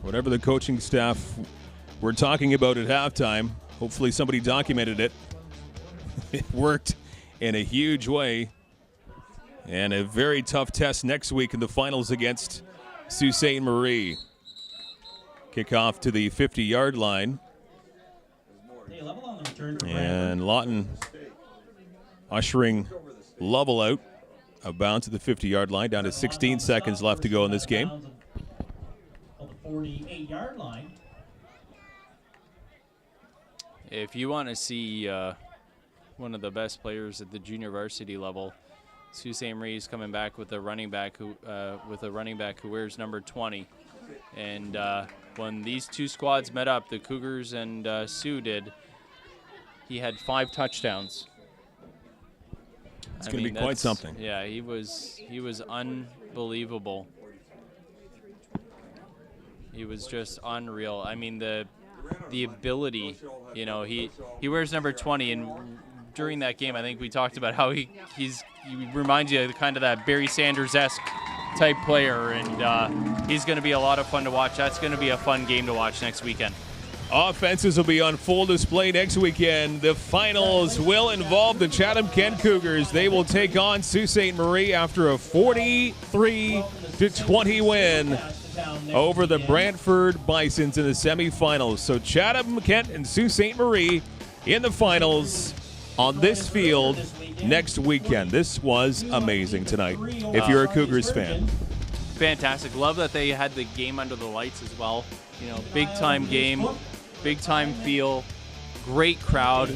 Whatever the coaching staff were talking about at halftime, hopefully somebody documented it. It worked in a huge way. And a very tough test next week in the finals against Sault Ste. Marie. Kickoff to the 50-yard line. And Lawton ushering Lovell out of bounds at the 50-yard line, down to 16 seconds left to go in this game. The 48-yard line. if you want to see one of the best players at the junior varsity level, Sault Ste. Marie is coming back with a running back who wears number 20. And when these two squads met up, the Cougars and Sioux did, he had 5 touchdowns. It's going to be quite something. Yeah, he was unbelievable. He was just unreal. I mean, the ability, you know, he wears number 20, and during that game, I think we talked about how he reminds you of kind of that Barry Sanders-esque type player, and he's going to be a lot of fun to watch. That's going to be a fun game to watch next weekend. Offenses will be on full display next weekend. The finals will involve the Chatham-Kent Cougars. They will take on Sault Ste. Marie after a 43-20 win over the Brantford Bisons in the semifinals. So Chatham-Kent and Sault Ste. Marie in the finals on this field next weekend. This was amazing tonight if you're a Cougars fan. Fantastic. Love that they had the game under the lights as well. You know, big-time game, big-time feel, great crowd.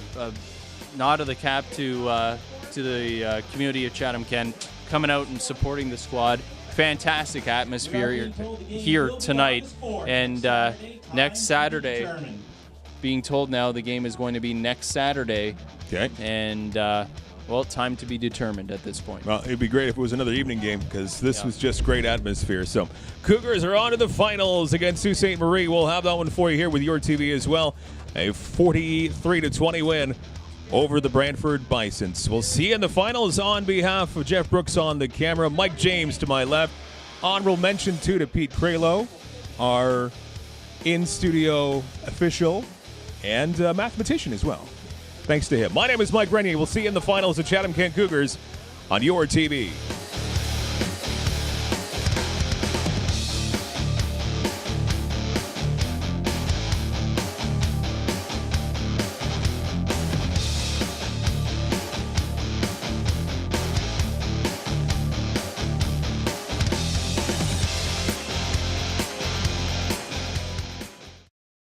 Nod of the cap to the community of Chatham-Kent coming out and supporting the squad. Fantastic atmosphere here tonight. And next Saturday, being told now the game is going to be next Saturday. Okay. And, well, time to be determined at this point. Well, it'd be great if it was another evening game because this was just great atmosphere. So Cougars are on to the finals against Sault Ste. Marie. We'll have that one for you here with your TV as well. A 43-20 win over the Brantford Bisons. We'll see you in the finals. On behalf of Jeff Brooks on the camera, Mike James to my left. Honorable mention, too, to Pete Cralo, our in-studio official and mathematician as well. Thanks to him. My name is Mike Renier. We'll see you in the finals of Chatham-Kent Cougars on your TV.